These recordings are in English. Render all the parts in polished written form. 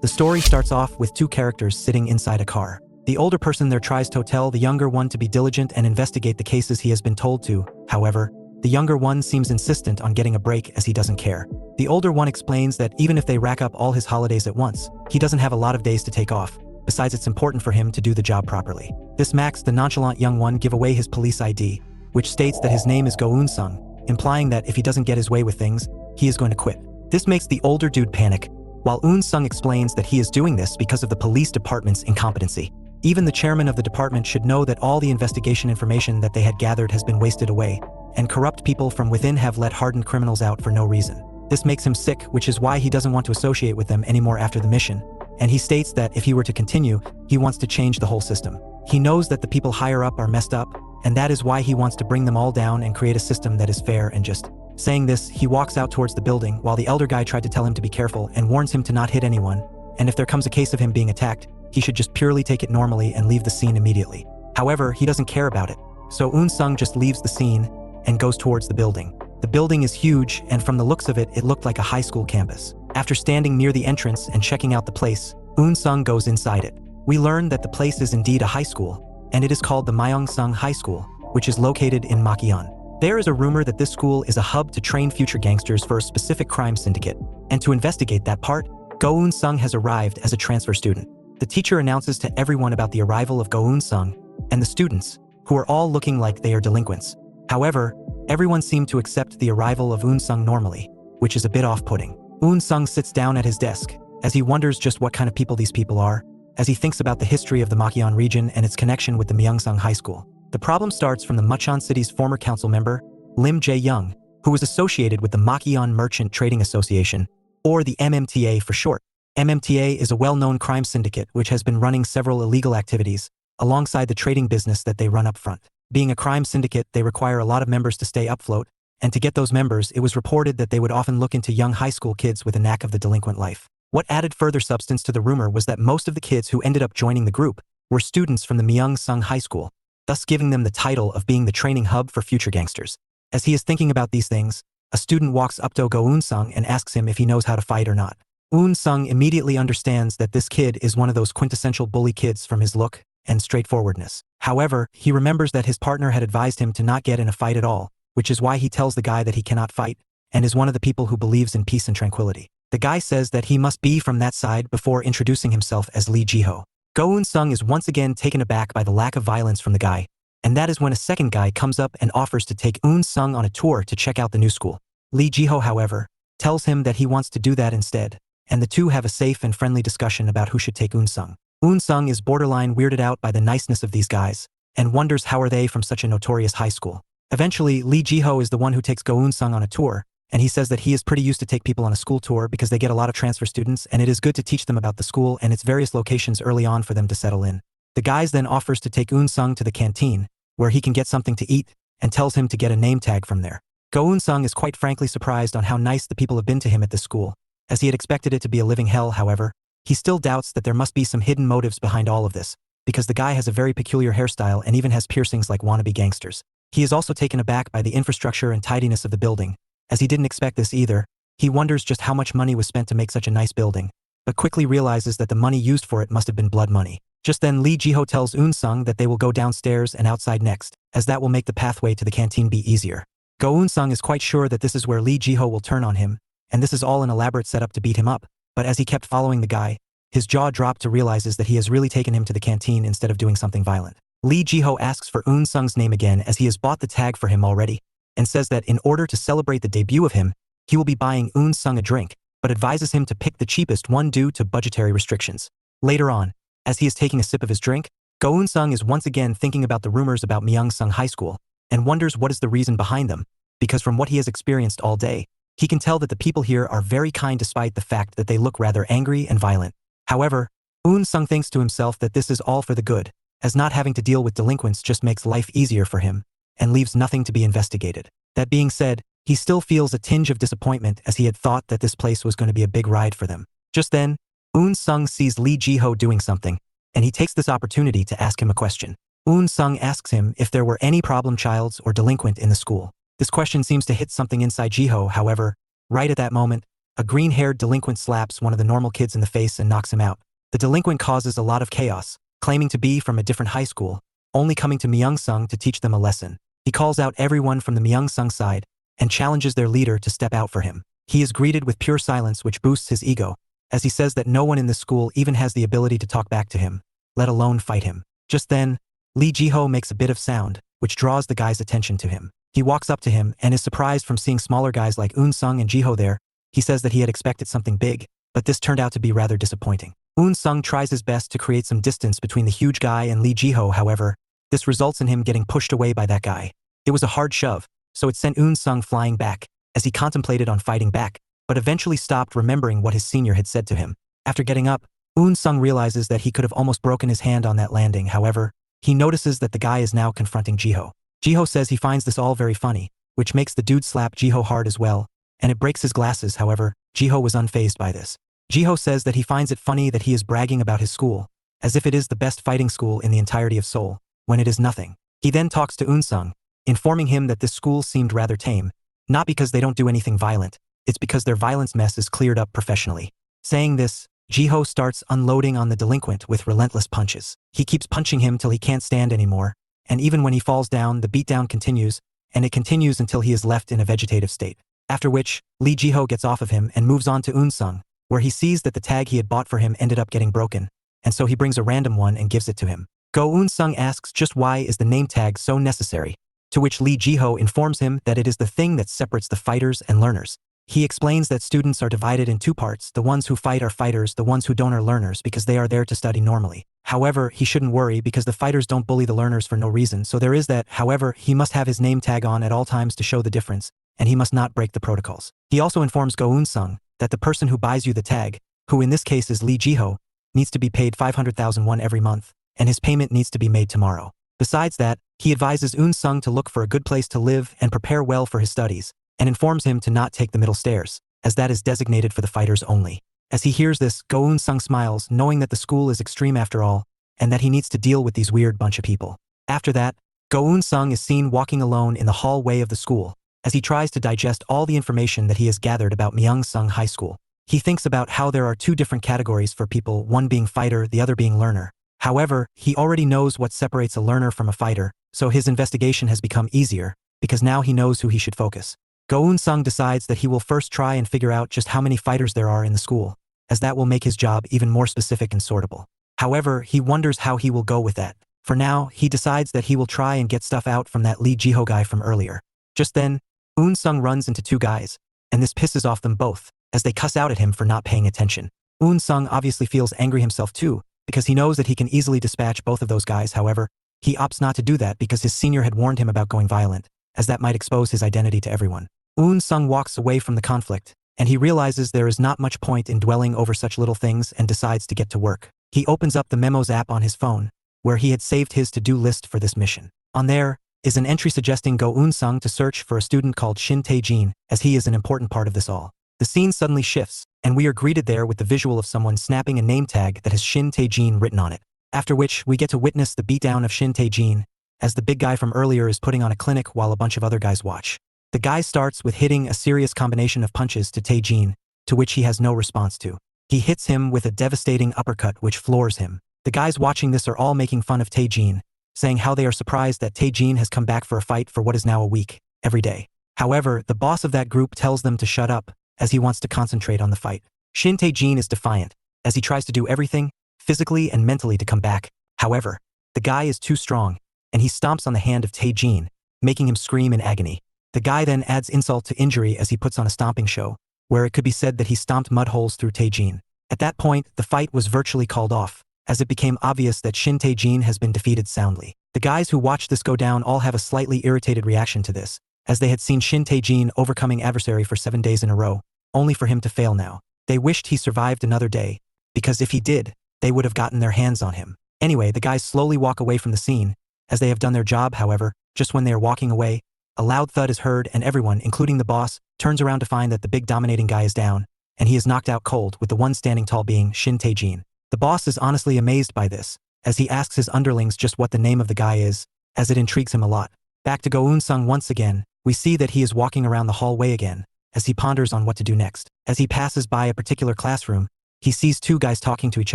The story starts off with two characters sitting inside a car. The older person there tries to tell the younger one to be diligent and investigate the cases he has been told to. However, the younger one seems insistent on getting a break as he doesn't care. The older one explains that even if they rack up all his holidays at once, he doesn't have a lot of days to take off. Besides, it's important for him to do the job properly. This makes the nonchalant young one give away his police ID, which states that his name is Unsung, implying that if he doesn't get his way with things, he is going to quit. This makes the older dude panic, while Unsung explains that he is doing this because of the police department's incompetency. Even the chairman of the department should know that all the investigation information that they had gathered has been wasted away, and corrupt people from within have let hardened criminals out for no reason. This makes him sick, which is why he doesn't want to associate with them anymore after the mission, and he states that if he were to continue, he wants to change the whole system. He knows that the people higher up are messed up, and that is why he wants to bring them all down and create a system that is fair and just. Saying this, he walks out towards the building while the elder guy tried to tell him to be careful and warns him to not hit anyone, and if there comes a case of him being attacked, he should just purely take it normally and leave the scene immediately. However, he doesn't care about it, so Unsung just leaves the scene and goes towards the building. The building is huge, and from the looks of it, it looked like a high school campus. After standing near the entrance and checking out the place, Unsung goes inside it. We learn that the place is indeed a high school, and it is called the Myong High School, which is located in Makian. There is a rumor that this school is a hub to train future gangsters for a specific crime syndicate, and to investigate that part, Unsung has arrived as a transfer student. The teacher announces to everyone about the arrival of Unsung and the students, who are all looking like they are delinquents. However, everyone seemed to accept the arrival of Unsung normally, which is a bit off-putting. Unsung sits down at his desk, as he wonders just what kind of people these people are, as he thinks about the history of the Makian region and its connection with the Myong High School. The problem starts from the Mucheon City's former council member, Lim Jae-young, who was associated with the Makian Merchant Trading Association, or the MMTA for short. MMTA is a well-known crime syndicate which has been running several illegal activities, alongside the trading business that they run up front. Being a crime syndicate, they require a lot of members to stay afloat, and to get those members, it was reported that they would often look into young high school kids with a knack of the delinquent life. What added further substance to the rumor was that most of the kids who ended up joining the group were students from the Myong High School, thus giving them the title of being the training hub for future gangsters. As he is thinking about these things, a student walks up to Unsung and asks him if he knows how to fight or not. Unsung immediately understands that this kid is one of those quintessential bully kids from his look and straightforwardness. However, he remembers that his partner had advised him to not get in a fight at all, which is why he tells the guy that he cannot fight, and is one of the people who believes in peace and tranquility. The guy says that he must be from that side before introducing himself as Lee Jiho. Unsung is once again taken aback by the lack of violence from the guy, and that is when a second guy comes up and offers to take Unsung on a tour to check out the new school. Lee Jiho, however, tells him that he wants to do that instead, and the two have a safe and friendly discussion about who should take Unsung. Unsung is borderline weirded out by the niceness of these guys, and wonders how are they from such a notorious high school. Eventually, Lee Jiho is the one who takes Unsung on a tour, and he says that he is pretty used to take people on a school tour because they get a lot of transfer students, and it is good to teach them about the school and its various locations early on for them to settle in. The guys then offers to take Unsung to the canteen, where he can get something to eat, and tells him to get a name tag from there. Unsung is quite frankly surprised on how nice the people have been to him at this school, as he had expected it to be a living hell. However, he still doubts that there must be some hidden motives behind all of this, because the guy has a very peculiar hairstyle and even has piercings like wannabe gangsters. He is also taken aback by the infrastructure and tidiness of the building, as he didn't expect this either. He wonders just how much money was spent to make such a nice building, but quickly realizes that the money used for it must have been blood money. Just then, Lee Jiho tells Unsung that they will go downstairs and outside next, as that will make the pathway to the canteen be easier. Unsung is quite sure that this is where Lee Jiho will turn on him, and this is all an elaborate setup to beat him up, but as he kept following the guy, his jaw dropped to realizes that he has really taken him to the canteen instead of doing something violent. Lee Jiho asks for Unsung's name again as he has bought the tag for him already, and says that in order to celebrate the debut of him, he will be buying Unsung a drink, but advises him to pick the cheapest one due to budgetary restrictions. Later on, as he is taking a sip of his drink, Unsung is once again thinking about the rumors about Myong High School, and wonders what is the reason behind them, because from what he has experienced all day, he can tell that the people here are very kind despite the fact that they look rather angry and violent. However, Unsung thinks to himself that this is all for the good, as not having to deal with delinquents just makes life easier for him, and leaves nothing to be investigated. That being said, he still feels a tinge of disappointment as he had thought that this place was going to be a big ride for them. Just then, Unsung sees Lee Jiho doing something, and he takes this opportunity to ask him a question. Unsung asks him if there were any problem childs or delinquent in the school. This question seems to hit something inside Jiho. However, right at that moment, a green-haired delinquent slaps one of the normal kids in the face and knocks him out. The delinquent causes a lot of chaos, claiming to be from a different high school, only coming to Myong to teach them a lesson. He calls out everyone from the Myong side and challenges their leader to step out for him. He is greeted with pure silence, which boosts his ego, as he says that no one in the school even has the ability to talk back to him, let alone fight him. Just then, Lee Jiho makes a bit of sound, which draws the guy's attention to him. He walks up to him and is surprised from seeing smaller guys like Unsung and Jiho there. He says that he had expected something big, but this turned out to be rather disappointing. Unsung tries his best to create some distance between the huge guy and Lee Jiho, however, this results in him getting pushed away by that guy. It was a hard shove, so it sent Unsung flying back, as he contemplated on fighting back, but eventually stopped remembering what his senior had said to him. After getting up, Unsung realizes that he could have almost broken his hand on that landing, however, he notices that the guy is now confronting Jiho. Jiho says he finds this all very funny, which makes the dude slap Jiho hard as well, and it breaks his glasses. However, Jiho was unfazed by this. Jiho says that he finds it funny that he is bragging about his school, as if it is the best fighting school in the entirety of Seoul, when it is nothing. He then talks to Unsung, informing him that this school seemed rather tame, not because they don't do anything violent, it's because their violence mess is cleared up professionally. Saying this, Jiho starts unloading on the delinquent with relentless punches. He keeps punching him till he can't stand anymore, and even when he falls down, the beatdown continues, and it continues until he is left in a vegetative state. After which, Lee Jiho gets off of him and moves on to Unsung, where he sees that the tag he had bought for him ended up getting broken, and so he brings a random one and gives it to him. Go Unsung asks just why is the name tag so necessary, to which Lee Jiho informs him that it is the thing that separates the fighters and learners. He explains that students are divided in two parts, the ones who fight are fighters, the ones who don't are learners because they are there to study normally. However, he shouldn't worry because the fighters don't bully the learners for no reason, so there is that. However, he must have his name tag on at all times to show the difference, and he must not break the protocols. He also informs Go Unsung that the person who buys you the tag, who in this case is Lee Jiho, needs to be paid 500,000 won every month, and his payment needs to be made tomorrow. Besides that, he advises Unsung to look for a good place to live and prepare well for his studies, and informs him to not take the middle stairs, as that is designated for the fighters only. As he hears this, Go Unsung smiles, knowing that the school is extreme after all, and that he needs to deal with these weird bunch of people. After that, Go Unsung is seen walking alone in the hallway of the school, as he tries to digest all the information that he has gathered about Myong High School. He thinks about how there are two different categories for people, one being fighter, the other being learner. However, he already knows what separates a learner from a fighter, so his investigation has become easier, because now he knows who he should focus. Go Unsung decides that he will first try and figure out just how many fighters there are in the school, as that will make his job even more specific and sortable. However, he wonders how he will go with that. For now, he decides that he will try and get stuff out from that Lee Jiho guy from earlier. Just then, Unsung runs into two guys, and this pisses off them both, as they cuss out at him for not paying attention. Unsung obviously feels angry himself too, because he knows that he can easily dispatch both of those guys. However, he opts not to do that because his senior had warned him about going violent, as that might expose his identity to everyone. Unsung walks away from the conflict, and he realizes there is not much point in dwelling over such little things and decides to get to work. He opens up the Memos app on his phone, where he had saved his to-do list for this mission. On there is an entry suggesting Go Unsung to search for a student called Shinte Gene, as he is an important part of this all. The scene suddenly shifts, and we are greeted there with the visual of someone snapping a name tag that has Shinte Gene written on it. After which, we get to witness the beatdown of Shinte Gene, as the big guy from earlier is putting on a clinic while a bunch of other guys watch. The guy starts with hitting a serious combination of punches to Tae Jin, to which he has no response to. He hits him with a devastating uppercut which floors him. The guys watching this are all making fun of Tae Jin, saying how they are surprised that Tae Jin has come back for a fight for what is now a week, every day. However, the boss of that group tells them to shut up, as he wants to concentrate on the fight. Shinte Gene is defiant, as he tries to do everything, physically and mentally, to come back. However, the guy is too strong, and he stomps on the hand of Tae Jin, making him scream in agony. The guy then adds insult to injury as he puts on a stomping show, where it could be said that he stomped mud holes through Tae Jin. At that point, the fight was virtually called off, as it became obvious that Shinte Gene has been defeated soundly. The guys who watched this go down all have a slightly irritated reaction to this, as they had seen Shinte Gene overcoming adversary for 7 days in a row, only for him to fail now. They wished he survived another day, because if he did, they would have gotten their hands on him. Anyway, the guys slowly walk away from the scene, as they have done their job. However, just when they are walking away, a loud thud is heard and everyone, including the boss, turns around to find that the big dominating guy is down, and he is knocked out cold, with the one standing tall being Shinte Gene. The boss is honestly amazed by this, as he asks his underlings just what the name of the guy is, as it intrigues him a lot. Back to Go Unsung once again, we see that he is walking around the hallway again, as he ponders on what to do next. As he passes by a particular classroom, he sees two guys talking to each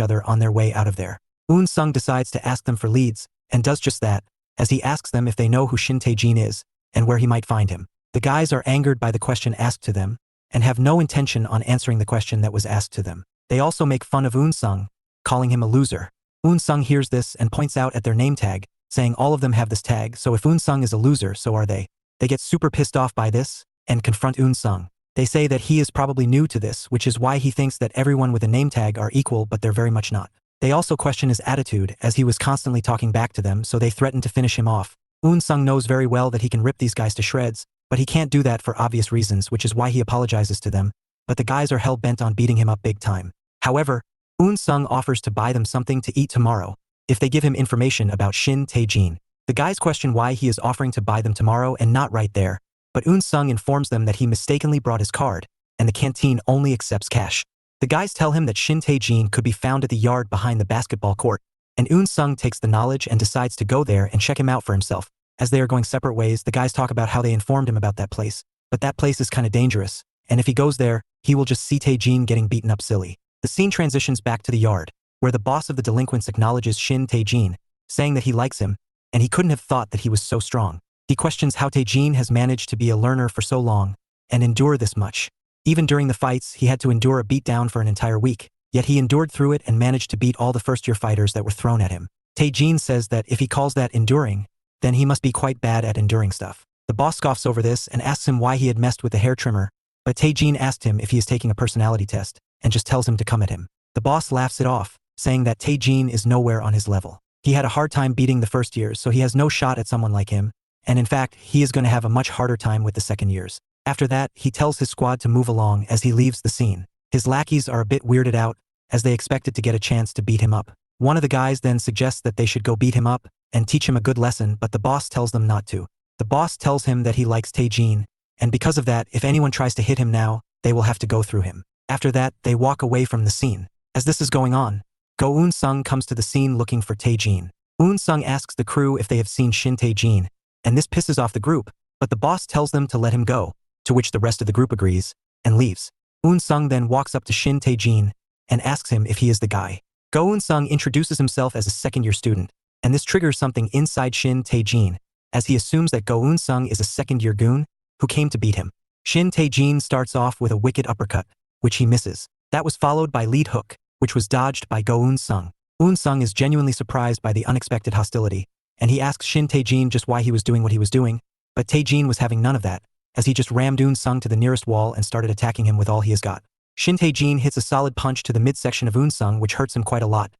other on their way out of there. Unsung decides to ask them for leads, and does just that, as he asks them if they know who Shinte Gene is, and where he might find him. The guys are angered by the question asked to them, and have no intention on answering the question that was asked to them. They also make fun of Unsung, calling him a loser. Unsung hears this and points out at their name tag, saying all of them have this tag, so if Unsung is a loser, so are they. They get super pissed off by this, and confront Unsung. They say that he is probably new to this, which is why he thinks that everyone with a name tag are equal, but they're very much not. They also question his attitude, as he was constantly talking back to them, so they threaten to finish him off. Unsung knows very well that he can rip these guys to shreds, but he can't do that for obvious reasons, which is why he apologizes to them, but the guys are hell-bent on beating him up big time. However, Unsung offers to buy them something to eat tomorrow, if they give him information about Shinte Gene. The guys question why he is offering to buy them tomorrow and not right there, but Unsung informs them that he mistakenly brought his card, and the canteen only accepts cash. The guys tell him that Shinte Gene could be found at the yard behind the basketball court, and Unsung takes the knowledge and decides to go there and check him out for himself. As they are going separate ways, the guys talk about how they informed him about that place, but that place is kinda dangerous, and if he goes there, he will just see Shinte Gene getting beaten up silly. The scene transitions back to the yard, where the boss of the delinquents acknowledges Shinte Gene, saying that he likes him, and he couldn't have thought that he was so strong. He questions how Shinte Gene has managed to be a learner for so long, and endure this much. Even during the fights, he had to endure a beatdown for an entire week, yet he endured through it and managed to beat all the first-year fighters that were thrown at him. Shinte Gene says that if he calls that enduring, then he must be quite bad at enduring stuff. The boss scoffs over this and asks him why he had messed with the hair trimmer, but Shinte Gene asked him if he is taking a personality test, and just tells him to come at him. The boss laughs it off, saying that Shinte Gene is nowhere on his level. He had a hard time beating the first years, so he has no shot at someone like him, and in fact, he is going to have a much harder time with the second years. After that, he tells his squad to move along as he leaves the scene. His lackeys are a bit weirded out, as they expected to get a chance to beat him up. One of the guys then suggests that they should go beat him up and teach him a good lesson, but the boss tells them not to. The boss tells him that he likes Shinte Gene, and because of that, if anyone tries to hit him now, they will have to go through him. After that, they walk away from the scene. As this is going on, Unsung comes to the scene looking for Shinte Gene. Unsung asks the crew if they have seen Shinte Gene, and this pisses off the group, but the boss tells them to let him go, to which the rest of the group agrees, and leaves. Unsung then walks up to Shinte Gene, and asks him if he is the guy. Unsung introduces himself as a second-year student, and this triggers something inside Shinte Gene, as he assumes that Unsung is a second-year goon, who came to beat him. Shinte Gene starts off with a wicked uppercut, which he misses. That was followed by lead hook, which was dodged by Unsung. Unsung is genuinely surprised by the unexpected hostility, and he asks Shinte Gene just why he was doing what he was doing, but Shinte Gene was having none of that, as he just rammed Unsung to the nearest wall and started attacking him with all he has got. Shinte Gene hits a solid punch to the midsection of Unsung, which hurts him quite a lot,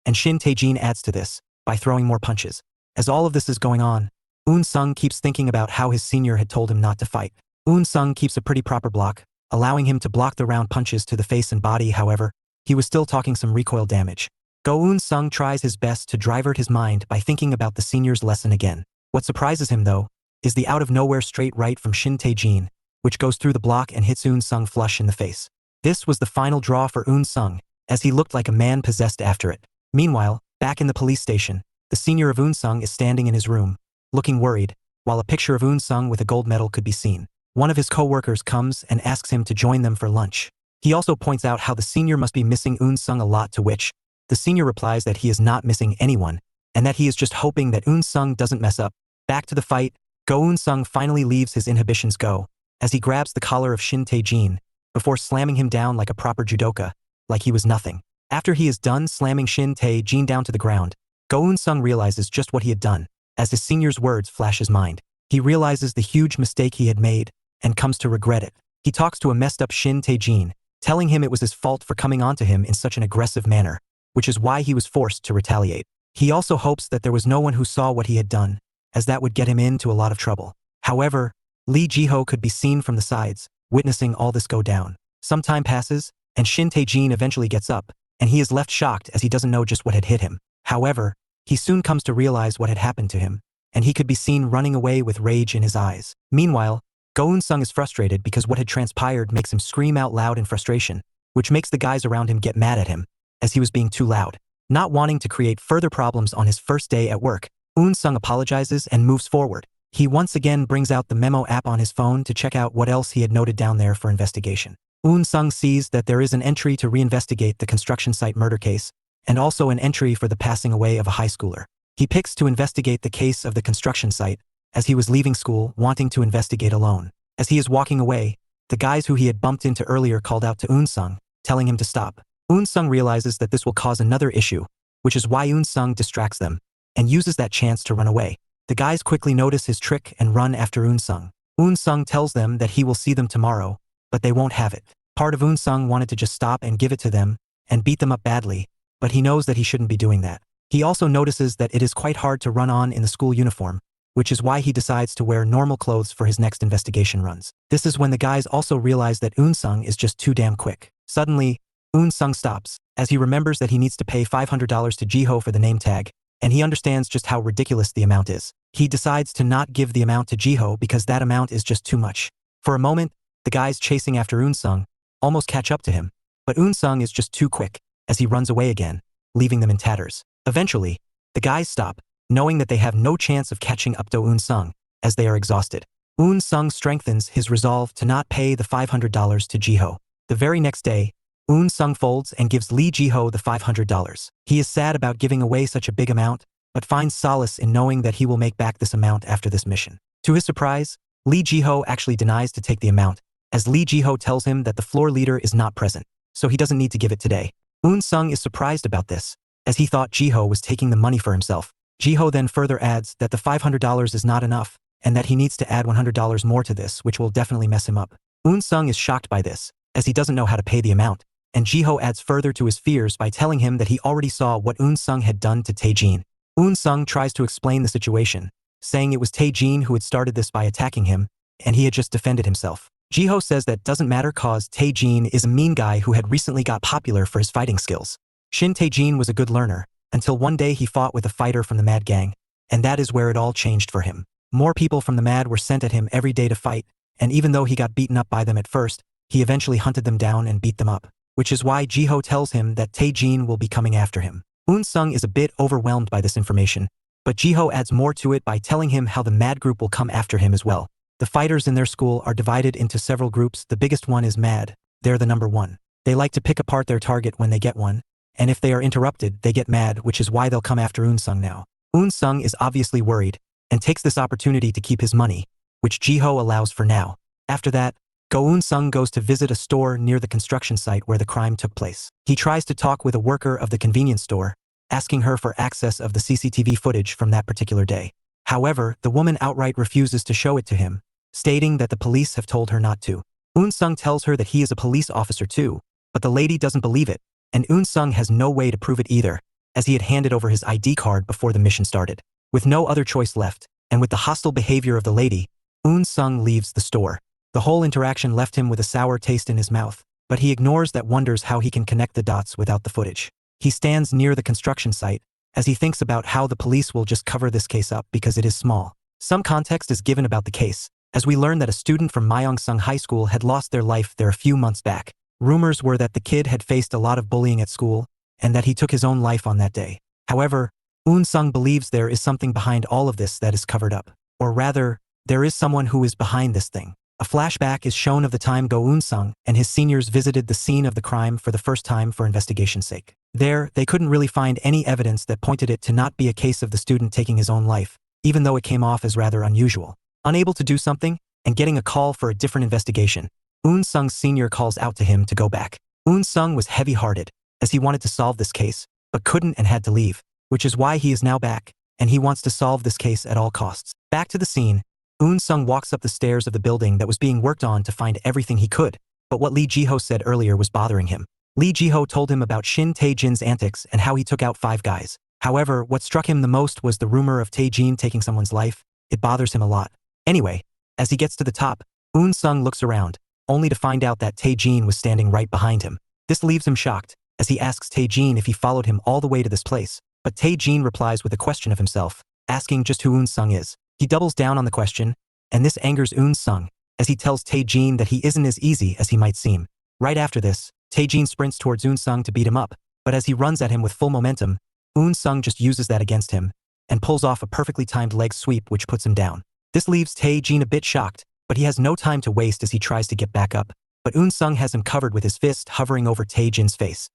and Shinte Gene adds to this, by throwing more punches. As all of this is going on, Unsung keeps thinking about how his senior had told him not to fight. Unsung keeps a pretty proper block, allowing him to block the round punches to the face and body. However, he was still talking some recoil damage. Unsung tries his best to divert his mind by thinking about the senior's lesson again. What surprises him, though, is the out-of-nowhere straight right from Shinte Gene, which goes through the block and hits Unsung flush in the face. This was the final draw for Unsung, as he looked like a man possessed after it. Meanwhile, back in the police station, the senior of Unsung is standing in his room, looking worried, while a picture of Unsung with a gold medal could be seen. One of his co-workers comes and asks him to join them for lunch. He also points out how the senior must be missing Unsung a lot, to which the senior replies that he is not missing anyone, and that he is just hoping that Unsung doesn't mess up. Back to the fight, Unsung finally leaves his inhibitions go, as he grabs the collar of Shinte Gene, before slamming him down like a proper judoka, like he was nothing. After he is done slamming Shinte Gene down to the ground, Unsung realizes just what he had done, as his senior's words flash his mind. He realizes the huge mistake he had made, and comes to regret it. He talks to a messed up Shinte Gene, telling him it was his fault for coming onto him in such an aggressive manner, which is why he was forced to retaliate. He also hopes that there was no one who saw what he had done, as that would get him into a lot of trouble. However, Lee Jiho could be seen from the sides, witnessing all this go down. Some time passes, and Shinte Gene eventually gets up, and he is left shocked as he doesn't know just what had hit him. However, he soon comes to realize what had happened to him, and he could be seen running away with rage in his eyes. Meanwhile, Unsung is frustrated because what had transpired makes him scream out loud in frustration, which makes the guys around him get mad at him, as he was being too loud. Not wanting to create further problems on his first day at work, Unsung apologizes and moves forward. He once again brings out the memo app on his phone to check out what else he had noted down there for investigation. Unsung sees that there is an entry to reinvestigate the construction site murder case, and also an entry for the passing away of a high schooler. He picks to investigate the case of the construction site, as he was leaving school wanting to investigate alone. As he is walking away, the guys who he had bumped into earlier called out to Unsung, telling him to stop. Unsung realizes that this will cause another issue, which is why Unsung distracts them, and uses that chance to run away. The guys quickly notice his trick and run after Unsung. Unsung tells them that he will see them tomorrow, but they won't have it. Part of Unsung wanted to just stop and give it to them, and beat them up badly, but he knows that he shouldn't be doing that. He also notices that it is quite hard to run on in the school uniform, which is why he decides to wear normal clothes for his next investigation runs. This is when the guys also realize that Unsung is just too damn quick. Suddenly, Unsung stops, as he remembers that he needs to pay $500 to Jiho for the name tag, and he understands just how ridiculous the amount is. He decides to not give the amount to Jiho because that amount is just too much. For a moment, the guys chasing after Unsung almost catch up to him, but Unsung is just too quick, as he runs away again, leaving them in tatters. Eventually, the guys stop, knowing that they have no chance of catching up to Unsung, as they are exhausted. Unsung strengthens his resolve to not pay the $500 to Jiho. The very next day, Unsung folds and gives Lee Jiho the $500. He is sad about giving away such a big amount, but finds solace in knowing that he will make back this amount after this mission. To his surprise, Lee Jiho actually denies to take the amount, as Lee Jiho tells him that the floor leader is not present, so he doesn't need to give it today. Unsung is surprised about this, as he thought Jiho was taking the money for himself. Jiho then further adds that the $500 is not enough, and that he needs to add $100 more to this, which will definitely mess him up. Unsung is shocked by this, as he doesn't know how to pay the amount, and Jiho adds further to his fears by telling him that he already saw what Unsung had done to Tae-jin. Unsung tries to explain the situation, saying it was Tae-jin who had started this by attacking him, and he had just defended himself. Jiho says that doesn't matter cause Tae-jin is a mean guy who had recently got popular for his fighting skills. Shinte Gene was a good learner, until one day he fought with a fighter from the Mad Gang, and that is where it all changed for him. More people from the Mad were sent at him every day to fight, and even though he got beaten up by them at first, he eventually hunted them down and beat them up, which is why Jiho tells him that Tae-jin will be coming after him. Unsung is a bit overwhelmed by this information, but Jiho adds more to it by telling him how the Mad group will come after him as well. The fighters in their school are divided into several groups. The biggest one is Mad. They're the number one. They like to pick apart their target when they get one, and if they are interrupted, they get mad, which is why they'll come after Unsung now. Unsung is obviously worried, and takes this opportunity to keep his money, which Jiho allows for now. After that, Unsung goes to visit a store near the construction site where the crime took place. He tries to talk with a worker of the convenience store, asking her for access of the CCTV footage from that particular day. However, the woman outright refuses to show it to him, stating that the police have told her not to. Unsung tells her that he is a police officer too, but the lady doesn't believe it, and Unsung has no way to prove it either, as he had handed over his ID card before the mission started. With no other choice left, and with the hostile behavior of the lady, Unsung leaves the store. The whole interaction left him with a sour taste in his mouth, but he ignores that, wonders how he can connect the dots without the footage. He stands near the construction site, as he thinks about how the police will just cover this case up because it is small. Some context is given about the case, as we learn that a student from Myong High School had lost their life there a few months back. Rumors were that the kid had faced a lot of bullying at school, and that he took his own life on that day. However, Unsung believes there is something behind all of this that is covered up. Or rather, there is someone who is behind this thing. A flashback is shown of the time Unsung and his seniors visited the scene of the crime for the first time for investigation's sake. There, they couldn't really find any evidence that pointed it to not be a case of the student taking his own life, even though it came off as rather unusual. Unable to do something, and getting a call for a different investigation, Unsung's senior calls out to him to go back. Unsung was heavy-hearted, as he wanted to solve this case, but couldn't and had to leave, which is why he is now back, and he wants to solve this case at all costs. Back to the scene, Unsung walks up the stairs of the building that was being worked on to find everything he could, but what Lee Jiho said earlier was bothering him. Lee Jiho told him about Shinte Gene's antics and how he took out 5 guys. However, what struck him the most was the rumor of Tae-jin taking someone's life. It bothers him a lot. Anyway, as he gets to the top, Unsung looks around, only to find out that Tae-jin was standing right behind him. This leaves him shocked, as he asks Tae-jin if he followed him all the way to this place, but Tae-jin replies with a question of himself, asking just who Unsung is. He doubles down on the question, and this angers Unsung, as he tells Tae-jin that he isn't as easy as he might seem. Right after this, Tae-jin sprints towards Unsung to beat him up, but as he runs at him with full momentum, Unsung just uses that against him, and pulls off a perfectly timed leg sweep which puts him down. This leaves Tae Gene a bit shocked, but he has no time to waste as he tries to get back up. But Unsung has him covered with his fist hovering over Tae Jin's face.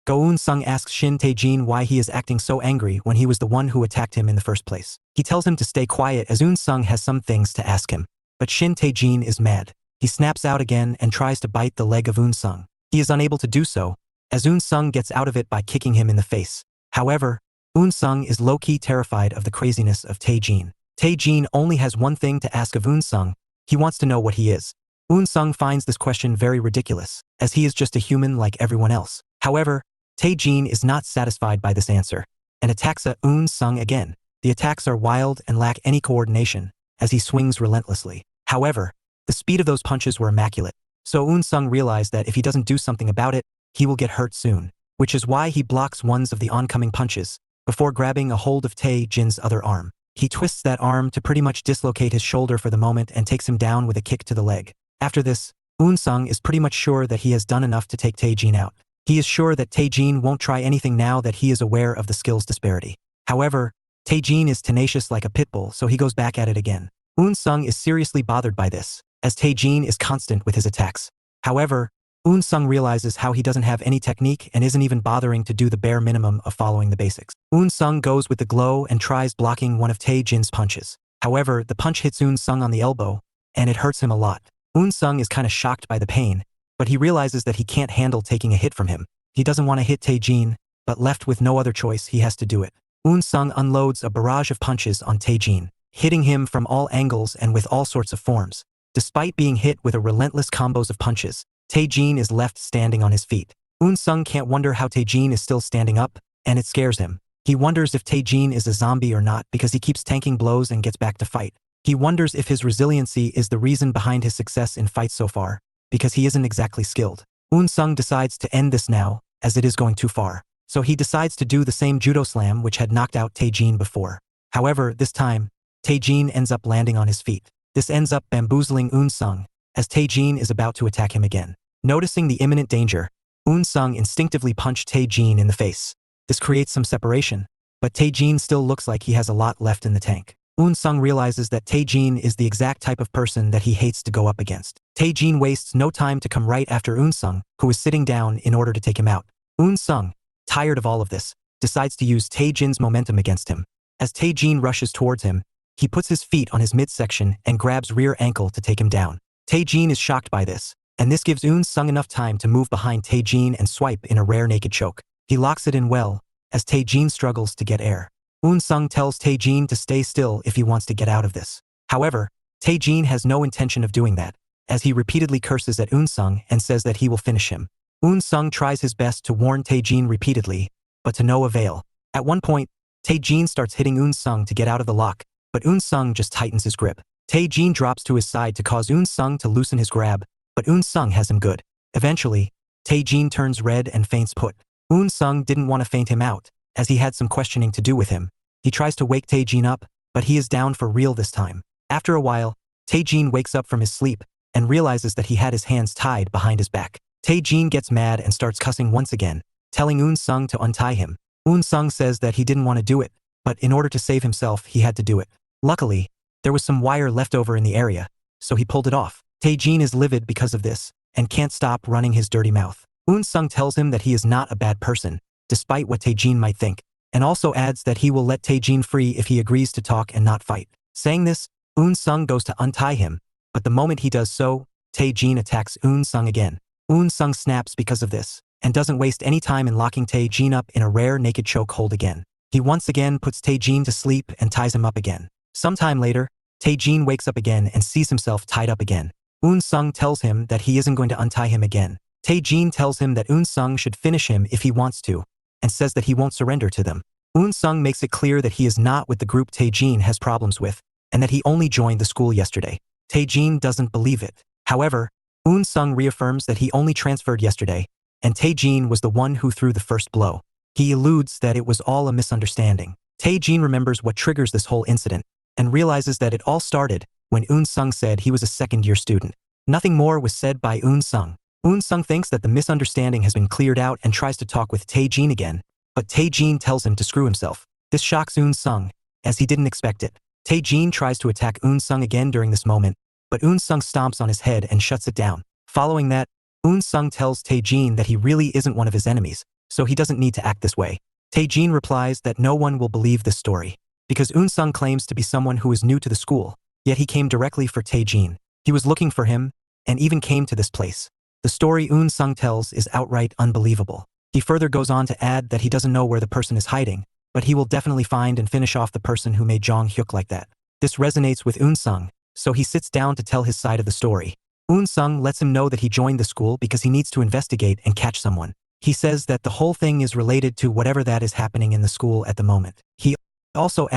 Unsung asks Shinte Gene why he is acting so angry when he was the one who attacked him in the first place. He tells him to stay quiet as Unsung has some things to ask him. But Shinte Gene is mad. He snaps out again and tries to bite the leg of Unsung. He is unable to do so, as Unsung gets out of it by kicking him in the face. However, Unsung is low-key terrified of the craziness of Tae Gene. Tae Gene only has one thing to ask of Unsung. He wants to know what he is. Unsung finds this question very ridiculous, as he is just a human like everyone else. However, Tae Gene is not satisfied by this answer, and attacks Unsung again. The attacks are wild and lack any coordination, as he swings relentlessly. However, the speed of those punches were immaculate, so Unsung realized that if he doesn't do something about it, he will get hurt soon, which is why he blocks one of the oncoming punches, before grabbing a hold of Tae Jin's other arm. He twists that arm to pretty much dislocate his shoulder for the moment and takes him down with a kick to the leg. After this, Unsung is pretty much sure that he has done enough to take Tae Gene out. He is sure that Tae Gene won't try anything now that he is aware of the skills disparity. However, Tae Gene is tenacious like a pit bull, so he goes back at it again. Unsung is seriously bothered by this, as Tae Gene is constant with his attacks. However, Unsung realizes how he doesn't have any technique and isn't even bothering to do the bare minimum of following the basics. Unsung goes with the glow and tries blocking one of Tae Jin's punches. However, the punch hits Unsung on the elbow, and it hurts him a lot. Unsung is kinda shocked by the pain, but he realizes that he can't handle taking a hit from him. He doesn't want to hit Tae Gene, but left with no other choice, he has to do it. Unsung unloads a barrage of punches on Tae Gene, hitting him from all angles and with all sorts of forms. Despite being hit with a relentless combos of punches, Tae Gene is left standing on his feet. Unsung can't wonder how Tae Gene is still standing up, and it scares him. He wonders if Tae Gene is a zombie or not because he keeps tanking blows and gets back to fight. He wonders if his resiliency is the reason behind his success in fights so far, because he isn't exactly skilled. Unsung decides to end this now, as it is going too far. So he decides to do the same judo slam which had knocked out Tae Gene before. However, this time, Tae Gene ends up landing on his feet. This ends up bamboozling Unsung, as Tae Gene is about to attack him again. Noticing the imminent danger, Unsung instinctively punched Tae Gene in the face. This creates some separation, but Tae Gene still looks like he has a lot left in the tank. Unsung realizes that Tae Gene is the exact type of person that he hates to go up against. Tae Gene wastes no time to come right after Unsung, who is sitting down in order to take him out. Unsung, tired of all of this, decides to use Tae Jin's momentum against him. As Tae Gene rushes towards him, he puts his feet on his midsection and grabs rear ankle to take him down. Tae Gene is shocked by this, and this gives Unsung enough time to move behind Tae Gene and swipe in a rare naked choke. He locks it in well, as Tae Gene struggles to get air. Unsung tells Tae Gene to stay still if he wants to get out of this. However, Tae Gene has no intention of doing that, as he repeatedly curses at Unsung and says that he will finish him. Unsung tries his best to warn Tae Gene repeatedly, but to no avail. At one point, Tae Gene starts hitting Unsung to get out of the lock, but Unsung just tightens his grip. Tae Gene drops to his side to cause Unsung to loosen his grab, but Unsung has him good. Eventually, Tae Gene turns red and faints put. Unsung didn't want to faint him out, as he had some questioning to do with him. He tries to wake Tae Gene up, but he is down for real this time. After a while, Tae Gene wakes up from his sleep and realizes that he had his hands tied behind his back. Tae Gene gets mad and starts cussing once again, telling Unsung to untie him. Unsung says that he didn't want to do it, but in order to save himself, he had to do it. Luckily, there was some wire left over in the area, so he pulled it off. Tae Gene is livid because of this, and can't stop running his dirty mouth. Unsung tells him that he is not a bad person, despite what Tae Gene might think, and also adds that he will let Tae Gene free if he agrees to talk and not fight. Saying this, Unsung goes to untie him, but the moment he does so, Tae Gene attacks Unsung again. Unsung snaps because of this, and doesn't waste any time in locking Tae Gene up in a rare naked choke hold again. He once again puts Tae Gene to sleep and ties him up again. Sometime later, Tae Gene wakes up again and sees himself tied up again. Unsung tells him that he isn't going to untie him again. Tae Gene tells him that Unsung should finish him if he wants to, and says that he won't surrender to them. Unsung makes it clear that he is not with the group Tae Gene has problems with, and that he only joined the school yesterday. Tae Gene doesn't believe it. However, Unsung reaffirms that he only transferred yesterday, and Tae Gene was the one who threw the first blow. He alludes that it was all a misunderstanding. Tae Gene remembers what triggers this whole incident, and realizes that it all started when Unsung said he was a second-year student. Nothing more was said by Unsung. Unsung thinks that the misunderstanding has been cleared out and tries to talk with Tae Gene again, but Tae Gene tells him to screw himself. This shocks Unsung, as he didn't expect it. Tae Jin tries to attack Unsung again during this moment, but Unsung stomps on his head and shuts it down. Following that, Unsung tells Tae Jin that he really isn't one of his enemies, so he doesn't need to act this way. Tae Jin replies that no one will believe this story, because Unsung claims to be someone who is new to the school, yet he came directly for Tae Jin. He was looking for him, and even came to this place. The story Unsung tells is outright unbelievable. He further goes on to add that he doesn't know where the person is hiding, but he will definitely find and finish off the person who made Jong Hyuk like that. This resonates with Unsung, so he sits down to tell his side of the story. Unsung lets him know that he joined the school because he needs to investigate and catch someone. He says that the whole thing is related to whatever that is happening in the school at the moment. He also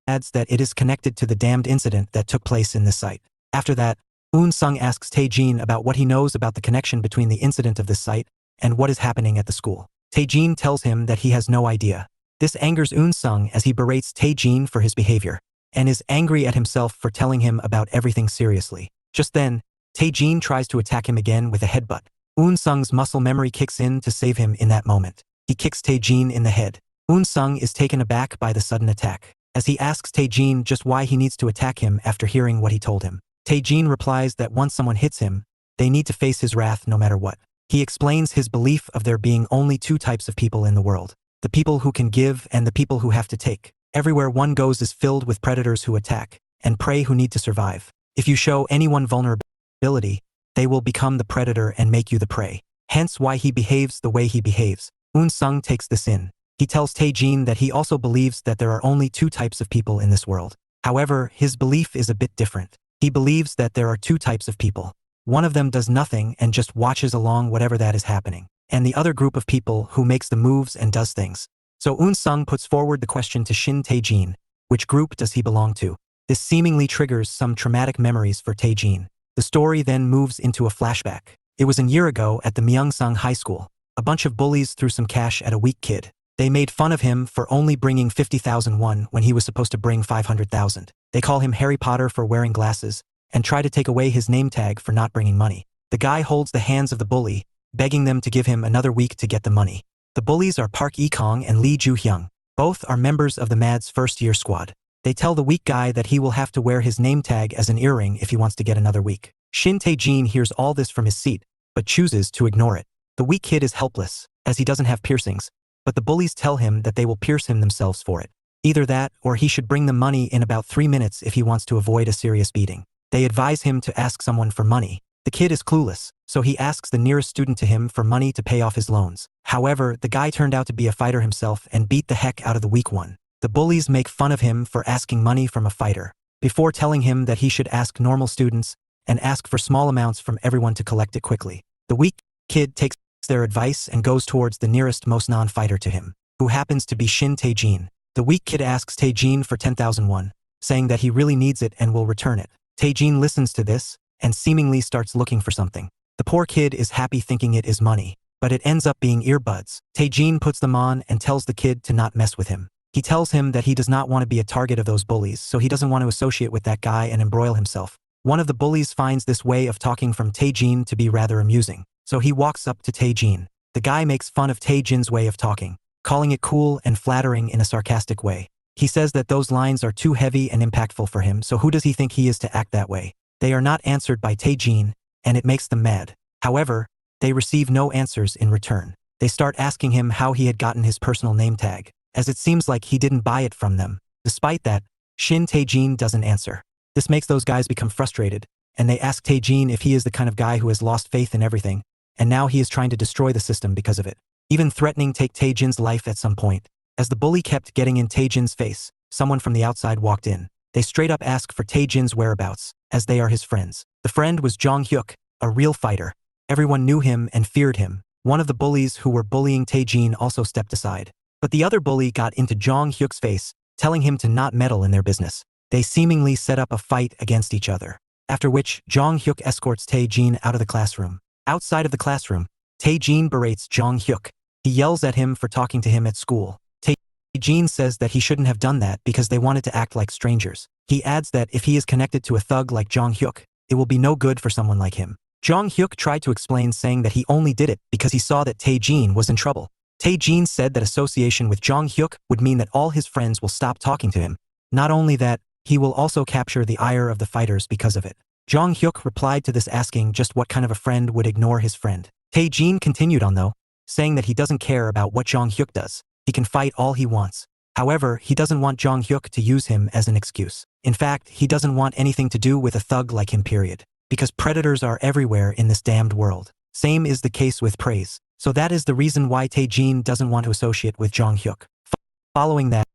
adds that it is connected to the damned incident that took place in this site. After that, Unsung asks Tae Jin about what he knows about the connection between the incident of this site and what is happening at the school. Tae Jin tells him that he has no idea. This angers Unsung as he berates Tae Jin for his behavior, and is angry at himself for telling him about everything seriously. Just then, Tae Jin tries to attack him again with a headbutt. Unsung's muscle memory kicks in to save him in that moment. He kicks Tae Jin in the head. Unsung is taken aback by the sudden attack, as he asks Tae Jin just why he needs to attack him after hearing what he told him. Tae Jin replies that once someone hits him, they need to face his wrath no matter what. He explains his belief of there being only two types of people in the world: the people who can give and the people who have to take. Everywhere one goes is filled with predators who attack, and prey who need to survive. If you show anyone vulnerability, they will become the predator and make you the prey. Hence why he behaves the way he behaves. Unsung takes this in. He tells Tae Jin that he also believes that there are only two types of people in this world. However, his belief is a bit different. He believes that there are two types of people. One of them does nothing and just watches along whatever that is happening, and the other group of people who makes the moves and does things. So Unsung puts forward the question to Shinte Gene: which group does he belong to? This seemingly triggers some traumatic memories for Tae Jin. The story then moves into a flashback. It was a year ago at the Myong High School. A bunch of bullies threw some cash at a weak kid. They made fun of him for only bringing 50,000 won when he was supposed to bring 500,000. They call him Harry Potter for wearing glasses, and try to take away his name tag for not bringing money. The guy holds the hands of the bully, begging them to give him another week to get the money. The bullies are Park E-kong and Lee Ju-hyung. Both are members of the MAD's first-year squad. They tell the weak guy that he will have to wear his name tag as an earring if he wants to get another week. Shinte Gene hears all this from his seat, but chooses to ignore it. The weak kid is helpless, as he doesn't have piercings, but the bullies tell him that they will pierce him themselves for it. Either that, or he should bring them money in about 3 minutes if he wants to avoid a serious beating. They advise him to ask someone for money. The kid is clueless, so he asks the nearest student to him for money to pay off his loans. However, the guy turned out to be a fighter himself and beat the heck out of the weak one. The bullies make fun of him for asking money from a fighter, before telling him that he should ask normal students and ask for small amounts from everyone to collect it quickly. The weak kid takes their advice and goes towards the nearest most non-fighter to him, who happens to be Shinte Gene. The weak kid asks Tae Jin for 10,000 won, saying that he really needs it and will return it. Tae Jin listens to this and seemingly starts looking for something. The poor kid is happy thinking it is money, but it ends up being earbuds. Tae Jin puts them on and tells the kid to not mess with him. He tells him that he does not want to be a target of those bullies, so he doesn't want to associate with that guy and embroil himself. One of the bullies finds this way of talking from Tae Jin to be rather amusing, so he walks up to Tae Jin. The guy makes fun of Tae Jin's way of talking, calling it cool and flattering in a sarcastic way. He says that those lines are too heavy and impactful for him, so who does he think he is to act that way? They are not answered by Tae Jin, and it makes them mad. However, they receive no answers in return. They start asking him how he had gotten his personal name tag, as it seems like he didn't buy it from them. Despite that, Shinte Gene doesn't answer. This makes those guys become frustrated, and they ask Tae Jin if he is the kind of guy who has lost faith in everything, and now he is trying to destroy the system because of it, even threatening to take Tae Jin's life at some point. As the bully kept getting in Tae Jin's face, someone from the outside walked in. They straight up ask for Tae Jin's whereabouts, as they are his friends. The friend was Jong Hyuk, a real fighter. Everyone knew him and feared him. One of the bullies who were bullying Tae Jin also stepped aside. But the other bully got into Jong Hyuk's face, telling him to not meddle in their business. They seemingly set up a fight against each other, after which Jong Hyuk escorts Tae Jin out of the classroom. Outside of the classroom, Tae Jin berates Jong Hyuk. He yells at him for talking to him at school. Tae Jin says that he shouldn't have done that because they wanted to act like strangers. He adds that if he is connected to a thug like Jong Hyuk, it will be no good for someone like him. Jong Hyuk tried to explain, saying that he only did it because he saw that Tae Jin was in trouble. Tae Jin said that association with Jong Hyuk would mean that all his friends will stop talking to him. Not only that, he will also capture the ire of the fighters because of it. Jong Hyuk replied to this asking just what kind of a friend would ignore his friend. Tae Jin continued on though, saying that he doesn't care about what Jong Hyuk does. He can fight all he wants. However, he doesn't want Jong Hyuk to use him as an excuse. In fact, he doesn't want anything to do with a thug like him period. Because predators are everywhere in this damned world. Same is the case with praise. So that is the reason why Tae Jin doesn't want to associate with Jong Hyuk. Following that,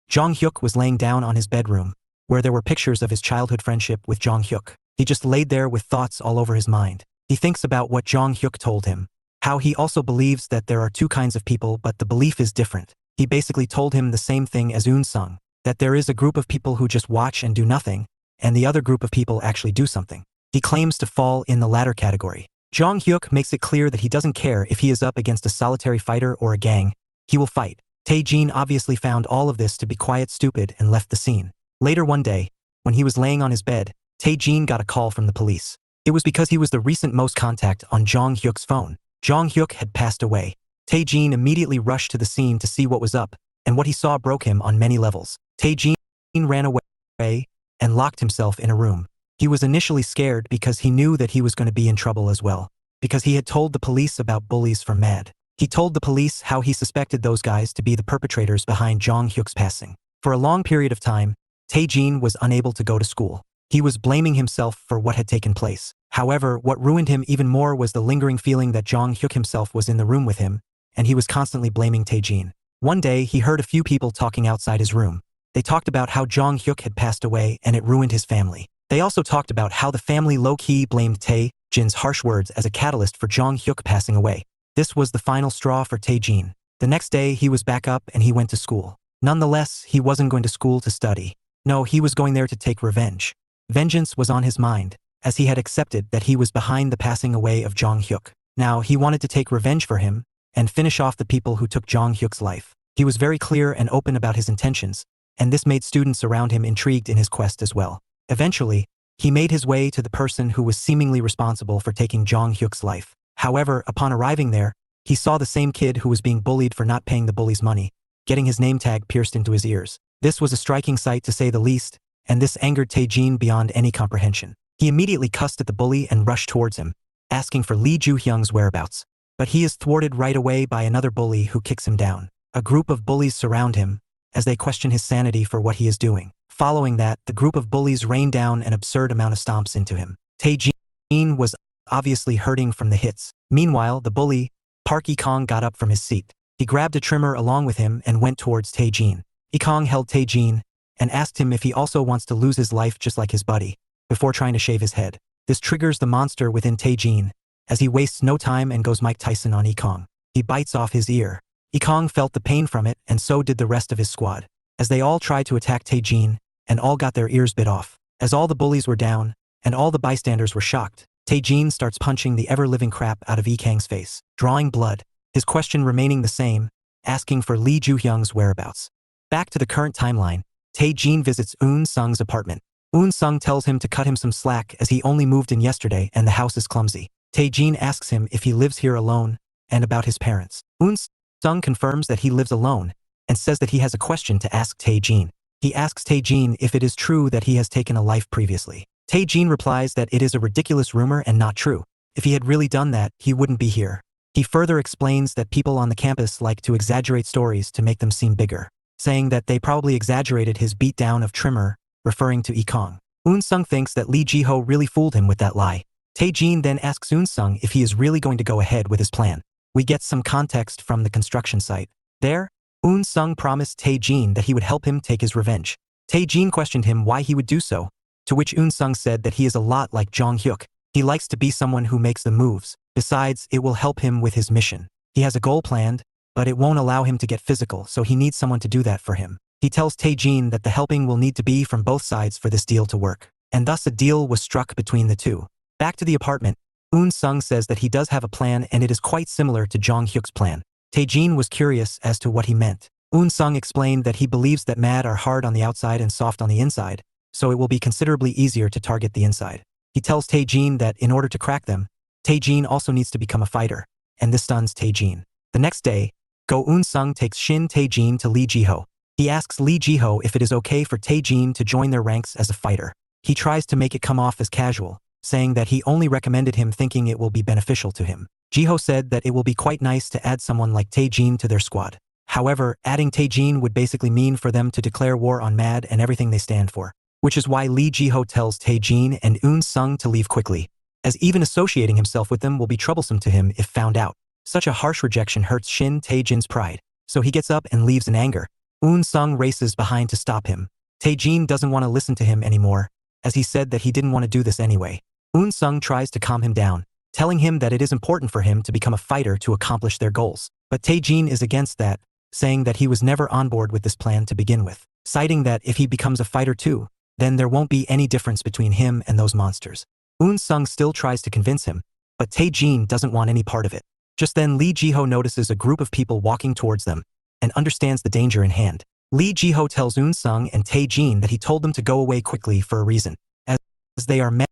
Jong Hyuk was laying down on his bedroom, where there were pictures of his childhood friendship with Jong Hyuk. He just laid there with thoughts all over his mind. He thinks about what Jong Hyuk told him, how he also believes that there are two kinds of people but the belief is different. He basically told him the same thing as Unsung, that there is a group of people who just watch and do nothing, and the other group of people actually do something. He claims to fall in the latter category. Jong Hyuk makes it clear that he doesn't care if he is up against a solitary fighter or a gang, he will fight. Tae Jin obviously found all of this to be quite stupid and left the scene. Later one day, when he was laying on his bed, Tae Jin got a call from the police. It was because he was the recent most contact on Jong Hyuk's phone. Jong Hyuk had passed away. Tae Jin immediately rushed to the scene to see what was up, and what he saw broke him on many levels. Tae Jin ran away and locked himself in a room. He was initially scared because he knew that he was going to be in trouble as well, because he had told the police about bullies from MAD. He told the police how he suspected those guys to be the perpetrators behind Jong Hyuk's passing. For a long period of time, Tae Jin was unable to go to school. He was blaming himself for what had taken place. However, what ruined him even more was the lingering feeling that Jong Hyuk himself was in the room with him, and he was constantly blaming Tae Jin. One day, he heard a few people talking outside his room. They talked about how Jong Hyuk had passed away and it ruined his family. They also talked about how the family low-key blamed Tae Jin's harsh words as a catalyst for Jong Hyuk passing away. This was the final straw for Tae Jin. The next day, he was back up and he went to school. Nonetheless, he wasn't going to school to study. No, he was going there to take revenge. Vengeance was on his mind, as he had accepted that he was behind the passing away of Jong Hyuk. Now, he wanted to take revenge for him and finish off the people who took Jong Hyuk's life. He was very clear and open about his intentions, and this made students around him intrigued in his quest as well. Eventually, he made his way to the person who was seemingly responsible for taking Jong Hyuk's life. However, upon arriving there, he saw the same kid who was being bullied for not paying the bully's money, getting his name tag pierced into his ears. This was a striking sight to say the least, and this angered Tae Jin beyond any comprehension. He immediately cussed at the bully and rushed towards him, asking for Lee Ju-hyung's whereabouts. But he is thwarted right away by another bully who kicks him down. A group of bullies surround him, as they question his sanity for what he is doing. Following that, the group of bullies rain down an absurd amount of stomps into him. Tae Jin was obviously hurting from the hits. Meanwhile, the bully, Park Ikong, got up from his seat. He grabbed a trimmer along with him and went towards Tae Jin. Ikong held Tae Jin and asked him if he also wants to lose his life just like his buddy, before trying to shave his head. This triggers the monster within Tae Jin, as he wastes no time and goes Mike Tyson on Ikong. He bites off his ear. Ikong felt the pain from it, and so did the rest of his squad, as they all tried to attack Tae Jin, and all got their ears bit off. As all the bullies were down, and all the bystanders were shocked, Tae Jin starts punching the ever-living crap out of Ikang's face, drawing blood, his question remaining the same, asking for Lee Ju-hyung's whereabouts. Back to the current timeline, Tae Jin visits Unsung's apartment. Unsung tells him to cut him some slack as he only moved in yesterday and the house is clumsy. Tae Jin asks him if he lives here alone, and about his parents. Unsung confirms that he lives alone, and says that he has a question to ask Tae Jin. He asks Tae Jin if it is true that he has taken a life previously. Tae Jin replies that it is a ridiculous rumor and not true. If he had really done that, he wouldn't be here. He further explains that people on the campus like to exaggerate stories to make them seem bigger, saying that they probably exaggerated his beatdown of Trimmer, referring to Ikong. Unsung thinks that Lee Ji-ho really fooled him with that lie. Tae Jin then asks Unsung if he is really going to go ahead with his plan. We get some context from the construction site. There, Unsung promised Tae Jin that he would help him take his revenge. Tae Jin questioned him why he would do so, to which Unsung said that he is a lot like Jong Hyuk. He likes to be someone who makes the moves. Besides, it will help him with his mission. He has a goal planned, but it won't allow him to get physical, so he needs someone to do that for him. He tells Tae Jin that the helping will need to be from both sides for this deal to work, and thus a deal was struck between the two. Back to the apartment, Unsung says that he does have a plan and it is quite similar to Jong Hyuk's plan. Tae Jin was curious as to what he meant. Unsung explained that he believes that MAD are hard on the outside and soft on the inside, so it will be considerably easier to target the inside. He tells Tae Jin that in order to crack them, Tae Jin also needs to become a fighter, and this stuns Tae Jin. The next day, Go Unsung takes Shinte Gene to Lee Ji-ho. He asks Lee Jiho if it is okay for Tae Gene to join their ranks as a fighter. He tries to make it come off as casual, saying that he only recommended him thinking it will be beneficial to him. Jiho said that it will be quite nice to add someone like Tae Gene to their squad. However, adding Tae Gene would basically mean for them to declare war on MAD and everything they stand for, which is why Lee Jiho tells Tae Gene and Unsung to leave quickly, as even associating himself with them will be troublesome to him if found out. Such a harsh rejection hurts Shinte Gene's pride, so he gets up and leaves in anger. Unsung races behind to stop him. Tae Gene doesn't want to listen to him anymore, as he said that he didn't want to do this anyway. Unsung tries to calm him down, telling him that it is important for him to become a fighter to accomplish their goals. But Tae Gene is against that, saying that he was never on board with this plan to begin with, citing that if he becomes a fighter too, then there won't be any difference between him and those monsters. Unsung still tries to convince him, but Tae Gene doesn't want any part of it. Just then Lee Jiho notices a group of people walking towards them, and understands the danger in hand. Lee Jiho tells Unsung and Tae Gene that he told them to go away quickly for a reason, as they are met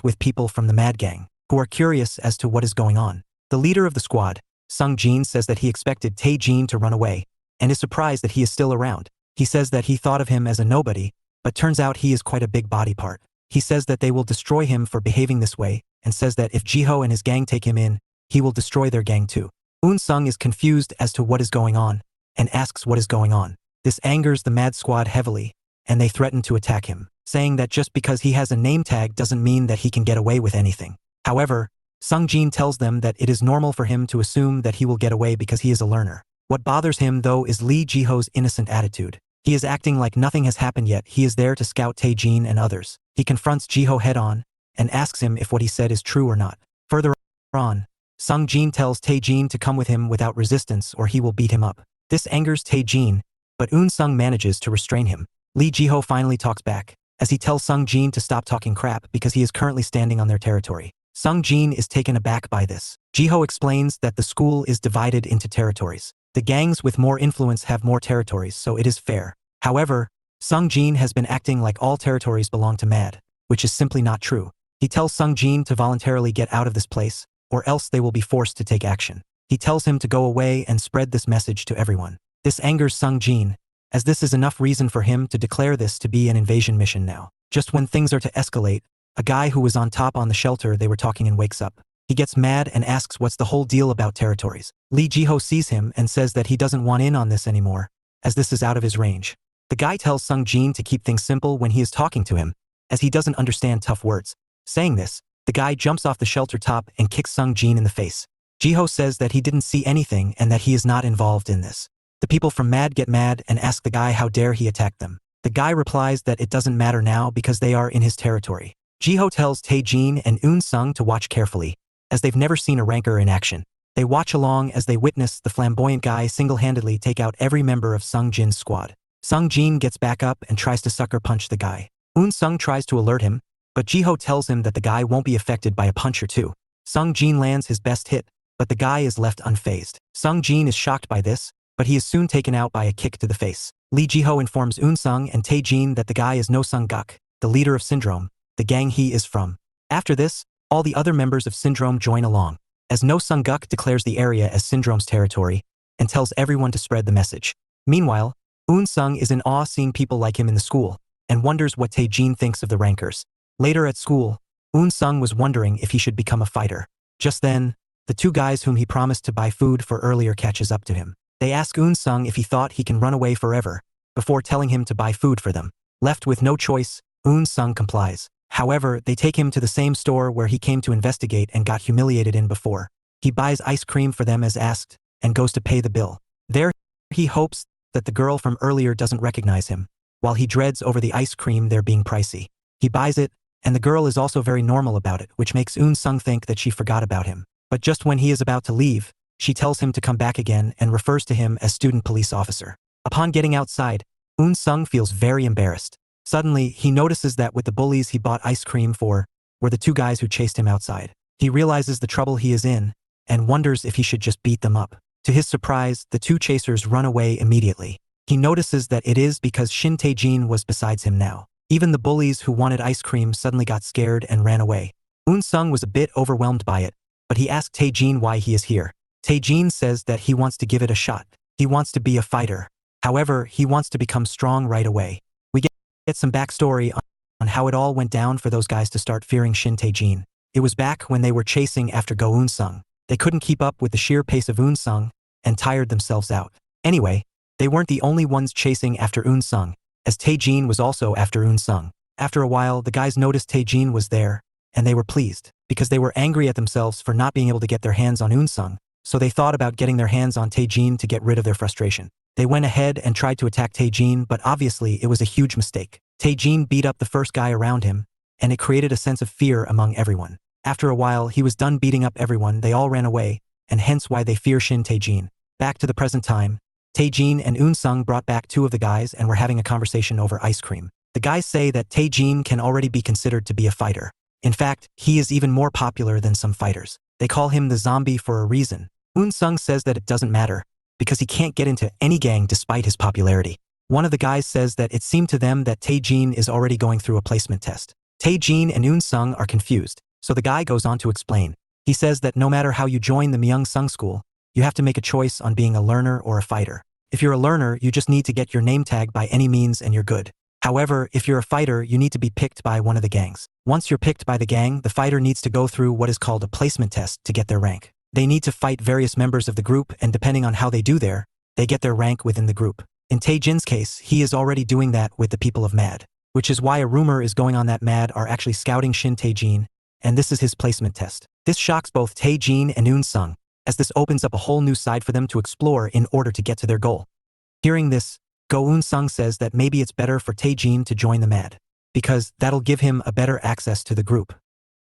with people from the Mad Gang, who are curious as to what is going on. The leader of the squad, Sung Jin, says that he expected Tae Gene to run away, and is surprised that he is still around. He says that he thought of him as a nobody, but turns out he is quite a big body part. He says that they will destroy him for behaving this way, and says that if Jiho and his gang take him in, he will destroy their gang too. Unsung is confused as to what is going on, and asks what is going on. This angers the Mad Squad heavily, and they threaten to attack him, saying that just because he has a name tag doesn't mean that he can get away with anything. However, Sung Jin tells them that it is normal for him to assume that he will get away because he is a learner. What bothers him though is Lee Jiho's innocent attitude. He is acting like nothing has happened yet. He is there to scout Tae Gene and others. He confronts Jiho head-on, and asks him if what he said is true or not. Further on, Sung Jin tells Tae Gene to come with him without resistance or he will beat him up. This angers Tae Gene, but Unsung manages to restrain him. Lee Jiho finally talks back, as he tells Sung Jin to stop talking crap because he is currently standing on their territory. Sung Jin is taken aback by this. Jiho explains that the school is divided into territories. The gangs with more influence have more territories, so it is fair. However, Sung Jin has been acting like all territories belong to MAD, which is simply not true. He tells Sung Jin to voluntarily get out of this place, or else they will be forced to take action. He tells him to go away and spread this message to everyone. This angers Sung Jin, as this is enough reason for him to declare this to be an invasion mission now. Just when things are to escalate, a guy who was on top on the shelter they were talking and wakes up. He gets mad and asks what's the whole deal about territories. Lee Jiho sees him and says that he doesn't want in on this anymore, as this is out of his range. The guy tells Sung Jin to keep things simple when he is talking to him, as he doesn't understand tough words. Saying this, the guy jumps off the shelter top and kicks Sung Jin in the face. Jiho says that he didn't see anything and that he is not involved in this. The people from MAD get mad and ask the guy how dare he attack them. The guy replies that it doesn't matter now because they are in his territory. Jiho tells Tae Gene and Unsung to watch carefully, as they've never seen a ranker in action. They watch along as they witness the flamboyant guy single-handedly take out every member of Sung Jin's squad. Sung Jin gets back up and tries to sucker punch the guy. Unsung tries to alert him, but Jiho tells him that the guy won't be affected by a punch or two. Sung Jin lands his best hit, but the guy is left unfazed. Sung Jin is shocked by this, but he is soon taken out by a kick to the face. Lee Jiho informs Unsung and Tae Gene that the guy is No Sung Guk, the leader of Syndrome, the gang he is from. After this, all the other members of Syndrome join along, as No Sung Guk declares the area as Syndrome's territory, and tells everyone to spread the message. Meanwhile, Unsung is in awe seeing people like him in the school, and wonders what Tae Gene thinks of the rankers. Later at school, Unsung was wondering if he should become a fighter. Just then, the two guys whom he promised to buy food for earlier catches up to him. They ask Unsung if he thought he can run away forever, before telling him to buy food for them. Left with no choice, Unsung complies. However, they take him to the same store where he came to investigate and got humiliated in before. He buys ice cream for them as asked, and goes to pay the bill. There, he hopes that the girl from earlier doesn't recognize him, while he dreads over the ice cream there being pricey. He buys it, and the girl is also very normal about it, which makes Unsung think that she forgot about him. But just when he is about to leave, she tells him to come back again and refers to him as student police officer. Upon getting outside, Unsung feels very embarrassed. Suddenly, he notices that with the bullies he bought ice cream for were the two guys who chased him outside. He realizes the trouble he is in, and wonders if he should just beat them up. To his surprise, the two chasers run away immediately. He notices that it is because Shinte Gene was besides him now. Even the bullies who wanted ice cream suddenly got scared and ran away. Unsung was a bit overwhelmed by it, but he asked Tae Gene why he is here. Tae Gene says that he wants to give it a shot. He wants to be a fighter. However, he wants to become strong right away. We get some backstory on how it all went down for those guys to start fearing Shinte Gene. It was back when they were chasing after Unsung. They couldn't keep up with the sheer pace of Unsung and tired themselves out. Anyway, they weren't the only ones chasing after Unsung, as Tae Gene was also after Unsung. After a while, the guys noticed Tae Gene was there, and they were pleased, because they were angry at themselves for not being able to get their hands on Unsung, so they thought about getting their hands on Tae Gene to get rid of their frustration. They went ahead and tried to attack Tae Gene, but obviously it was a huge mistake. Tae Gene beat up the first guy around him, and it created a sense of fear among everyone. After a while, he was done beating up everyone, they all ran away, and hence why they fear Shinte Gene. Back to the present time, Tae Gene and Unsung brought back two of the guys and were having a conversation over ice cream. The guys say that Tae Gene can already be considered to be a fighter. In fact, he is even more popular than some fighters. They call him the zombie for a reason. Unsung says that it doesn't matter, because he can't get into any gang despite his popularity. One of the guys says that it seemed to them that Tae Gene is already going through a placement test. Tae Gene and Unsung are confused, so the guy goes on to explain. He says that no matter how you join the Myong Sung School, you have to make a choice on being a learner or a fighter. If you're a learner, you just need to get your name tag by any means and you're good. However, if you're a fighter, you need to be picked by one of the gangs. Once you're picked by the gang, the fighter needs to go through what is called a placement test to get their rank. They need to fight various members of the group, and depending on how they do there, they get their rank within the group. In Tae Jin's case, he is already doing that with the people of MAD, which is why a rumor is going on that MAD are actually scouting Shinte Gene, and this is his placement test. This shocks both Tae Gene and Unsung, as this opens up a whole new side for them to explore in order to get to their goal. Hearing this, Unsung says that maybe it's better for Tae Gene to join the MAD, because that'll give him a better access to the group.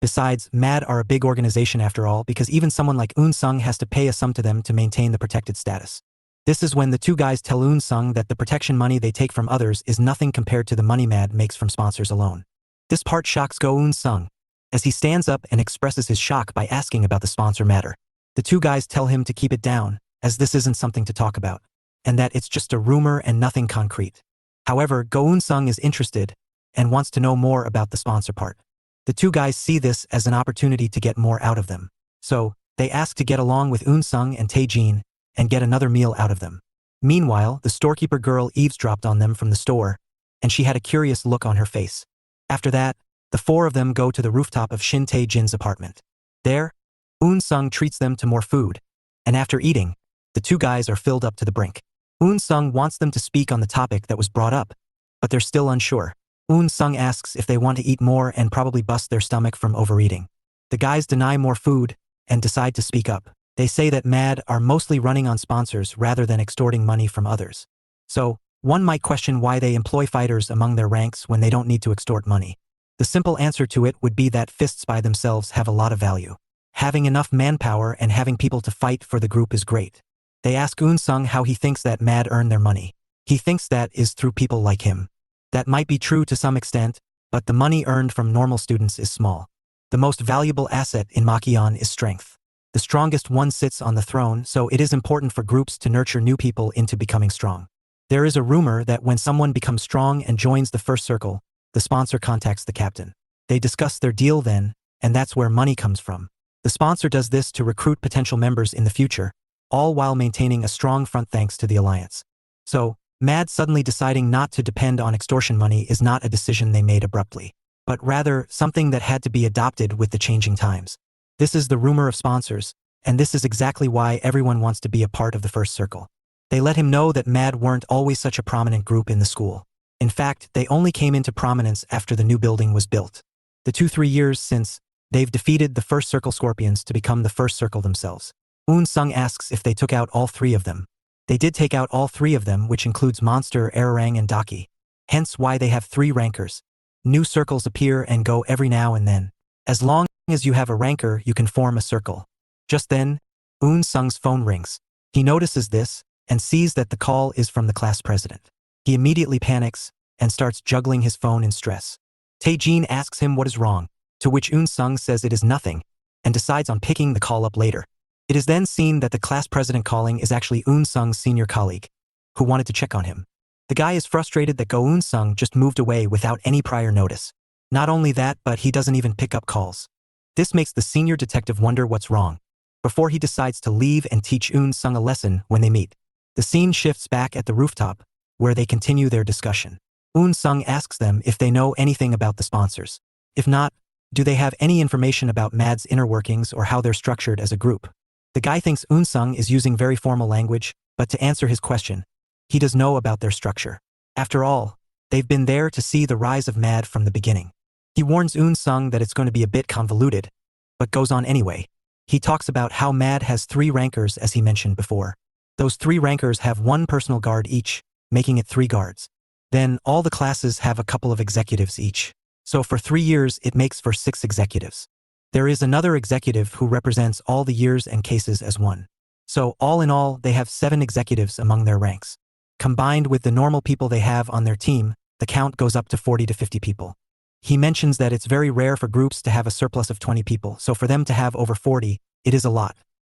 Besides, MAD are a big organization after all, because even someone like Unsung has to pay a sum to them to maintain the protected status. This is when the two guys tell Unsung that the protection money they take from others is nothing compared to the money MAD makes from sponsors alone. This part shocks Unsung, as he stands up and expresses his shock by asking about the sponsor matter. The two guys tell him to keep it down, as this isn't something to talk about, and that it's just a rumor and nothing concrete. However, Unsung is interested and wants to know more about the sponsor part. The two guys see this as an opportunity to get more out of them, so they ask to get along with Unsung and Tae Gene and get another meal out of them. Meanwhile, the storekeeper girl eavesdropped on them from the store, and she had a curious look on her face. After that, the four of them go to the rooftop of Shinte Jin's apartment. There, Unsung treats them to more food, and after eating, the two guys are filled up to the brink. Unsung wants them to speak on the topic that was brought up, but they're still unsure. Unsung asks if they want to eat more and probably bust their stomach from overeating. The guys deny more food and decide to speak up. They say that MAD are mostly running on sponsors rather than extorting money from others. So, one might question why they employ fighters among their ranks when they don't need to extort money. The simple answer to it would be that fists by themselves have a lot of value. Having enough manpower and having people to fight for the group is great. They ask Unsung how he thinks that MAD earn their money. He thinks that is through people like him. That might be true to some extent, but the money earned from normal students is small. The most valuable asset in Makion is strength. The strongest one sits on the throne, so it is important for groups to nurture new people into becoming strong. There is a rumor that when someone becomes strong and joins the first circle, the sponsor contacts the captain. They discuss their deal then, and that's where money comes from. The sponsor does this to recruit potential members in the future, all while maintaining a strong front thanks to the alliance. So, MAD suddenly deciding not to depend on extortion money is not a decision they made abruptly, but rather something that had to be adopted with the changing times. This is the rumor of sponsors, and this is exactly why everyone wants to be a part of the first circle. They let him know that MAD weren't always such a prominent group in the school. In fact, they only came into prominence after the new building was built. The 2-3 years since, they've defeated the first circle Scorpions to become the first circle themselves. Unsung asks if they took out all three of them. They did take out all three of them, which includes Monster, Ararang and Daki. Hence why they have 3 rankers. New circles appear and go every now and then. As long as you have a ranker, you can form a circle. Just then, Unsung's phone rings. He notices this and sees that the call is from the class president. He immediately panics and starts juggling his phone in stress. Tae Gene asks him what is wrong, to which Unsung says it is nothing, and decides on picking the call up later. It is then seen that the class president calling is actually Unsung's senior colleague, who wanted to check on him. The guy is frustrated that Unsung just moved away without any prior notice. Not only that, but he doesn't even pick up calls. This makes the senior detective wonder what's wrong, before he decides to leave and teach Unsung a lesson when they meet. The scene shifts back at the rooftop, where they continue their discussion. Unsung asks them if they know anything about the sponsors. If not, do they have any information about MAD's inner workings or how they're structured as a group? The guy thinks Unsung is using very formal language, but to answer his question, he does know about their structure. After all, they've been there to see the rise of MAD from the beginning. He warns Unsung that it's going to be a bit convoluted, but goes on anyway. He talks about how MAD has 3 rankers as he mentioned before. Those 3 rankers have 1 personal guard each, making it 3 guards. Then all the classes have a couple of executives each. So for 3 years it makes for 6 executives. There is another executive who represents all the years and cases as one. So all in all they have 7 executives among their ranks. Combined with the normal people they have on their team, the count goes up to 40 to 50 people. He mentions that it's very rare for groups to have a surplus of 20 people, so for them to have over 40, it is a lot.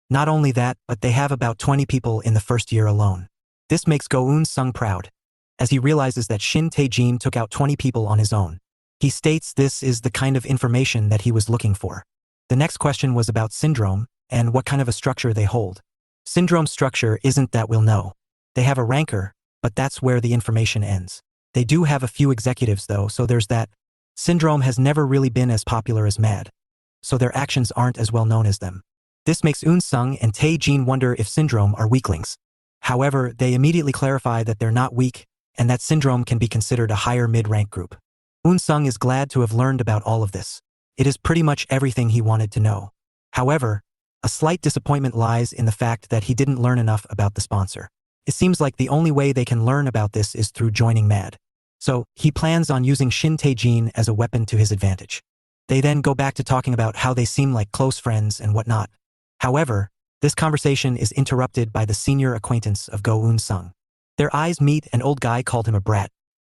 Not only that, but they have about 20 people in the first year alone. This makes Go Unsung proud, as he realizes that Shinte Gene took out 20 people on his own. He states this is the kind of information that he was looking for. The next question was about syndrome, and what kind of a structure they hold. Syndrome structure isn't that we'll know. They have a ranker, but that's where the information ends. They do have a few executives though, so there's that. Syndrome has never really been as popular as MAD, so their actions aren't as well known as them. This makes Unsung and Tae Jin wonder if Syndrome are weaklings. However, they immediately clarify that they're not weak, and that Syndrome can be considered a higher mid-rank group. Unsung is glad to have learned about all of this. It is pretty much everything he wanted to know. However, a slight disappointment lies in the fact that he didn't learn enough about the sponsor. It seems like the only way they can learn about this is through joining MAD. So, he plans on using Shinte Gene as a weapon to his advantage. They then go back to talking about how they seem like close friends and whatnot. However, this conversation is interrupted by the senior acquaintance of Go Unsung. Their eyes meet and old guy called him a brat,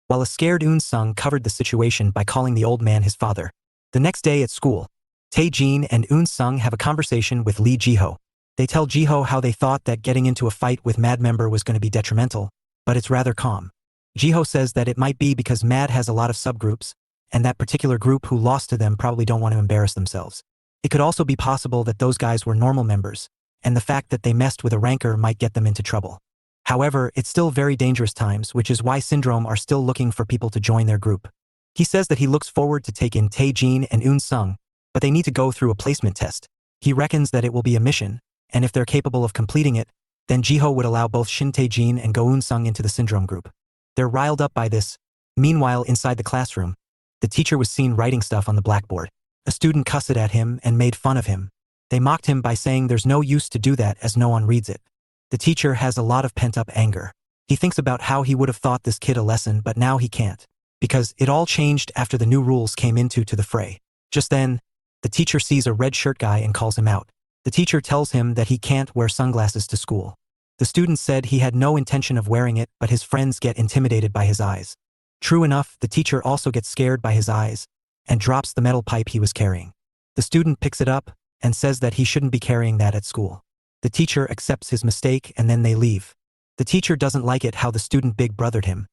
while a scared Unsung covered the situation by calling the old man his father. The next day at school, Tae Jin and Unsung have a conversation with Lee Jiho. They tell Jiho how they thought that getting into a fight with MAD member was going to be detrimental, but it's rather calm. Jiho says that it might be because MAD has a lot of subgroups, and that particular group who lost to them probably don't want to embarrass themselves. It could also be possible that those guys were normal members, and the fact that they messed with a ranker might get them into trouble. However, it's still very dangerous times, which is why Syndrome are still looking for people to join their group. He says that he looks forward to take in Tae Jin and Unsung, but they need to go through a placement test. He reckons that it will be a mission, and if they're capable of completing it, then Jiho would allow both Shinte Gene and Go Unsung into the Syndrome group. They're riled up by this. Meanwhile, inside the classroom, the teacher was seen writing stuff on the blackboard. A student cussed at him and made fun of him. They mocked him by saying there's no use to do that as no one reads it. The teacher has a lot of pent-up anger. He thinks about how he would have taught this kid a lesson, but now he can't, because it all changed after the new rules came into the fray. Just then, the teacher sees a red shirt guy and calls him out. The teacher tells him that he can't wear sunglasses to school. The student said he had no intention of wearing it, but his friends get intimidated by his eyes. True enough, the teacher also gets scared by his eyes and drops the metal pipe he was carrying. The student picks it up and says that he shouldn't be carrying that at school. The teacher accepts his mistake and then they leave. The teacher doesn't like it how the student big brothered him,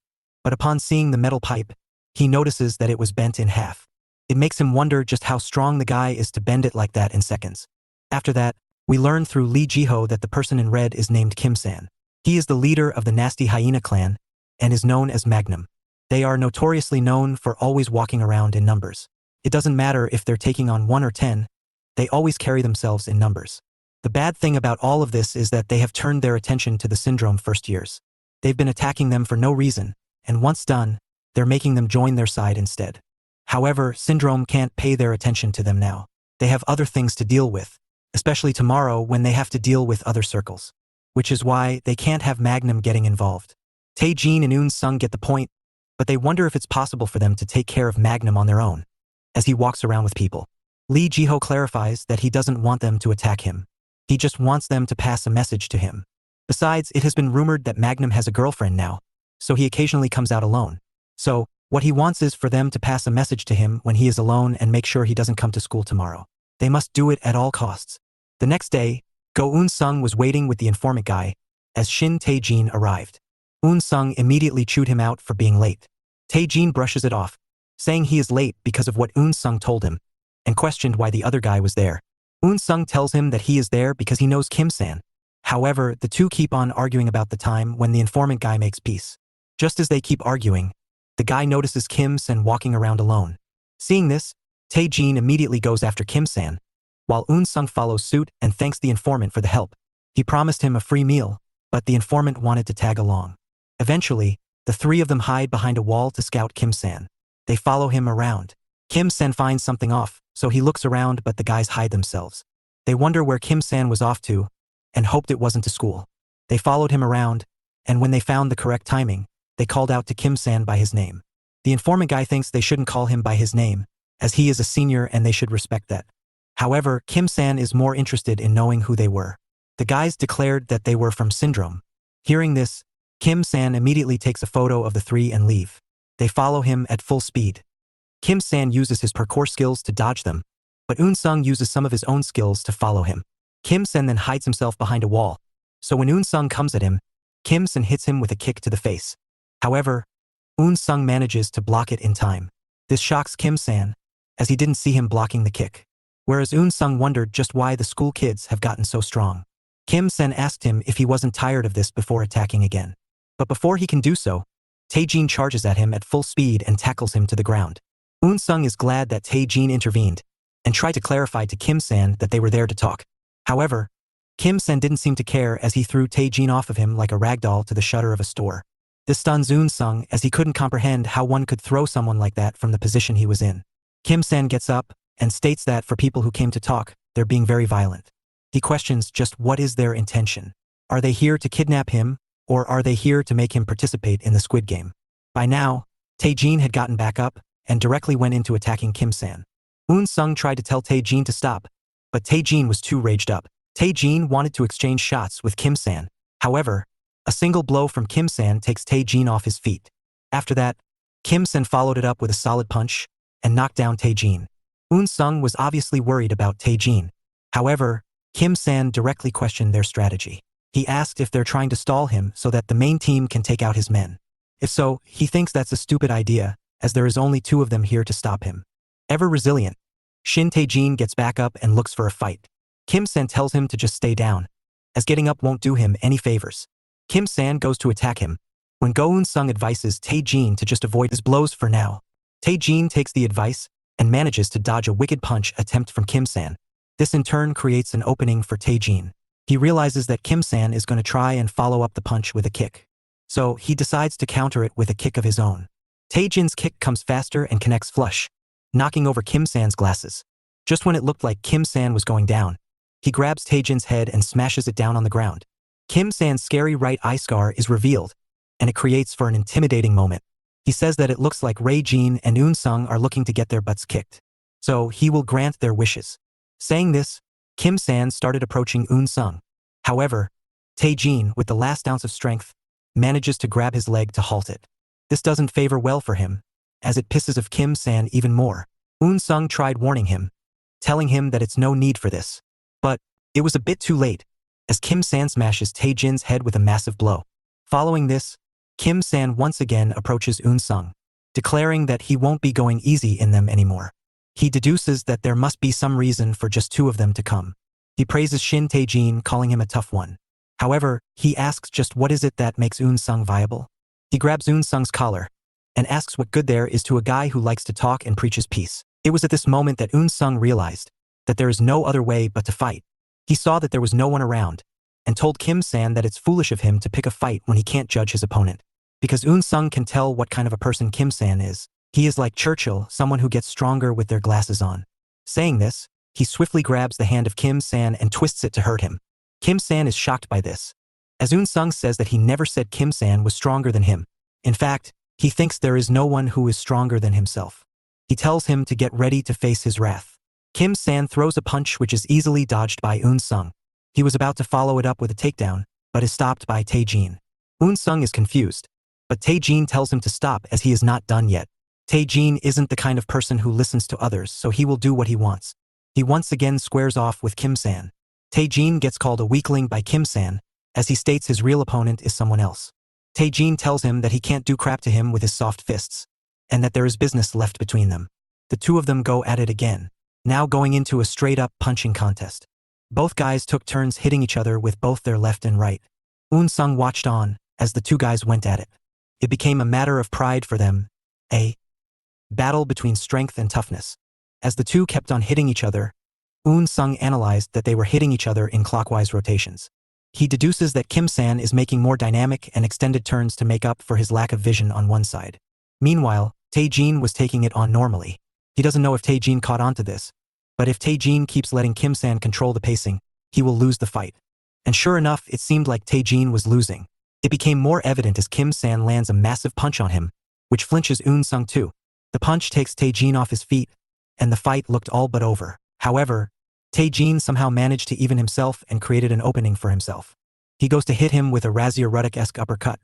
but upon seeing the metal pipe, he notices that it was bent in half. It makes him wonder just how strong the guy is to bend it like that in seconds. After that, we learn through Lee Jiho that the person in red is named Kim-san. He is the leader of the Nasty Hyena clan and is known as Magnum. They are notoriously known for always walking around in numbers. It doesn't matter if they're taking on 1 or 10, they always carry themselves in numbers. The bad thing about all of this is that they have turned their attention to the Syndrome first years. They've been attacking them for no reason, and once done, they're making them join their side instead. However, Syndrome can't pay their attention to them now. They have other things to deal with, especially tomorrow when they have to deal with other circles. Which is why they can't have Magnum getting involved. Tae Jin and Unsung get the point, but they wonder if it's possible for them to take care of Magnum on their own. As he walks around with people, Lee Jiho clarifies that he doesn't want them to attack him. He just wants them to pass a message to him. Besides, it has been rumored that Magnum has a girlfriend now, so he occasionally comes out alone. So, what he wants is for them to pass a message to him when he is alone and make sure he doesn't come to school tomorrow. They must do it at all costs. The next day, Go Unsung was waiting with the informant guy as Shinte Gene arrived. Unsung immediately chewed him out for being late. Tae Jin brushes it off, saying he is late because of what Unsung told him, and questioned why the other guy was there. Unsung tells him that he is there because he knows Kim-san. However, the two keep on arguing about the time when the informant guy makes peace. Just as they keep arguing, the guy notices Kim-san walking around alone. Seeing this, Tae-jin immediately goes after Kim-san, while Unsung follows suit and thanks the informant for the help. He promised him a free meal, but the informant wanted to tag along. Eventually, the three of them hide behind a wall to scout Kim-san. They follow him around. Kim-san finds something off, so he looks around but the guys hide themselves. They wonder where Kim-san was off to, and hoped it wasn't to school. They followed him around, and when they found the correct timing, they called out to Kim-san by his name. The informant guy thinks they shouldn't call him by his name, as he is a senior and they should respect that. However, Kim-san is more interested in knowing who they were. The guys declared that they were from Syndrome. Hearing this, Kim-san immediately takes a photo of the three and leave. They follow him at full speed. Kim-san uses his parkour skills to dodge them, but Unsung uses some of his own skills to follow him. Kim-san then hides himself behind a wall, so when Unsung comes at him, Kim-san hits him with a kick to the face. However, Unsung manages to block it in time. This shocks Kim-san, as he didn't see him blocking the kick. Whereas Unsung wondered just why the school kids have gotten so strong. Kim-san asked him if he wasn't tired of this before attacking again. But before he can do so, Tae-jin charges at him at full speed and tackles him to the ground. Unsung is glad that Tae-jin intervened, and tried to clarify to Kim-san that they were there to talk. However, Kim-san didn't seem to care as he threw Tae-jin off of him like a ragdoll to the shutter of a store. This stuns Unsung as he couldn't comprehend how one could throw someone like that from the position he was in. Kim-san gets up and states that for people who came to talk, they're being very violent. He questions just what is their intention. Are they here to kidnap him, or are they here to make him participate in the Squid Game? By now, Tae-jin had gotten back up and directly went into attacking Kim-san. Unsung tried to tell Tae-jin to stop, but Tae-jin was too raged up. Tae-jin wanted to exchange shots with Kim-san. However, a single blow from Kim-san takes Tae-jin off his feet. After that, Kim-san followed it up with a solid punch and knocked down Tae-jin. Unsung was obviously worried about Tae-jin. However, Kim-san directly questioned their strategy. He asked if they're trying to stall him so that the main team can take out his men. If so, he thinks that's a stupid idea, as there is only two of them here to stop him. Ever resilient, Shinte Gene gets back up and looks for a fight. Kim-san tells him to just stay down, as getting up won't do him any favors. Kim-san goes to attack him, when Go-eun-sung advises Tae-jin to just avoid his blows for now. Tae-jin takes the advice and manages to dodge a wicked punch attempt from Kim-san. This in turn creates an opening for Tae-jin. He realizes that Kim-san is going to try and follow up the punch with a kick. So he decides to counter it with a kick of his own. Tae-jin's kick comes faster and connects flush, knocking over Kim-san's glasses. Just when it looked like Kim-san was going down, he grabs Tae-jin's head and smashes it down on the ground. Kim-san's scary right eye scar is revealed, and it creates for an intimidating moment. He says that it looks like Ray-jin and Unsung are looking to get their butts kicked, so he will grant their wishes. Saying this, Kim-san started approaching Unsung. However, Tae-jin, with the last ounce of strength, manages to grab his leg to halt it. This doesn't favor well for him, as it pisses off Kim-san even more. Unsung tried warning him, telling him that it's no need for this. But it was a bit too late, as Kim-san smashes Tae-jin's head with a massive blow. Following this, Kim-san once again approaches Unsung, declaring that he won't be going easy in them anymore. He deduces that there must be some reason for just two of them to come. He praises Shinte Gene, calling him a tough one. However, he asks just what is it that makes Unsung viable. He grabs Unsung's collar and asks what good there is to a guy who likes to talk and preaches peace. It was at this moment that Unsung realized that there is no other way but to fight. He saw that there was no one around and told Kim-san that it's foolish of him to pick a fight when he can't judge his opponent. Because Unsung can tell what kind of a person Kim-san is. He is like Churchill, someone who gets stronger with their glasses on. Saying this, he swiftly grabs the hand of Kim-san and twists it to hurt him. Kim-san is shocked by this, as Unsung says that he never said Kim-san was stronger than him. In fact, he thinks there is no one who is stronger than himself. He tells him to get ready to face his wrath. Kim-san throws a punch which is easily dodged by Unsung. He was about to follow it up with a takedown, but is stopped by Tae-jin. Unsung is confused, but Tae-jin tells him to stop as he is not done yet. Tae-jin isn't the kind of person who listens to others, so he will do what he wants. He once again squares off with Kim-san. Tae-jin gets called a weakling by Kim-san, as he states his real opponent is someone else. Tae-jin tells him that he can't do crap to him with his soft fists, and that there is business left between them. The two of them go at it again, now going into a straight-up punching contest. Both guys took turns hitting each other with both their left and right. Unsung watched on as the two guys went at it. It became a matter of pride for them, a battle between strength and toughness. As the two kept on hitting each other, Unsung analyzed that they were hitting each other in clockwise rotations. He deduces that Kim-san is making more dynamic and extended turns to make up for his lack of vision on one side. Meanwhile, Tae-jin was taking it on normally. He doesn't know if Tae-jin caught on to this, but if Tae-jin keeps letting Kim-san control the pacing, he will lose the fight. And sure enough, it seemed like Tae-jin was losing. It became more evident as Kim-san lands a massive punch on him, which flinches Unsung too. The punch takes Tae-jin off his feet, and the fight looked all but over. However, Tae-jin somehow managed to even himself and created an opening for himself. He goes to hit him with a Razia Ruddock-esque uppercut,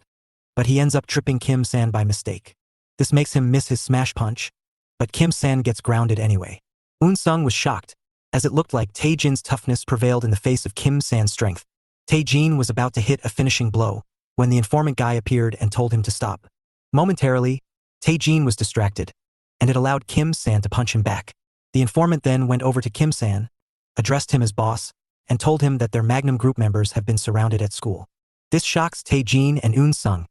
but he ends up tripping Kim-san by mistake. This makes him miss his smash punch, but Kim-san gets grounded anyway. Unsung was shocked, as it looked like Tae-jin's toughness prevailed in the face of Kim-san's strength. Tae-jin was about to hit a finishing blow when the informant guy appeared and told him to stop. Momentarily, Tae-jin was distracted, and it allowed Kim-san to punch him back. The informant then went over to Kim-san, addressed him as boss, and told him that their Magnum group members have been surrounded at school. This shocks Tae-jin and Unsung,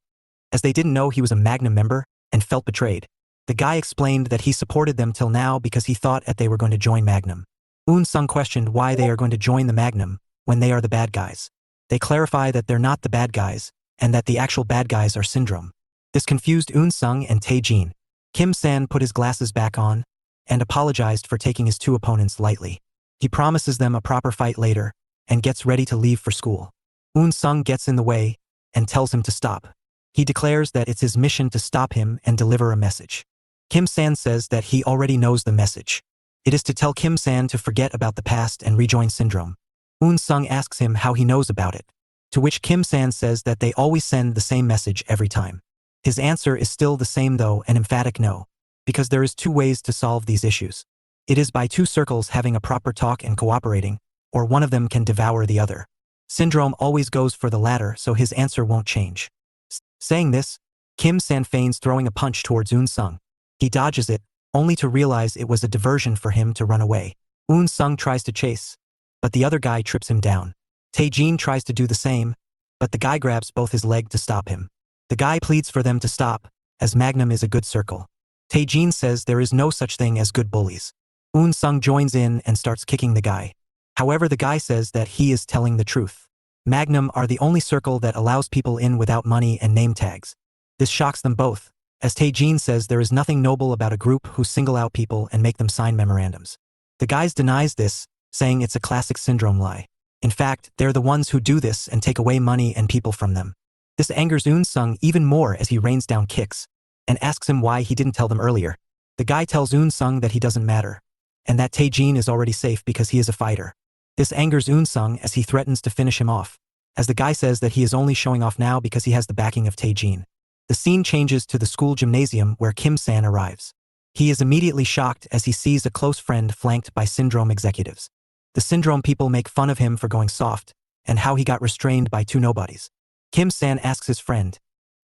as they didn't know he was a Magnum member and felt betrayed. The guy explained that he supported them till now because he thought that they were going to join Magnum. Unsung questioned why they are going to join the Magnum when they are the bad guys. They clarify that they're not the bad guys, and that the actual bad guys are Syndrome. This confused Unsung and Tae-jin. Kim-san put his glasses back on and apologized for taking his two opponents lightly. He promises them a proper fight later and gets ready to leave for school. Unsung gets in the way and tells him to stop. He declares that it's his mission to stop him and deliver a message. Kim-san says that he already knows the message. It is to tell Kim-san to forget about the past and rejoin Syndrome. Unsung asks him how he knows about it, to which Kim-san says that they always send the same message every time. His answer is still the same though, an emphatic no, because there is two ways to solve these issues. It is by two circles having a proper talk and cooperating, or one of them can devour the other. Syndrome always goes for the latter, so his answer won't change. Saying this, Kim-san feigns throwing a punch towards Unsung. He dodges it, only to realize it was a diversion for him to run away. Unsung tries to chase, but the other guy trips him down. Tae-jin tries to do the same, but the guy grabs both his leg to stop him. The guy pleads for them to stop, as Magnum is a good circle. Tae-jin says there is no such thing as good bullies. Unsung joins in and starts kicking the guy. However, the guy says that he is telling the truth. Magnum are the only circle that allows people in without money and name tags. This shocks them both, as Tae-jin says there is nothing noble about a group who single out people and make them sign memorandums. The guys denies this, saying it's a classic Syndrome lie. In fact, they're the ones who do this and take away money and people from them. This angers Unsung even more as he rains down kicks, and asks him why he didn't tell them earlier. The guy tells Unsung that he doesn't matter, and that Tae-jin is already safe because he is a fighter. This angers Unsung as he threatens to finish him off, as the guy says that he is only showing off now because he has the backing of Tae-jin. The scene changes to the school gymnasium where Kim-san arrives. He is immediately shocked as he sees a close friend flanked by Syndrome executives. The Syndrome people make fun of him for going soft, and how he got restrained by two nobodies. Kim-san asks his friend,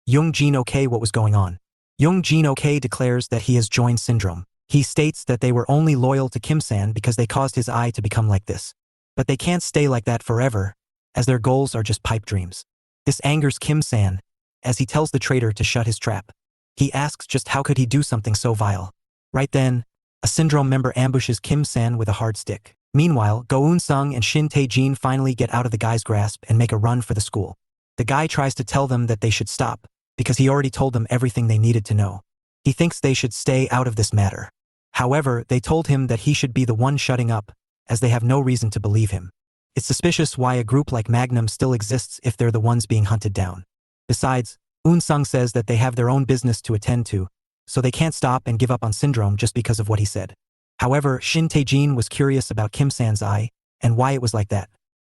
Young-jin okay, what was going on. Young-jin okay declares that he has joined Syndrome. He states that they were only loyal to Kim-san because they caused his eye to become like this. But they can't stay like that forever, as their goals are just pipe dreams. This angers Kim-san, as he tells the traitor to shut his trap. He asks just how could he do something so vile. Right then, a Syndrome member ambushes Kim-san with a hard stick. Meanwhile, Unsung and Shinte Gene finally get out of the guy's grasp and make a run for the school. The guy tries to tell them that they should stop, because he already told them everything they needed to know. He thinks they should stay out of this matter. However, they told him that he should be the one shutting up, as they have no reason to believe him. It's suspicious why a group like Magnum still exists if they're the ones being hunted down. Besides, Unsung says that they have their own business to attend to, so they can't stop and give up on Syndrome just because of what he said. However, Shinte Gene was curious about Kim-san's eye, and why it was like that.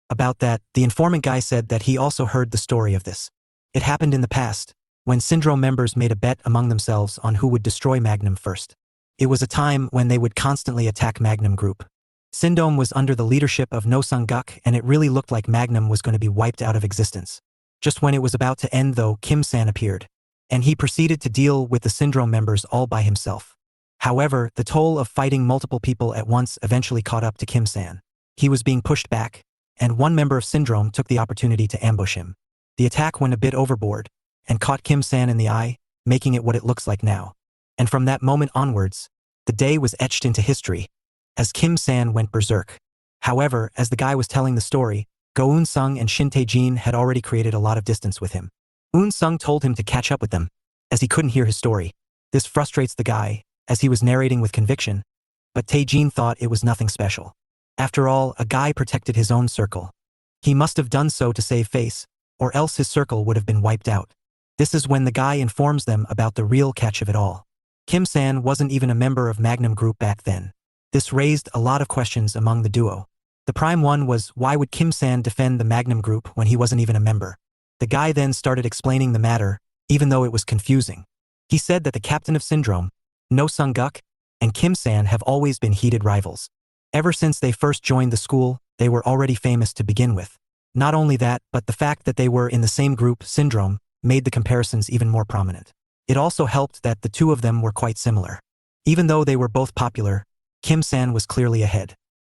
About that, the informant guy said that he also heard the story of this. It happened in the past, when Syndrome members made a bet among themselves on who would destroy Magnum first. It was a time when they would constantly attack Magnum Group. Syndrome was under the leadership of No Sung-guk, and it really looked like Magnum was going to be wiped out of existence. Just when it was about to end though, Kim-san appeared, and he proceeded to deal with the Syndrome members all by himself. However, the toll of fighting multiple people at once eventually caught up to Kim-san. He was being pushed back, and one member of Syndrome took the opportunity to ambush him. The attack went a bit overboard and caught Kim-san in the eye, making it what it looks like now. And from that moment onwards, the day was etched into history, as Kim-san went berserk. However, as the guy was telling the story, Unsung and Shinte Gene had already created a lot of distance with him. Unsung told him to catch up with them, as he couldn't hear his story. This frustrates the guy, as he was narrating with conviction, but Tae-jin thought it was nothing special. After all, a guy protected his own circle. He must have done so to save face, or else his circle would have been wiped out. This is when the guy informs them about the real catch of it all. Kim-san wasn't even a member of Magnum Group back then. This raised a lot of questions among the duo. The prime one was, why would Kim-san defend the Magnum Group when he wasn't even a member? The guy then started explaining the matter, even though it was confusing. He said that the captain of Syndrome, No Sung-guk, and Kim-san have always been heated rivals. Ever since they first joined the school, they were already famous to begin with. Not only that, but the fact that they were in the same group, Syndrome, made the comparisons even more prominent. It also helped that the two of them were quite similar. Even though they were both popular, Kim-san was clearly ahead.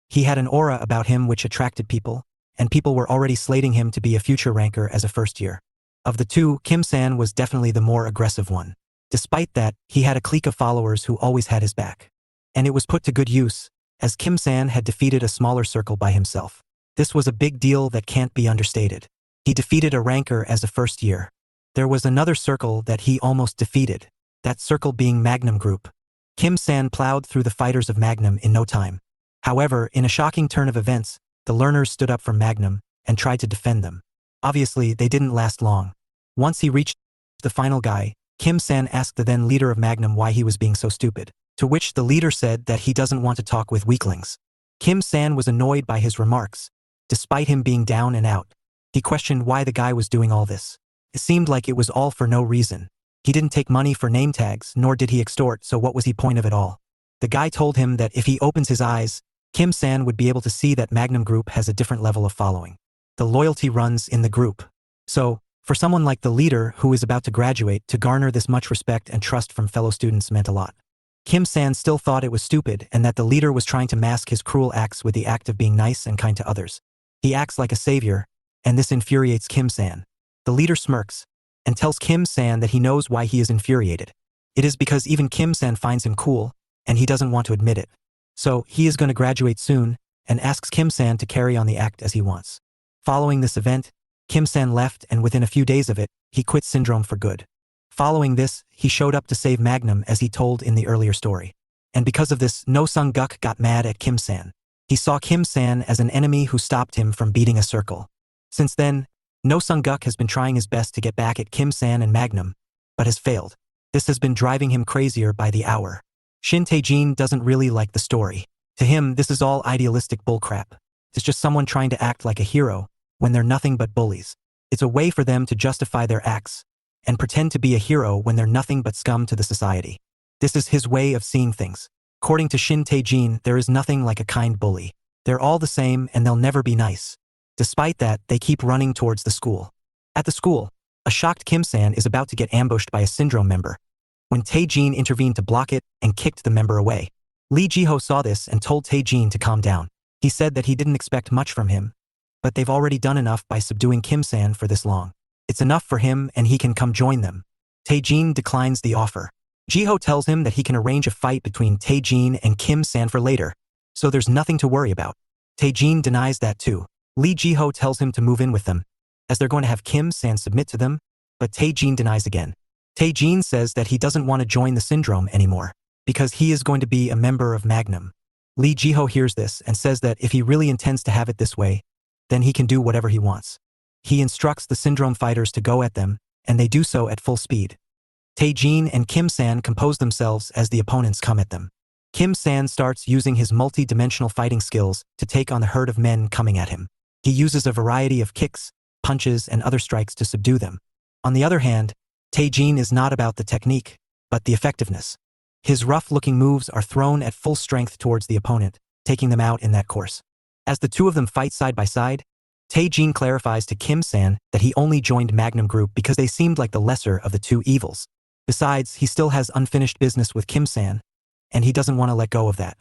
He had an aura about him which attracted people, and people were already slating him to be a future ranker as a first year. Of the two, Kim-san was definitely the more aggressive one. Despite that, he had a clique of followers who always had his back. And it was put to good use, as Kim-san had defeated a smaller circle by himself. This was a big deal that can't be understated. He defeated a ranker as a first year. There was another circle that he almost defeated, that circle being Magnum Group. Kim-san plowed through the fighters of Magnum in no time. However, in a shocking turn of events, the learners stood up for Magnum and tried to defend them. Obviously, they didn't last long. Once he reached the final guy, Kim-san asked the then leader of Magnum why he was being so stupid, to which the leader said that he doesn't want to talk with weaklings. Kim-san was annoyed by his remarks. Despite him being down and out, he questioned why the guy was doing all this. It seemed like it was all for no reason. He didn't take money for name tags, nor did he extort, so what was the point of it all? The guy told him that if he opens his eyes, Kim-san would be able to see that Magnum Group has a different level of following. The loyalty runs in the group. So, for someone like the leader who is about to graduate to garner this much respect and trust from fellow students meant a lot. Kim-san still thought it was stupid and that the leader was trying to mask his cruel acts with the act of being nice and kind to others. He acts like a savior, and this infuriates Kim-san. The leader smirks and tells Kim-san that he knows why he is infuriated. It is because even Kim-san finds him cool, and he doesn't want to admit it. So, he is going to graduate soon, and asks Kim-san to carry on the act as he wants. Following this event, Kim-san left, and within a few days of it, he quit Syndrome for good. Following this, he showed up to save Magnum as he told in the earlier story. And because of this, No Sung-guk got mad at Kim-san. He saw Kim-san as an enemy who stopped him from beating a circle. Since then, No Sung-guk has been trying his best to get back at Kim-san and Magnum, but has failed. This has been driving him crazier by the hour. Shinte Gene doesn't really like the story. To him, this is all idealistic bullcrap. It's just someone trying to act like a hero when they're nothing but bullies. It's a way for them to justify their acts and pretend to be a hero when they're nothing but scum to the society. This is his way of seeing things. According to Shinte Gene, there is nothing like a kind bully. They're all the same and they'll never be nice. Despite that, they keep running towards the school. At the school, a shocked Kim-san is about to get ambushed by a Syndrome member, when Tae-jin intervened to block it and kicked the member away. Lee Ji-ho saw this and told Tae-jin to calm down. He said that he didn't expect much from him, but they've already done enough by subduing Kim-san for this long. It's enough for him and he can come join them. Tae-jin declines the offer. Ji-ho tells him that he can arrange a fight between Tae-jin and Kim-san for later, so there's nothing to worry about. Tae-jin denies that too. Lee Ji-ho tells him to move in with them, as they're going to have Kim-san submit to them, but Tae-jin denies again. Tae-jin says that he doesn't want to join the Syndrome anymore, because he is going to be a member of Magnum. Lee Ji-ho hears this and says that if he really intends to have it this way, then he can do whatever he wants. He instructs the Syndrome fighters to go at them, and they do so at full speed. Tae-jin and Kim-san compose themselves as the opponents come at them. Kim-san starts using his multi-dimensional fighting skills to take on the herd of men coming at him. He uses a variety of kicks, punches, and other strikes to subdue them. On the other hand, Tae-jin is not about the technique, but the effectiveness. His rough-looking moves are thrown at full strength towards the opponent, taking them out in that course. As the two of them fight side by side, Tae-jin clarifies to Kim-san that he only joined Magnum Group because they seemed like the lesser of the two evils. Besides, he still has unfinished business with Kim-san, and he doesn't want to let go of that.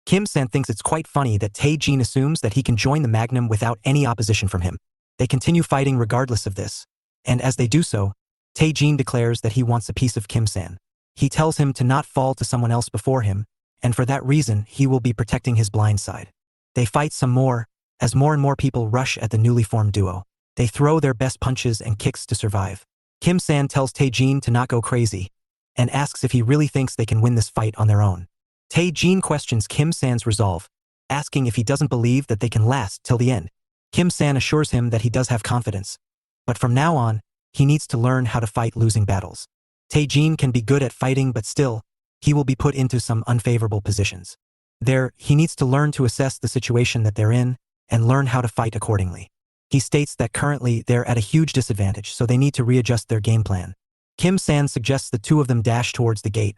Kim-san thinks it's quite funny that Tae Gene assumes that he can join the Magnum without any opposition from him. They continue fighting regardless of this. And as they do so, Tae Gene declares that he wants a piece of Kim-san. He tells him to not fall to someone else before him, and for that reason he will be protecting his blind side. They fight some more, as more and more people rush at the newly formed duo. They throw their best punches and kicks to survive. Kim-san tells Tae Gene to not go crazy, and asks if he really thinks they can win this fight on their own. Tae Gene questions Kim-san's resolve, asking if he doesn't believe that they can last till the end. Kim-san assures him that he does have confidence, but from now on, he needs to learn how to fight losing battles. Tae Gene can be good at fighting, but still, he will be put into some unfavorable positions. There, he needs to learn to assess the situation that they're in and learn how to fight accordingly. He states that currently they're at a huge disadvantage, so they need to readjust their game plan. Kim-san suggests the two of them dash towards the gate,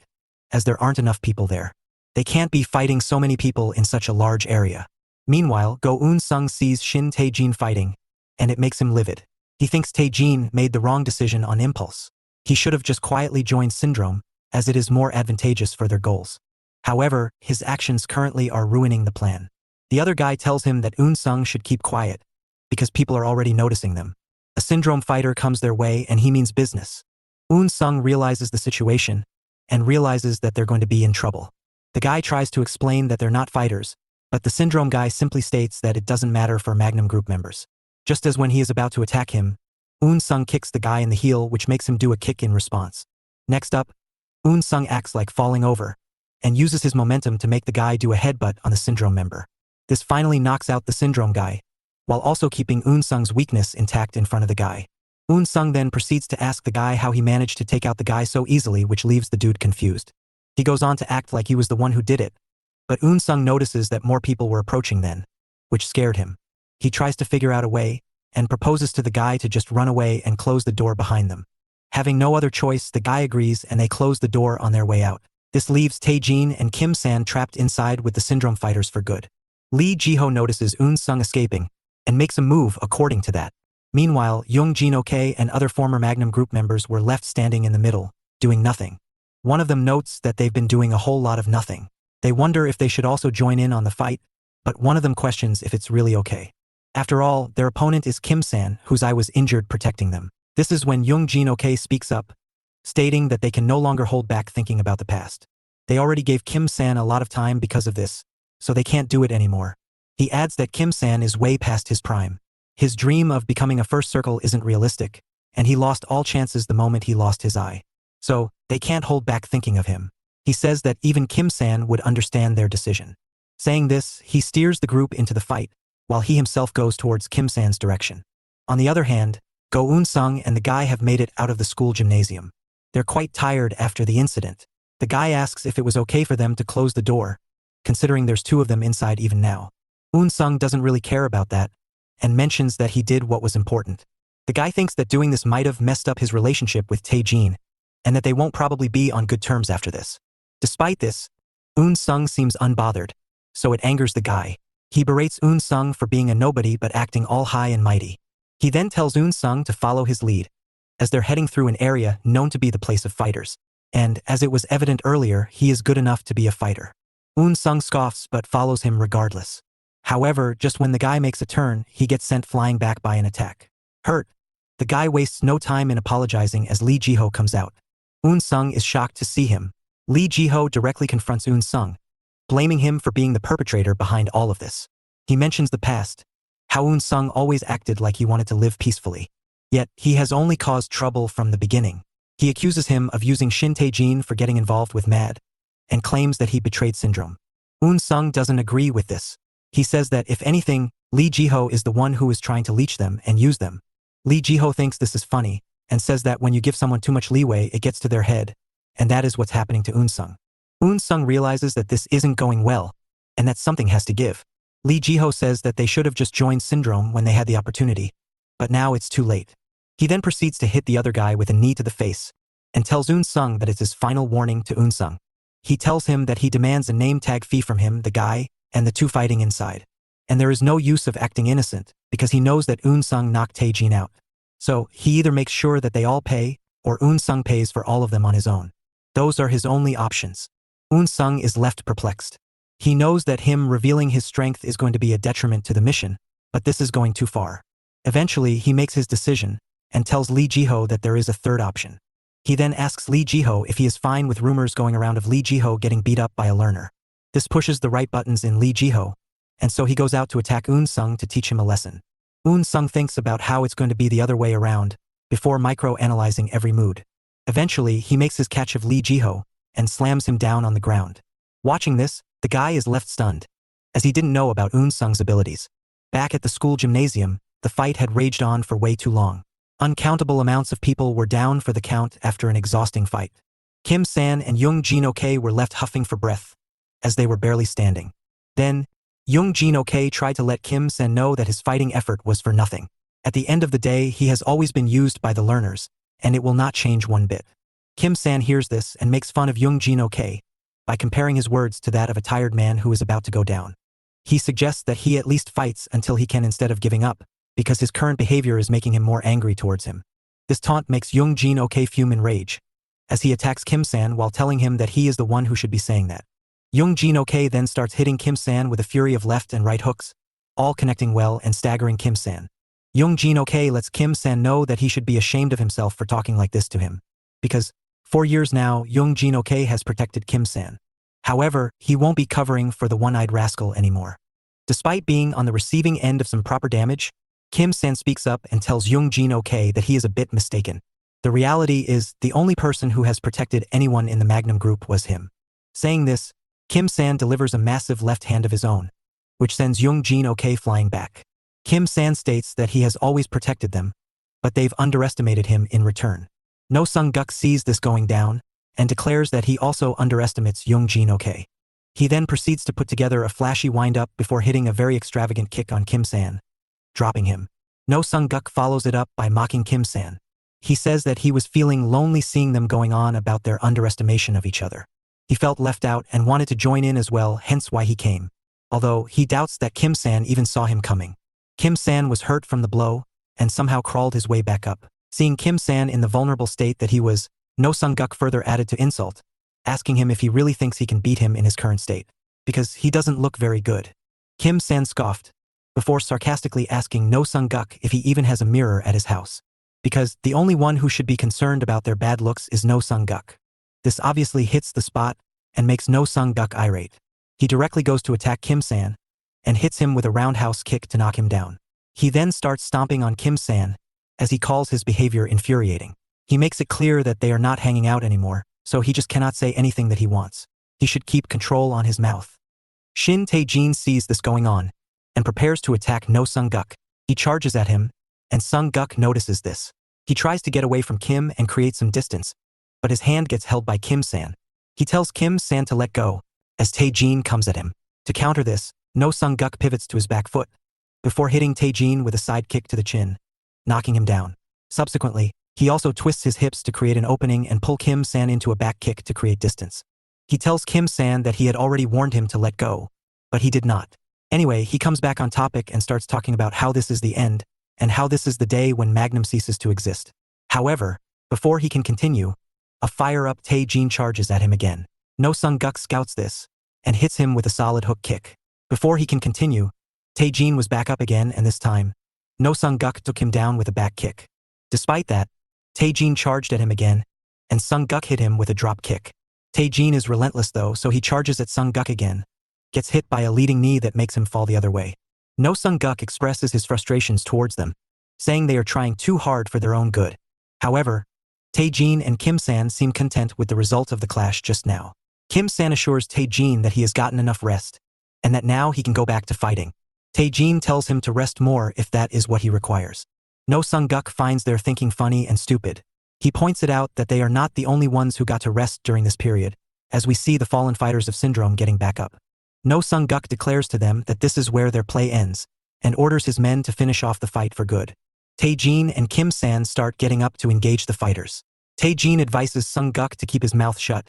as there aren't enough people there. They can't be fighting so many people in such a large area. Meanwhile, Go Unsung sees Shinte Gene fighting, and it makes him livid. He thinks Tae Gene made the wrong decision on impulse. He should have just quietly joined Syndrome, as it is more advantageous for their goals. However, his actions currently are ruining the plan. The other guy tells him that Unsung should keep quiet, because people are already noticing them. A Syndrome fighter comes their way and he means business. Unsung realizes the situation, and realizes that they're going to be in trouble. The guy tries to explain that they're not fighters, but the Syndrome guy simply states that it doesn't matter for Magnum group members. Just as when he is about to attack him, Unsung kicks the guy in the heel, which makes him do a kick in response. Next up, Unsung acts like falling over, and uses his momentum to make the guy do a headbutt on the Syndrome member. This finally knocks out the Syndrome guy, while also keeping Unsung's weakness intact in front of the guy. Unsung then proceeds to ask the guy how he managed to take out the guy so easily, which leaves the dude confused. He goes on to act like he was the one who did it, but Unsung notices that more people were approaching then, which scared him. He tries to figure out a way, and proposes to the guy to just run away and close the door behind them. Having no other choice, the guy agrees and they close the door on their way out. This leaves Tae Gene and Kim-san trapped inside with the Syndrome fighters for good. Lee Ji-ho notices Unsung escaping, and makes a move according to that. Meanwhile, Young Jin-ok and other former Magnum group members were left standing in the middle, doing nothing. One of them notes that they've been doing a whole lot of nothing. They wonder if they should also join in on the fight, but one of them questions if it's really okay. After all, their opponent is Kim-san, whose eye was injured protecting them. This is when Young Jin-ok speaks up, stating that they can no longer hold back thinking about the past. They already gave Kim-san a lot of time because of this, so they can't do it anymore. He adds that Kim-san is way past his prime. His dream of becoming a first circle isn't realistic, and he lost all chances the moment he lost his eye. So, they can't hold back thinking of him. He says that even Kim-san would understand their decision. Saying this, he steers the group into the fight, while he himself goes towards Kim-san's direction. On the other hand, Go Unsung and the guy have made it out of the school gymnasium. They're quite tired after the incident. The guy asks if it was okay for them to close the door, considering there's two of them inside even now. Unsung doesn't really care about that, and mentions that he did what was important. The guy thinks that doing this might have messed up his relationship with Tae Gene, and that they won't probably be on good terms after this. Despite this, Unsung seems unbothered, so it angers the guy. He berates Unsung for being a nobody but acting all high and mighty. He then tells Unsung to follow his lead, as they're heading through an area known to be the place of fighters. And, as it was evident earlier, he is good enough to be a fighter. Unsung scoffs but follows him regardless. However, just when the guy makes a turn, he gets sent flying back by an attack. Hurt, the guy wastes no time in apologizing as Lee Ji-ho comes out. Unsung is shocked to see him. Lee Ji-ho directly confronts Unsung, blaming him for being the perpetrator behind all of this. He mentions the past, how Unsung always acted like he wanted to live peacefully. Yet, he has only caused trouble from the beginning. He accuses him of using Shinte Gene for getting involved with MAD, and claims that he betrayed Syndrome. Unsung doesn't agree with this. He says that if anything, Lee Ji-ho is the one who is trying to leech them and use them. Lee Ji-ho thinks this is funny, and says that when you give someone too much leeway, it gets to their head, and that is what's happening to Unsung. Unsung realizes that this isn't going well, and that something has to give. Lee Ji-ho says that they should have just joined Syndrome when they had the opportunity, but now it's too late. He then proceeds to hit the other guy with a knee to the face, and tells Unsung that it's his final warning to Unsung. He tells him that he demands a name tag fee from him, the guy, and the two fighting inside. And there is no use of acting innocent, because he knows that Unsung knocked Tae Gene out. So, he either makes sure that they all pay, or Unsung pays for all of them on his own. Those are his only options. Unsung is left perplexed. He knows that him revealing his strength is going to be a detriment to the mission, but this is going too far. Eventually, he makes his decision and tells Lee Jiho that there is a third option. He then asks Lee Jiho if he is fine with rumors going around of Lee Jiho getting beat up by a learner. This pushes the right buttons in Lee Jiho, and so he goes out to attack Unsung to teach him a lesson. Unsung thinks about how it's going to be the other way around, before micro-analyzing every mood. Eventually, he makes his catch of Lee Jiho and slams him down on the ground. Watching this, the guy is left stunned, as he didn't know about Unsung's abilities. Back at the school gymnasium, the fight had raged on for way too long. Uncountable amounts of people were down for the count after an exhausting fight. Kim-san and Young-jin-ok were left huffing for breath, as they were barely standing. Then, Young-jin-ok tried to let Kim-san know that his fighting effort was for nothing. At the end of the day, he has always been used by the learners, and it will not change one bit. Kim-san hears this and makes fun of Young-jin-ok by comparing his words to that of a tired man who is about to go down. He suggests that he at least fights until he can instead of giving up, because his current behavior is making him more angry towards him. This taunt makes Young-jin-ok fume in rage, as he attacks Kim-san while telling him that he is the one who should be saying that. Young-jin-ok then starts hitting Kim-san with a fury of left and right hooks, all connecting well and staggering Kim-san. Young-jin-ok lets Kim-san know that he should be ashamed of himself for talking like this to him, because 4 years now, Young-jin-ok has protected Kim-san. However, he won't be covering for the one-eyed rascal anymore. Despite being on the receiving end of some proper damage, Kim-san speaks up and tells Young-jin-ok that he is a bit mistaken. The reality is, the only person who has protected anyone in the Magnum group was him. Saying this, Kim-san delivers a massive left hand of his own, which sends Young-jin-ok flying back. Kim-san states that he has always protected them, but they've underestimated him in return. No Sung-guk sees this going down, and declares that he also underestimates Young-jin-ok. He then proceeds to put together a flashy wind-up before hitting a very extravagant kick on Kim-san, dropping him. No Sung-guk follows it up by mocking Kim-san. He says that he was feeling lonely seeing them going on about their underestimation of each other. He felt left out and wanted to join in as well, hence why he came. Although he doubts that Kim-san even saw him coming. Kim-san was hurt from the blow, and somehow crawled his way back up. Seeing Kim-san in the vulnerable state that he was, No Sung-guk further added to insult, asking him if he really thinks he can beat him in his current state, because he doesn't look very good. Kim-san scoffed, before sarcastically asking No Sung-guk if he even has a mirror at his house, because the only one who should be concerned about their bad looks is No Sung-guk. This obviously hits the spot and makes No Sung-guk irate. He directly goes to attack Kim-san and hits him with a roundhouse kick to knock him down. He then starts stomping on Kim-san, as he calls his behavior infuriating. He makes it clear that they are not hanging out anymore, so he just cannot say anything that he wants. He should keep control on his mouth. Shinte Gene sees this going on and prepares to attack No Sung-guk. He charges at him, and Sung-guk notices this. He tries to get away from Kim and create some distance, but his hand gets held by Kim-san. He tells Kim-san to let go, as Tae-jin comes at him. To counter this, No Sung-guk pivots to his back foot, before hitting Tae-jin with a side kick to the chin, knocking him down. Subsequently, he also twists his hips to create an opening and pull Kim-san into a back kick to create distance. He tells Kim-san that he had already warned him to let go, but he did not. Anyway, he comes back on topic and starts talking about how this is the end, and how this is the day when Magnum ceases to exist. However, before he can continue, a fire-up Tae-jin charges at him again. No Sung-guk scouts this, and hits him with a solid hook kick. Before he can continue, Tae-jin was back up again, and this time, No Sung-guk took him down with a back kick. Despite that, Tae-jin charged at him again, and Sung-guk hit him with a drop kick. Tae-jin is relentless though, so he charges at Sung-guk again, gets hit by a leading knee that makes him fall the other way. No Sung-guk expresses his frustrations towards them, saying they are trying too hard for their own good. However, Tae-jin and Kim-san seem content with the result of the clash just now. Kim-san assures Tae-jin that he has gotten enough rest, and that now he can go back to fighting. Tae-jin tells him to rest more if that is what he requires. No Sung-guk finds their thinking funny and stupid. He points it out that they are not the only ones who got to rest during this period, as we see the fallen fighters of Syndrome getting back up. No Sung-guk declares to them that this is where their play ends, and orders his men to finish off the fight for good. Tae-jin and Kim-san start getting up to engage the fighters. Tae-jin advises Sung-guk to keep his mouth shut,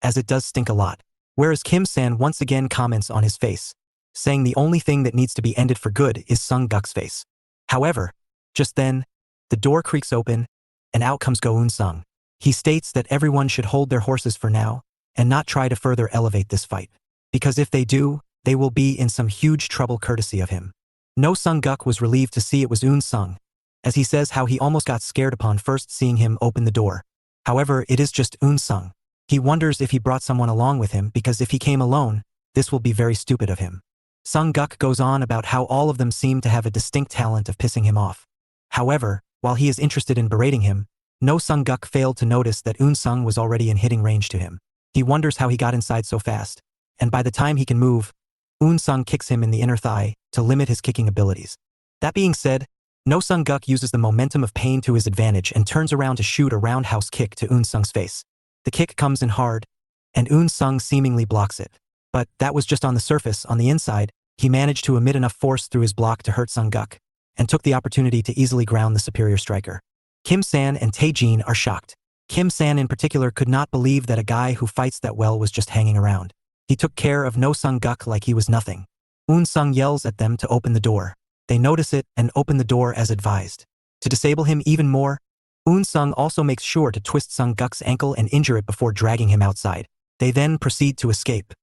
as it does stink a lot, whereas Kim-san once again comments on his face, saying the only thing that needs to be ended for good is Sung-guk's face. However, just then, the door creaks open, and out comes Go Unsung. He states that everyone should hold their horses for now, and not try to further elevate this fight. because if they do, they will be in some huge trouble courtesy of him. No Sung-guk was relieved to see it was Unsung, as he says how he almost got scared upon first seeing him open the door. However, it is just Unsung. He wonders if he brought someone along with him because if he came alone, this will be very stupid of him. Sung-guk goes on about how all of them seem to have a distinct talent of pissing him off. However, while he is interested in berating him, no Sung-guk failed to notice that Unsung was already in hitting range to him. He wonders how he got inside so fast, and by the time he can move, Unsung kicks him in the inner thigh to limit his kicking abilities. That being said, no Sung-guk uses the momentum of pain to his advantage and turns around to shoot a roundhouse kick to Unsung's face. The kick comes in hard, and Unsung seemingly blocks it. But that was just on the surface. On the inside, he managed to emit enough force through his block to hurt Sung-guk, and took the opportunity to easily ground the superior striker. Kim-san and Tae-jin are shocked. Kim-san in particular could not believe that a guy who fights that well was just hanging around. He took care of no Sung-guk like he was nothing. Unsung yells at them to open the door. They notice it and open the door as advised. To disable him even more, Unsung also makes sure to twist Sung-guk's ankle and injure it before dragging him outside. They then proceed to escape.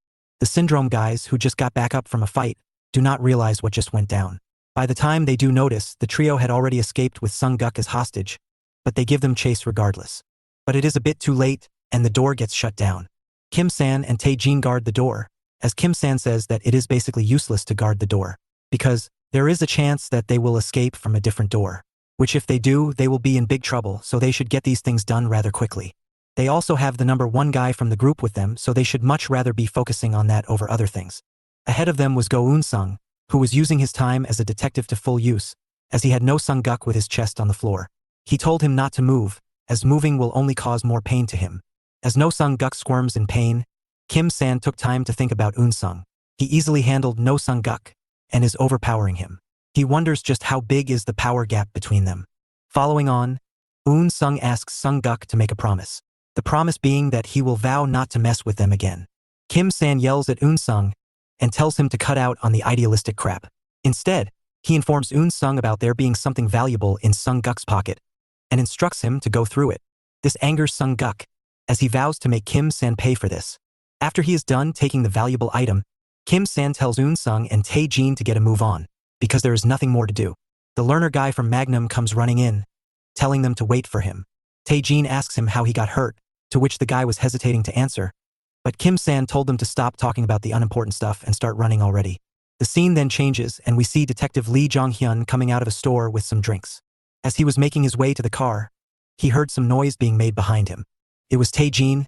The syndrome guys who just got back up from a fight do not realize what just went down. By the time they do notice, the trio had already escaped with Sung-guk as hostage, but they give them chase regardless. But it is a bit too late, and the door gets shut down. Kim-san and Tae-jin guard the door, as Kim-san says that it is basically useless to guard the door, because there is a chance that they will escape from a different door, which if they do, they will be in big trouble, so they should get these things done rather quickly. They also have the number one guy from the group with them, so they should much rather be focusing on that over other things. Ahead of them was Go Unsung, who was using his time as a detective to full use, as he had no Sung-guk with his chest on the floor. He told him not to move, as moving will only cause more pain to him. As no Sung-guk squirms in pain, Kim-san took time to think about Unsung. He easily handled no Sung-guk, and is overpowering him. He wonders just how big is the power gap between them. Following on, Unsung asks Sung-guk to make a promise. The promise being that he will vow not to mess with them again. Kim-san yells at Unsung and tells him to cut out on the idealistic crap. Instead, he informs Unsung about there being something valuable in Sung-guk's pocket and instructs him to go through it. This angers Sung-guk, as he vows to make Kim-san pay for this. After he is done taking the valuable item, Kim-san tells Unsung and Tae-jin to get a move on, because there is nothing more to do. The learner guy from Magnum comes running in, telling them to wait for him. Tae-jin asks him how he got hurt, to which the guy was hesitating to answer, but Kim-san told them to stop talking about the unimportant stuff and start running already. The scene then changes and we see Detective Lee Jong-hyun coming out of a store with some drinks. As he was making his way to the car, he heard some noise being made behind him. It was Tae-jin,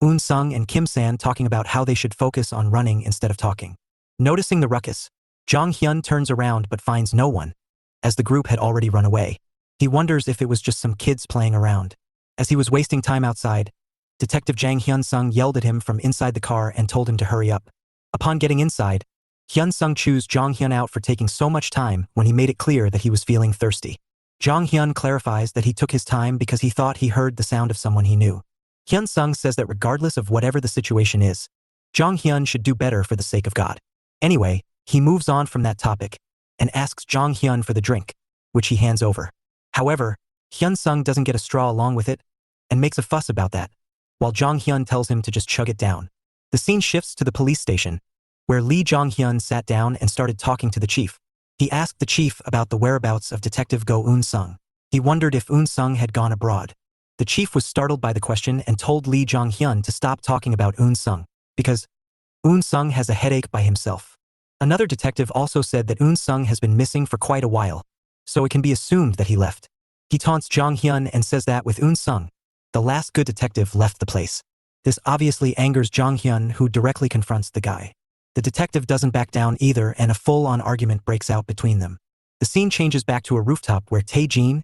Unsung and Kim-san talking about how they should focus on running instead of talking. Noticing the ruckus, Jong-hyun turns around but finds no one, as the group had already run away. He wonders if it was just some kids playing around. As he was wasting time outside, Detective Jang Hyun-sung yelled at him from inside the car and told him to hurry up. Upon getting inside, Hyun-sung chews Jong-hyun out for taking so much time when he made it clear that he was feeling thirsty. Jong-hyun clarifies that he took his time because he thought he heard the sound of someone he knew. Hyun-sung says that regardless of whatever the situation is, Jong-hyun should do better for the sake of God. Anyway, he moves on from that topic and asks Jong-hyun for the drink, which he hands over. However, Hyun-sung doesn't get a straw along with it and makes a fuss about that, while Jong-hyun tells him to just chug it down. The scene shifts to the police station, where Lee Jong-hyun sat down and started talking to the chief. He asked the chief about the whereabouts of Detective Go Unsung. He wondered if Unsung had gone abroad. The chief was startled by the question and told Lee Jong-hyun to stop talking about Unsung, because Unsung has a headache by himself. Another detective also said that Unsung has been missing for quite a while, so it can be assumed that he left. He taunts Jong-hyun and says that with Unsung, the last good detective left the place. This obviously angers Jong-hyun, who directly confronts the guy. The detective doesn't back down either and a full-on argument breaks out between them. The scene changes back to a rooftop where Tae-jin,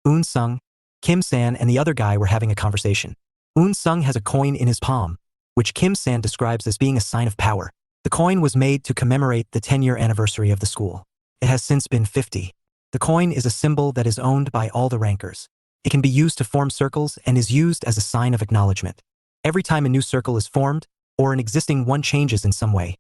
Unsung, Kim-san and the other guy were having a conversation. Unsung has a coin in his palm, which Kim-san describes as being a sign of power. The coin was made to commemorate the 10-year anniversary of the school. It has since been 50. The coin is a symbol that is owned by all the rankers. It can be used to form circles and is used as a sign of acknowledgement. Every time a new circle is formed, or an existing one changes in some way,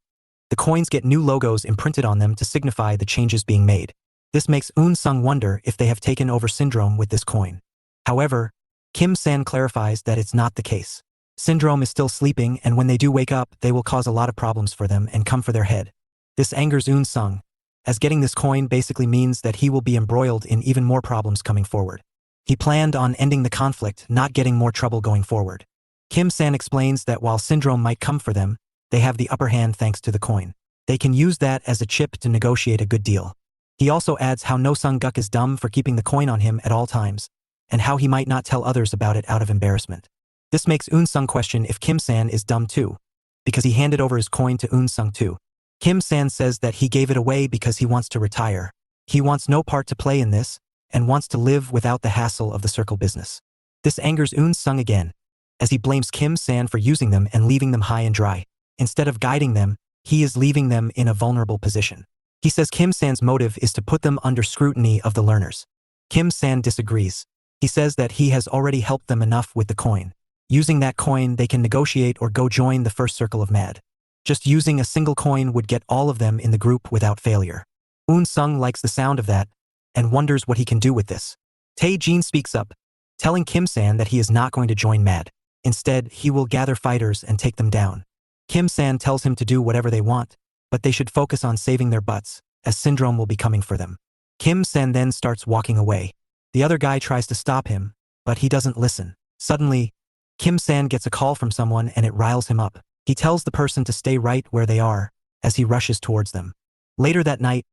the coins get new logos imprinted on them to signify the changes being made. This makes Unsung wonder if they have taken over syndrome with this coin. However, Kim-san clarifies that it's not the case. Syndrome is still sleeping, and when they do wake up, they will cause a lot of problems for them and come for their head. This angers Unsung, as getting this coin basically means that he will be embroiled in even more problems coming forward. He planned on ending the conflict, not getting more trouble going forward. Kim-san explains that while Syndrome might come for them, they have the upper hand thanks to the coin. They can use that as a chip to negotiate a good deal. He also adds how No Sung-guk is dumb for keeping the coin on him at all times, and how he might not tell others about it out of embarrassment. This makes Unsung question if Kim-san is dumb too, because he handed over his coin to Unsung too. Kim-san says that he gave it away because he wants to retire. He wants no part to play in this, and wants to live without the hassle of the circle business. This angers Unsung again, as he blames Kim-san for using them and leaving them high and dry. Instead of guiding them, he is leaving them in a vulnerable position. He says Kim-san's motive is to put them under scrutiny of the learners. Kim-san disagrees. He says that he has already helped them enough with the coin. Using that coin, they can negotiate or go join the first circle of MAD. Just using a single coin would get all of them in the group without failure. Unsung likes the sound of that and wonders what he can do with this. Shinte Gene speaks up, telling Kim-san that he is not going to join MAD. Instead, he will gather fighters and take them down. Kim-san tells him to do whatever they want, but they should focus on saving their butts, as Syndrome will be coming for them. Kim-san then starts walking away. The other guy tries to stop him, but he doesn't listen. Suddenly, Kim-san gets a call from someone and it riles him up. He tells the person to stay right where they are, as he rushes towards them. Later that night,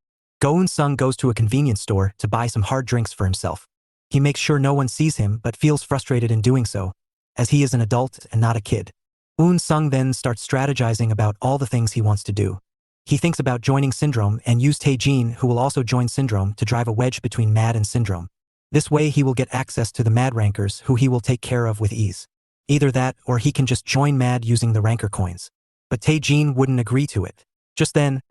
Unsung goes to a convenience store to buy some hard drinks for himself. He makes sure no one sees him but feels frustrated in doing so, as he is an adult and not a kid. Unsung then starts strategizing about all the things he wants to do. He thinks about joining Syndrome and use Shinte Gene, who will also join Syndrome, to drive a wedge between MAD and Syndrome. This way he will get access to the MAD rankers, who he will take care of with ease. Either that or he can just join MAD using the ranker coins. But Shinte Gene wouldn't agree to it. Just then,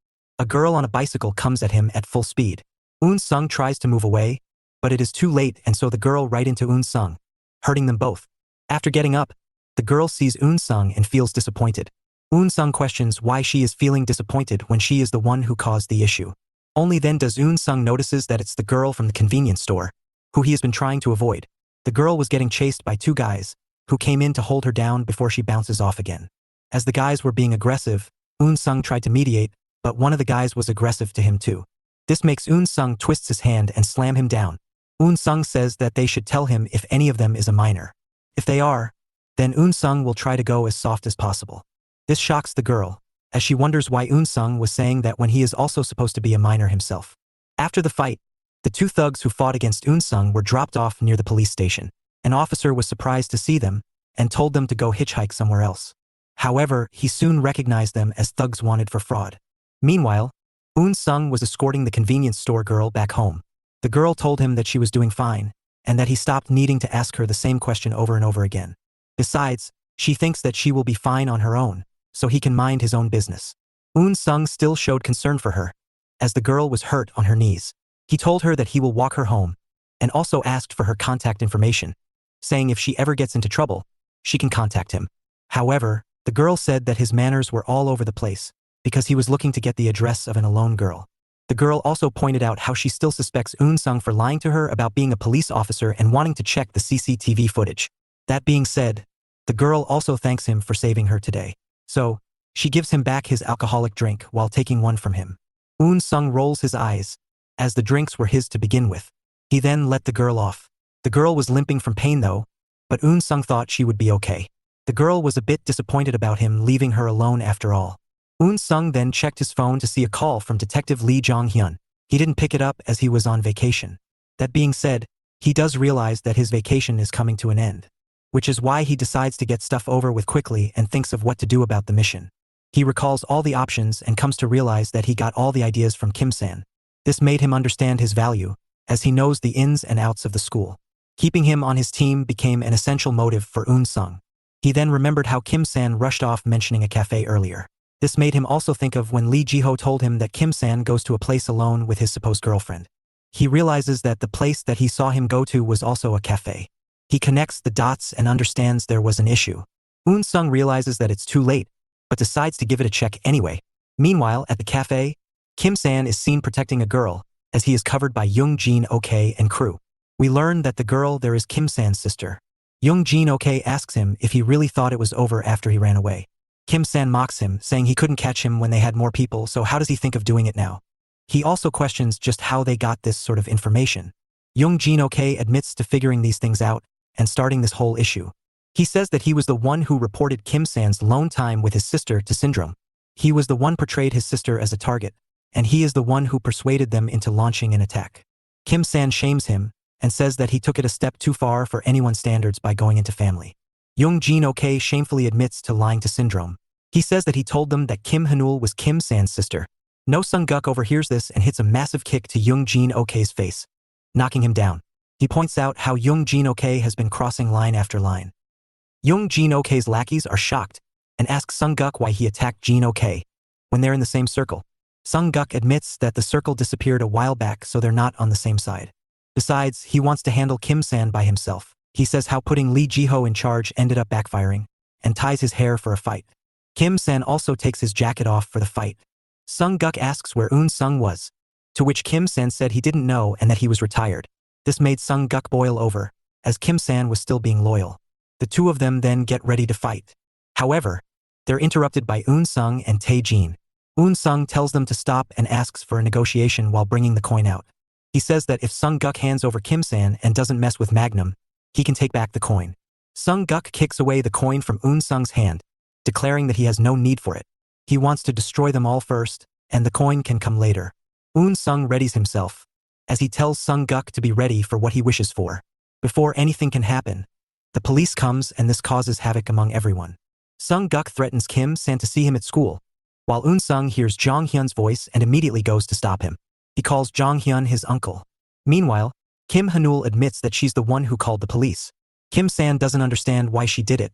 a girl on a bicycle comes at him at full speed. Unsung tries to move away, but it is too late, and so the girl right into Unsung, hurting them both. After getting up, the girl sees Unsung and feels disappointed. Unsung questions why she is feeling disappointed when she is the one who caused the issue. Only then does Unsung notices that it's the girl from the convenience store, who he has been trying to avoid. The girl was getting chased by two guys, who came in to hold her down before she bounces off again. As the guys were being aggressive, Unsung tried to mediate, but one of the guys was aggressive to him too. This makes Unsung twist his hand and slam him down. Unsung says that they should tell him if any of them is a minor. If they are, then Unsung will try to go as soft as possible. This shocks the girl, as she wonders why Unsung was saying that when he is also supposed to be a minor himself. After the fight, the two thugs who fought against Unsung were dropped off near the police station. An officer was surprised to see them and told them to go hitchhike somewhere else. However, he soon recognized them as thugs wanted for fraud. Meanwhile, Unsung was escorting the convenience store girl back home. The girl told him that she was doing fine, and that he stopped needing to ask her the same question over and over again. Besides, she thinks that she will be fine on her own, so he can mind his own business. Unsung still showed concern for her, as the girl was hurt on her knees. He told her that he will walk her home, and also asked for her contact information, saying if she ever gets into trouble, she can contact him. However, the girl said that his manners were all over the place, because he was looking to get the address of an alone girl. The girl also pointed out how she still suspects Unsung for lying to her about being a police officer and wanting to check the CCTV footage. That being said, the girl also thanks him for saving her today. So, she gives him back his alcoholic drink while taking one from him. Unsung rolls his eyes, as the drinks were his to begin with. He then let the girl off. The girl was limping from pain though, but Unsung thought she would be okay. The girl was a bit disappointed about him leaving her alone after all. Unsung then checked his phone to see a call from Detective Lee Jong-hyun. He didn't pick it up as he was on vacation. That being said, he does realize that his vacation is coming to an end, which is why he decides to get stuff over with quickly and thinks of what to do about the mission. He recalls all the options and comes to realize that he got all the ideas from Kim-san. This made him understand his value, as he knows the ins and outs of the school. Keeping him on his team became an essential motive for Unsung. He then remembered how Kim-san rushed off mentioning a cafe earlier. This made him also think of when Lee Ji-ho told him that Kim-san goes to a place alone with his supposed girlfriend. He realizes that the place that he saw him go to was also a cafe. He connects the dots and understands there was an issue. Unsung realizes that it's too late, but decides to give it a check anyway. Meanwhile, at the cafe, Kim-san is seen protecting a girl, as he is covered by Young Jin Ok and crew. We learn that the girl there is Kim-san's sister. Young Jin OK asks him if he really thought it was over after he ran away. Kim-san mocks him, saying he couldn't catch him when they had more people, so how does he think of doing it now? He also questions just how they got this sort of information. Young Jin OK admits to figuring these things out and starting this whole issue. He says that he was the one who reported Kim-san's lone time with his sister to Syndrome. He was the one portrayed his sister as a target, and he is the one who persuaded them into launching an attack. Kim-san shames him and says that he took it a step too far for anyone's standards by going into family. Young Jin OK shamefully admits to lying to Syndrome. He says that he told them that Kim Hanul was Kim-san's sister. No Sung-guk overhears this and hits a massive kick to Young Jin OK's face, knocking him down. He points out how Young Jin OK has been crossing line after line. Young Jin OK's lackeys are shocked and ask Sung-guk why he attacked Jin OK when they're in the same circle. Sung-guk admits that the circle disappeared a while back, so they're not on the same side. Besides, he wants to handle Kim-san by himself. He says how putting Lee Ji-ho in charge ended up backfiring and ties his hair for a fight. Kim-san also takes his jacket off for the fight. Sung-guk asks where Unsung was, to which Kim-san said he didn't know and that he was retired. This made Sung-guk boil over, as Kim-san was still being loyal. The two of them then get ready to fight. However, they're interrupted by Unsung and Shinte Gene. Unsung tells them to stop and asks for a negotiation while bringing the coin out. He says that if Sung-guk hands over Kim-san and doesn't mess with Magnum, he can take back the coin. Sung-guk kicks away the coin from Unsung's hand, declaring that he has no need for it. He wants to destroy them all first, and the coin can come later. Unsung readies himself, as he tells Sung-guk to be ready for what he wishes for. Before anything can happen, the police comes and this causes havoc among everyone. Sung-guk threatens Kim-san to see him at school, while Unsung hears Jong-hyun's voice and immediately goes to stop him. He calls Jong-hyun his uncle. Meanwhile, Kim Hanul admits that she's the one who called the police. Kim-san doesn't understand why she did it,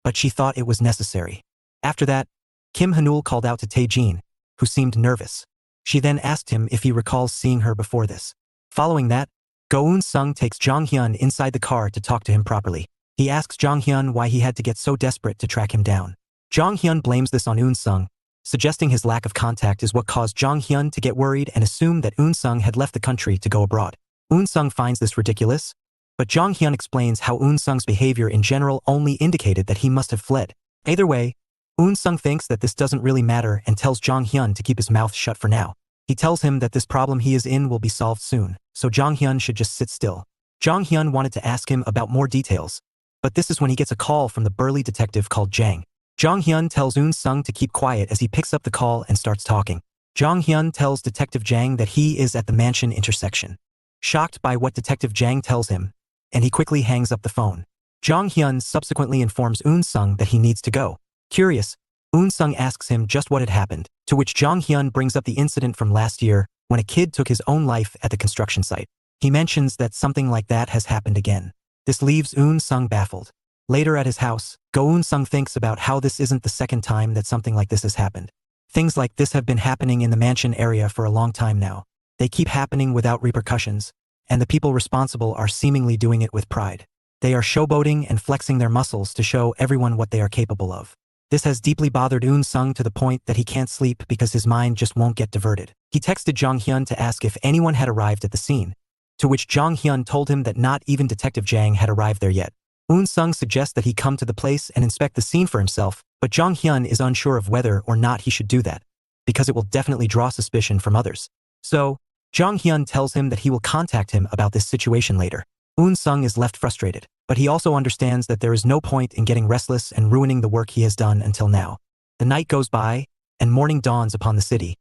but she thought it was necessary. After that, Kim Hanul called out to Shinte Gene, who seemed nervous. She then asked him if he recalls seeing her before this. Following that, Go Unsung takes Jong-hyun inside the car to talk to him properly. He asks Jong-hyun why he had to get so desperate to track him down. Jong-hyun blames this on Unsung, suggesting his lack of contact is what caused Jong-hyun to get worried and assume that Unsung had left the country to go abroad. Unsung finds this ridiculous, but Jong-hyun explains how Unsung's behavior in general only indicated that he must have fled. Either way, Unsung thinks that this doesn't really matter and tells Jong-hyun to keep his mouth shut for now. He tells him that this problem he is in will be solved soon, so Jong-hyun should just sit still. Jong-hyun wanted to ask him about more details, but this is when he gets a call from the burly detective called Jang. Jong-hyun tells Unsung to keep quiet as he picks up the call and starts talking. Jong-hyun tells Detective Jang that he is at the mansion intersection. Shocked by what Detective Jang tells him, and he quickly hangs up the phone. Jong-hyun subsequently informs Unsung that he needs to go. Curious, Unsung asks him just what had happened, to which Jong-hyun brings up the incident from last year when a kid took his own life at the construction site. He mentions that something like that has happened again. This leaves Unsung baffled. Later at his house, Go Unsung thinks about how this isn't the second time that something like this has happened. Things like this have been happening in the mansion area for a long time now. They keep happening without repercussions, and the people responsible are seemingly doing it with pride. They are showboating and flexing their muscles to show everyone what they are capable of. This has deeply bothered Unsung to the point that he can't sleep because his mind just won't get diverted. He texted Jong-hyun to ask if anyone had arrived at the scene, to which Jong-hyun told him that not even Detective Jang had arrived there yet. Unsung suggests that he come to the place and inspect the scene for himself, but Jong-hyun is unsure of whether or not he should do that, because it will definitely draw suspicion from others. So, Jong-hyun tells him that he will contact him about this situation later. Unsung is left frustrated, but he also understands that there is no point in getting restless and ruining the work he has done until now. The night goes by, and morning dawns upon the city.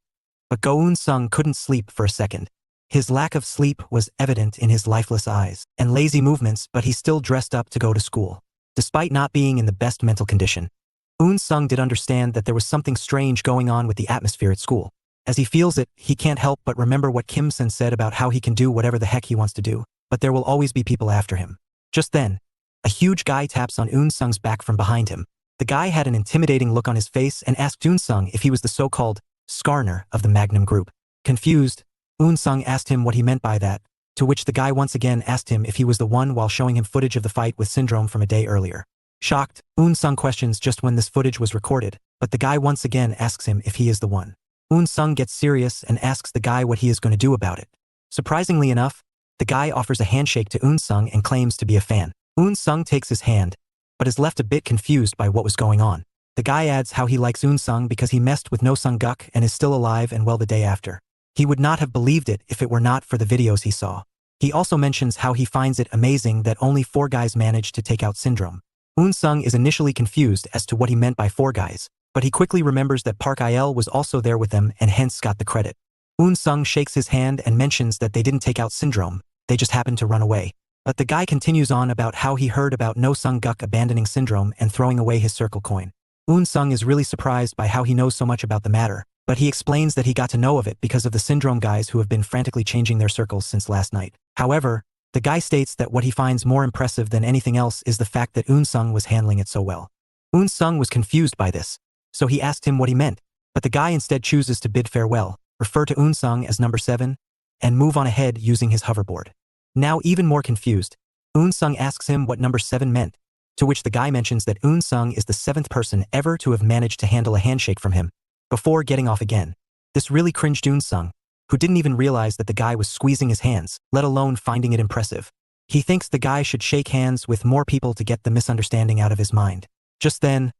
But Go Unsung couldn't sleep for a second. His lack of sleep was evident in his lifeless eyes and lazy movements, but he still dressed up to go to school. Despite not being in the best mental condition, Unsung did understand that there was something strange going on with the atmosphere at school. As he feels it, he can't help but remember what Kim-san said about how he can do whatever the heck he wants to do, but there will always be people after him. Just then, a huge guy taps on Unsung's back from behind him. The guy had an intimidating look on his face and asked Unsung if he was the so-called Skarner of the Magnum group. Confused, Unsung asked him what he meant by that, to which the guy once again asked him if he was the one while showing him footage of the fight with Syndrome from a day earlier. Shocked, Unsung questions just when this footage was recorded, but the guy once again asks him if he is the one. Unsung gets serious and asks the guy what he is going to do about it. Surprisingly enough, the guy offers a handshake to Unsung and claims to be a fan. Unsung takes his hand, but is left a bit confused by what was going on. The guy adds how he likes Unsung because he messed with No Sung Guk and is still alive and well the day after. He would not have believed it if it were not for the videos he saw. He also mentions how he finds it amazing that only 4 guys managed to take out Syndrome. Unsung is initially confused as to what he meant by 4 guys, but he quickly remembers that Park Il was also there with them and hence got the credit. Unsung shakes his hand and mentions that they didn't take out Syndrome, they just happened to run away. But the guy continues on about how he heard about No Sung Guk abandoning Syndrome and throwing away his circle coin. Unsung is really surprised by how he knows so much about the matter, but he explains that he got to know of it because of the Syndrome guys who have been frantically changing their circles since last night. However, the guy states that what he finds more impressive than anything else is the fact that Unsung was handling it so well. Unsung was confused by this, so he asked him what he meant, but the guy instead chooses to bid farewell, refer to Unsung as number 7, and move on ahead using his hoverboard. Now even more confused, Unsung asks him what number 7 meant, to which the guy mentions that Unsung is the 7th person ever to have managed to handle a handshake from him, before getting off again. This really cringed Unsung, who didn't even realize that the guy was squeezing his hands, let alone finding it impressive. He thinks the guy should shake hands with more people to get the misunderstanding out of his mind. Just then,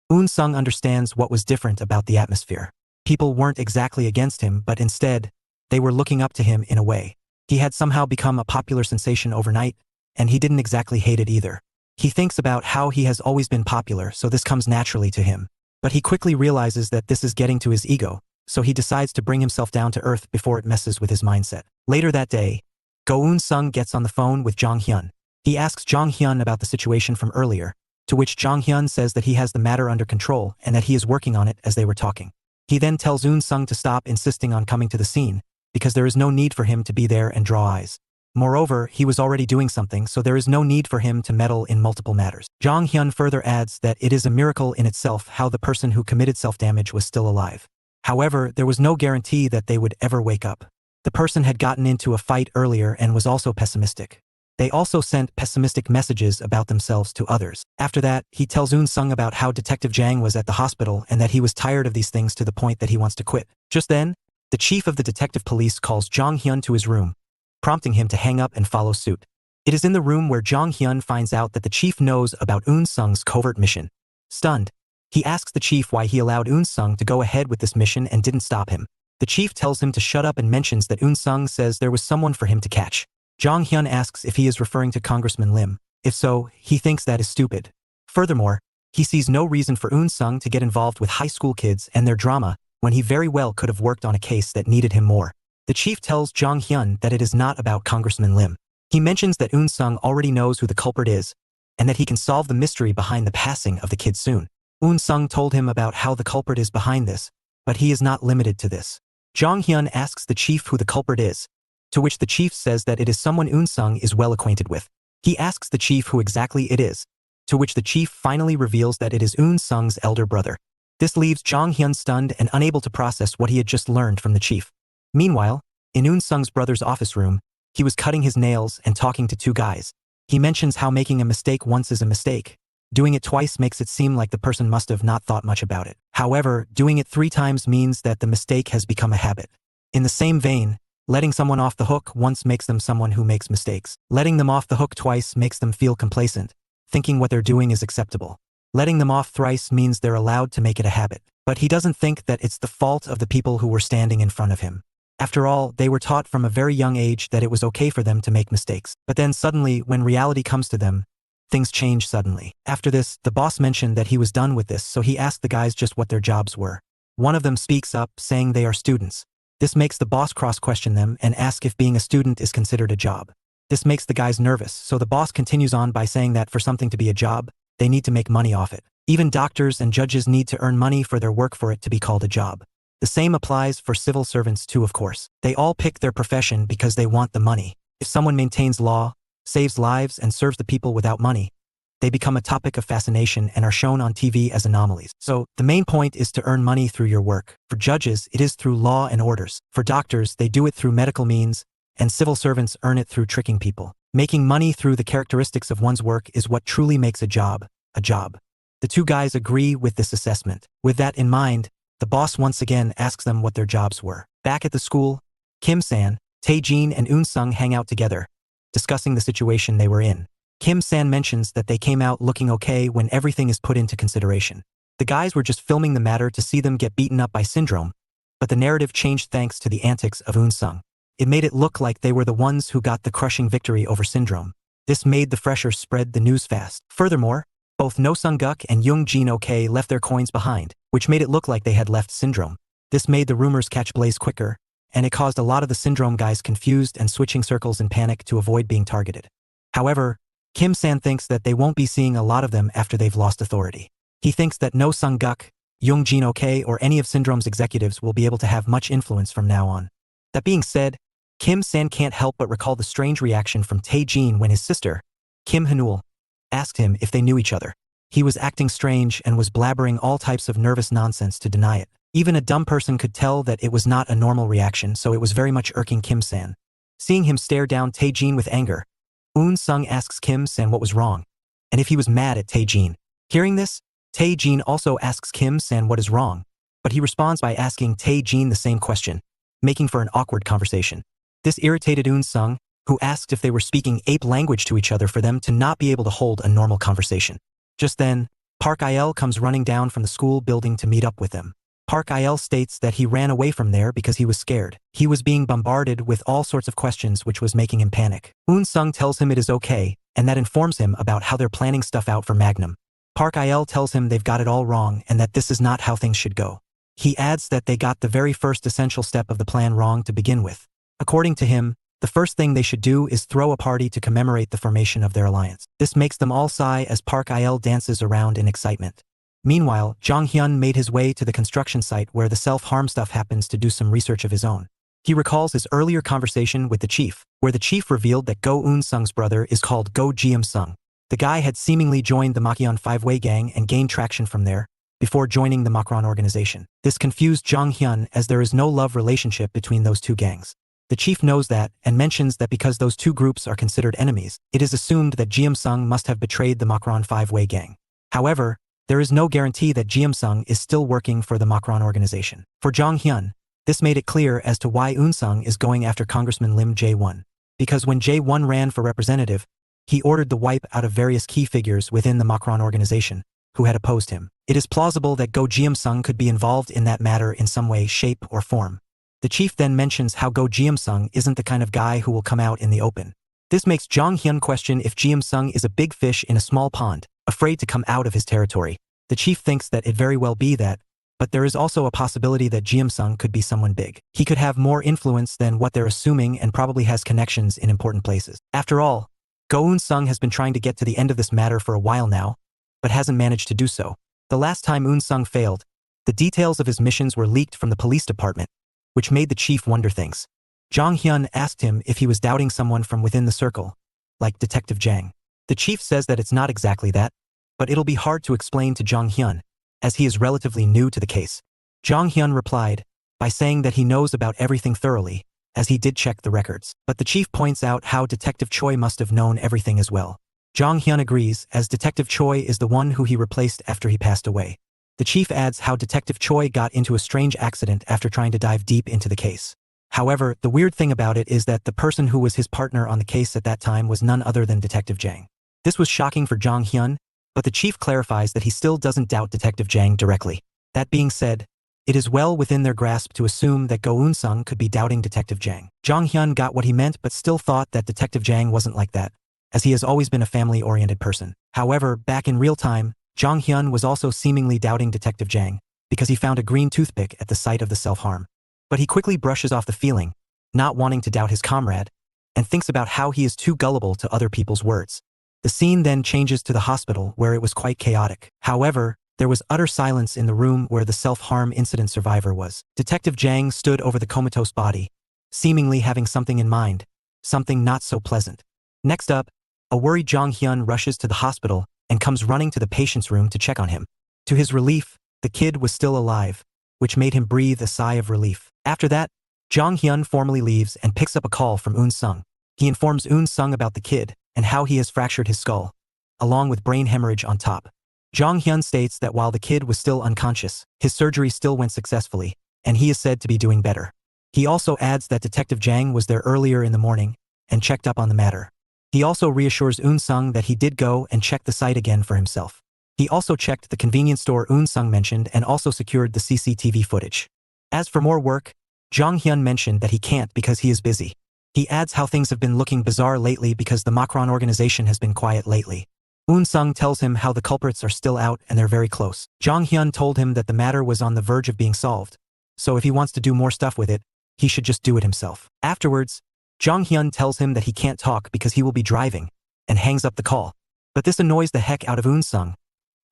Unsung understands what was different about the atmosphere. People weren't exactly against him, but instead, they were looking up to him in a way. He had somehow become a popular sensation overnight, and he didn't exactly hate it either. He thinks about how he has always been popular, so this comes naturally to him. But he quickly realizes that this is getting to his ego, so he decides to bring himself down to earth before it messes with his mindset. Later that day, Go Unsung gets on the phone with Jong Hyun. He asks Jong Hyun about the situation from earlier, to which Jong Hyun says that he has the matter under control and that he is working on it as they were talking. He then tells Unsung to stop insisting on coming to the scene, because there is no need for him to be there and draw eyes. Moreover, he was already doing something, so there is no need for him to meddle in multiple matters. Jong Hyun further adds that it is a miracle in itself how the person who committed self-damage was still alive. However, there was no guarantee that they would ever wake up. The person had gotten into a fight earlier and was also pessimistic. They also sent pessimistic messages about themselves to others. After that, he tells Unsung about how Detective Jang was at the hospital and that he was tired of these things to the point that he wants to quit. Just then, the chief of the detective police calls Jong Hyun to his room, prompting him to hang up and follow suit. It is in the room where Jong Hyun finds out that the chief knows about Unsung's covert mission. Stunned, he asks the chief why he allowed Unsung to go ahead with this mission and didn't stop him. The chief tells him to shut up and mentions that Unsung says there was someone for him to catch. Jong Hyun asks if he is referring to Congressman Lim. If so, he thinks that is stupid. Furthermore, he sees no reason for Unsung to get involved with high school kids and their drama when he very well could have worked on a case that needed him more. The chief tells Jong Hyun that it is not about Congressman Lim. He mentions that Unsung already knows who the culprit is, and that he can solve the mystery behind the passing of the kid soon. Unsung told him about how the culprit is behind this, but he is not limited to this. Jong Hyun asks the chief who the culprit is, to which the chief says that it is someone Unsung is well acquainted with. He asks the chief who exactly it is, to which the chief finally reveals that it is Unsung's elder brother. This leaves Jong Hyun stunned and unable to process what he had just learned from the chief. Meanwhile, in Unsung's brother's office room, he was cutting his nails and talking to 2 guys. He mentions how making a mistake once is a mistake. Doing it twice makes it seem like the person must have not thought much about it. However, doing it 3 times means that the mistake has become a habit. In the same vein, letting someone off the hook once makes them someone who makes mistakes. Letting them off the hook twice makes them feel complacent, thinking what they're doing is acceptable. Letting them off thrice means they're allowed to make it a habit. But he doesn't think that it's the fault of the people who were standing in front of him. After all, they were taught from a very young age that it was okay for them to make mistakes. But then suddenly, when reality comes to them, things change suddenly. After this, the boss mentioned that he was done with this, so he asked the guys just what their jobs were. One of them speaks up, saying they are students. This makes the boss cross-question them and ask if being a student is considered a job. This makes the guys nervous, so the boss continues on by saying that for something to be a job, they need to make money off it. Even doctors and judges need to earn money for their work for it to be called a job. The same applies for civil servants too, of course. They all pick their profession because they want the money. If someone maintains law, saves lives, and serves the people without money, they become a topic of fascination and are shown on TV as anomalies. So, the main point is to earn money through your work. For judges, it is through law and orders. For doctors, they do it through medical means, and civil servants earn it through tricking people. Making money through the characteristics of one's work is what truly makes a job, a job. The 2 guys agree with this assessment. With that in mind, the boss once again asks them what their jobs were. Back at the school, Kim-san, Tae-jin and Unsung hang out together, discussing the situation they were in. Kim-san mentions that they came out looking okay when everything is put into consideration. The guys were just filming the matter to see them get beaten up by Syndrome, but the narrative changed thanks to the antics of Unsung. It made it look like they were the ones who got the crushing victory over Syndrome. This made the freshers spread the news fast. Furthermore, both No Sung-guk and Young Jin-ok left their coins behind, which made it look like they had left Syndrome. This made the rumors catch blaze quicker, and it caused a lot of the Syndrome guys confused and switching circles in panic to avoid being targeted. However, Kim-san thinks that they won't be seeing a lot of them after they've lost authority. He thinks that No Sung-guk, Young Jin-ok or any of Syndrome's executives will be able to have much influence from now on. That being said, Kim-san can't help but recall the strange reaction from Tae-jin when his sister, Kim Hanul, asked him if they knew each other. He was acting strange and was blabbering all types of nervous nonsense to deny it. Even a dumb person could tell that it was not a normal reaction, so it was very much irking Kim-san. Seeing him stare down Tae-jin with anger, Unsung asks Kim-san what was wrong, and if he was mad at Tae-jin. Hearing this, Tae-jin also asks Kim-san what is wrong, but he responds by asking Tae-jin the same question, making for an awkward conversation. This irritated Unsung, who asked if they were speaking ape language to each other for them to not be able to hold a normal conversation. Just then, Park Il comes running down from the school building to meet up with them. Park Il states that he ran away from there because he was scared. He was being bombarded with all sorts of questions which was making him panic. Unsung tells him it is okay, and that informs him about how they're planning stuff out for Magnum. Park Il tells him they've got it all wrong and that this is not how things should go. He adds that they got the very first essential step of the plan wrong to begin with. According to him, the first thing they should do is throw a party to commemorate the formation of their alliance. This makes them all sigh as Park Il dances around in excitement. Meanwhile, Jong Hyun made his way to the construction site where the self-harm stuff happens to do some research of his own. He recalls his earlier conversation with the chief, where the chief revealed that Go Eun-sung's brother is called Go Ji-sung. The guy had seemingly joined the Makion five-way gang and gained traction from there, before joining the Makron organization. This confused Jong Hyun as there is no love relationship between those two gangs. The chief knows that and mentions that because those two groups are considered enemies, it is assumed that Ji-sung must have betrayed the Makron five-way gang. However, there is no guarantee that Ji-sung is still working for the Makron organization. For Jong Hyun, this made it clear as to why Unsung is going after Congressman Lim Jae-won. Because when Jae-won ran for representative, he ordered the wipe out of various key figures within the Makron organization, who had opposed him. It is plausible that Go Ji-sung could be involved in that matter in some way, shape, or form. The chief then mentions how Go Ji-sung isn't the kind of guy who will come out in the open. This makes Jong Hyun question if Ji-sung is a big fish in a small pond, afraid to come out of his territory. The chief thinks that it very well be that, but there is also a possibility that Ji-sung could be someone big. He could have more influence than what they're assuming and probably has connections in important places. After all, Go Eun-sung has been trying to get to the end of this matter for a while now, but hasn't managed to do so. The last time Unsung failed, the details of his missions were leaked from the police department, which made the chief wonder things. Jong Hyun asked him if he was doubting someone from within the circle, like Detective Jang. The chief says that it's not exactly that, but it'll be hard to explain to Jong Hyun, as he is relatively new to the case. Jong Hyun replied by saying that he knows about everything thoroughly, as he did check the records. But the chief points out how Detective Choi must have known everything as well. Jong Hyun agrees, as Detective Choi is the one who he replaced after he passed away. The chief adds how Detective Choi got into a strange accident after trying to dive deep into the case. However, the weird thing about it is that the person who was his partner on the case at that time was none other than Detective Jang. This was shocking for Jong Hyun, but the chief clarifies that he still doesn't doubt Detective Jang directly. That being said, it is well within their grasp to assume that Go Eun-sung could be doubting Detective Jang. Jong Hyun got what he meant but still thought that Detective Jang wasn't like that, as he has always been a family-oriented person. However, back in real time, Jong Hyun was also seemingly doubting Detective Jang, because he found a green toothpick at the site of the self-harm. But he quickly brushes off the feeling, not wanting to doubt his comrade, and thinks about how he is too gullible to other people's words. The scene then changes to the hospital where it was quite chaotic. However, there was utter silence in the room where the self-harm incident survivor was. Detective Jang stood over the comatose body, seemingly having something in mind, something not so pleasant. Next up, a worried Jong Hyun rushes to the hospital and comes running to the patient's room to check on him. To his relief, the kid was still alive, which made him breathe a sigh of relief. After that, Jong Hyun formally leaves and picks up a call from Unsung. He informs Unsung about the kid and how he has fractured his skull, along with brain hemorrhage on top. Jong Hyun states that while the kid was still unconscious, his surgery still went successfully, and he is said to be doing better. He also adds that Detective Jang was there earlier in the morning and checked up on the matter. He also reassures Unsung that he did go and check the site again for himself. He also checked the convenience store Unsung mentioned and also secured the CCTV footage. As for more work, Jong Hyun mentioned that he can't because he is busy. He adds how things have been looking bizarre lately because the Macron organization has been quiet lately. Unsung tells him how the culprits are still out and they're very close. Jong Hyun told him that the matter was on the verge of being solved, so if he wants to do more stuff with it, he should just do it himself. Afterwards, Jong Hyun tells him that he can't talk because he will be driving, and hangs up the call. But this annoys the heck out of Unsung,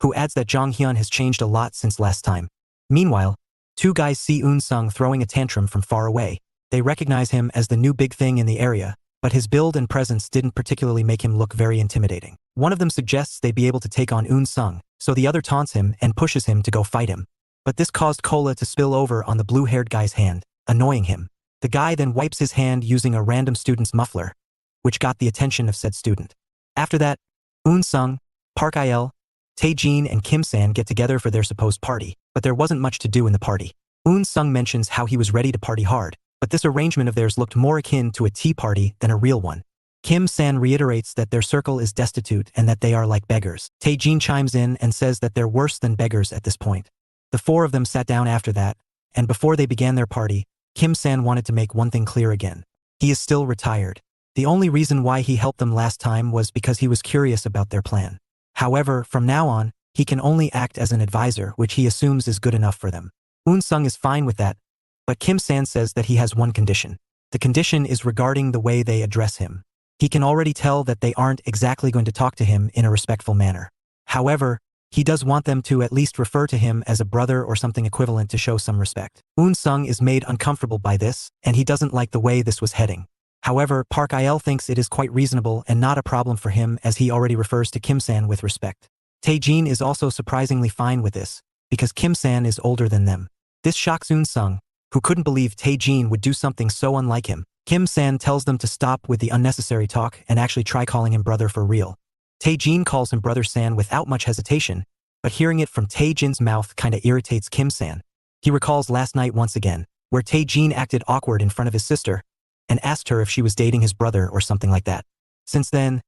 who adds that Jong Hyun has changed a lot since last time. Meanwhile, two guys see Unsung throwing a tantrum from far away. They recognize him as the new big thing in the area, but his build and presence didn't particularly make him look very intimidating. One of them suggests they be able to take on Unsung, so the other taunts him and pushes him to go fight him. But this caused cola to spill over on the blue-haired guy's hand, annoying him. The guy then wipes his hand using a random student's muffler, which got the attention of said student. After that, Unsung, Park Il, Tae Jin and Kim San get together for their supposed party, but there wasn't much to do in the party. Unsung mentions how he was ready to party hard, but this arrangement of theirs looked more akin to a tea party than a real one. Kim San reiterates that their circle is destitute and that they are like beggars. Tae Jin chimes in and says that they're worse than beggars at this point. The four of them sat down after that, and before they began their party, Kim San wanted to make one thing clear again. He is still retired. The only reason why he helped them last time was because he was curious about their plan. However, from now on, he can only act as an advisor, which he assumes is good enough for them. Unsung is fine with that, but Kim San says that he has one condition. The condition is regarding the way they address him. He can already tell that they aren't exactly going to talk to him in a respectful manner. However, he does want them to at least refer to him as a brother or something equivalent to show some respect. Unsung is made uncomfortable by this, and he doesn't like the way this was heading. However, Park Il thinks it is quite reasonable and not a problem for him as he already refers to Kim San with respect. Tae Jin is also surprisingly fine with this, because Kim San is older than them. This shocks Unsung, who couldn't believe Tae Jin would do something so unlike him. Kim San tells them to stop with the unnecessary talk and actually try calling him brother for real. Tae Jin calls him Brother San without much hesitation, but hearing it from Tae Jin's mouth kinda irritates Kim San. He recalls last night once again, where Tae Jin acted awkward in front of his sister, and asked her if she was dating his brother or something like that. Since then,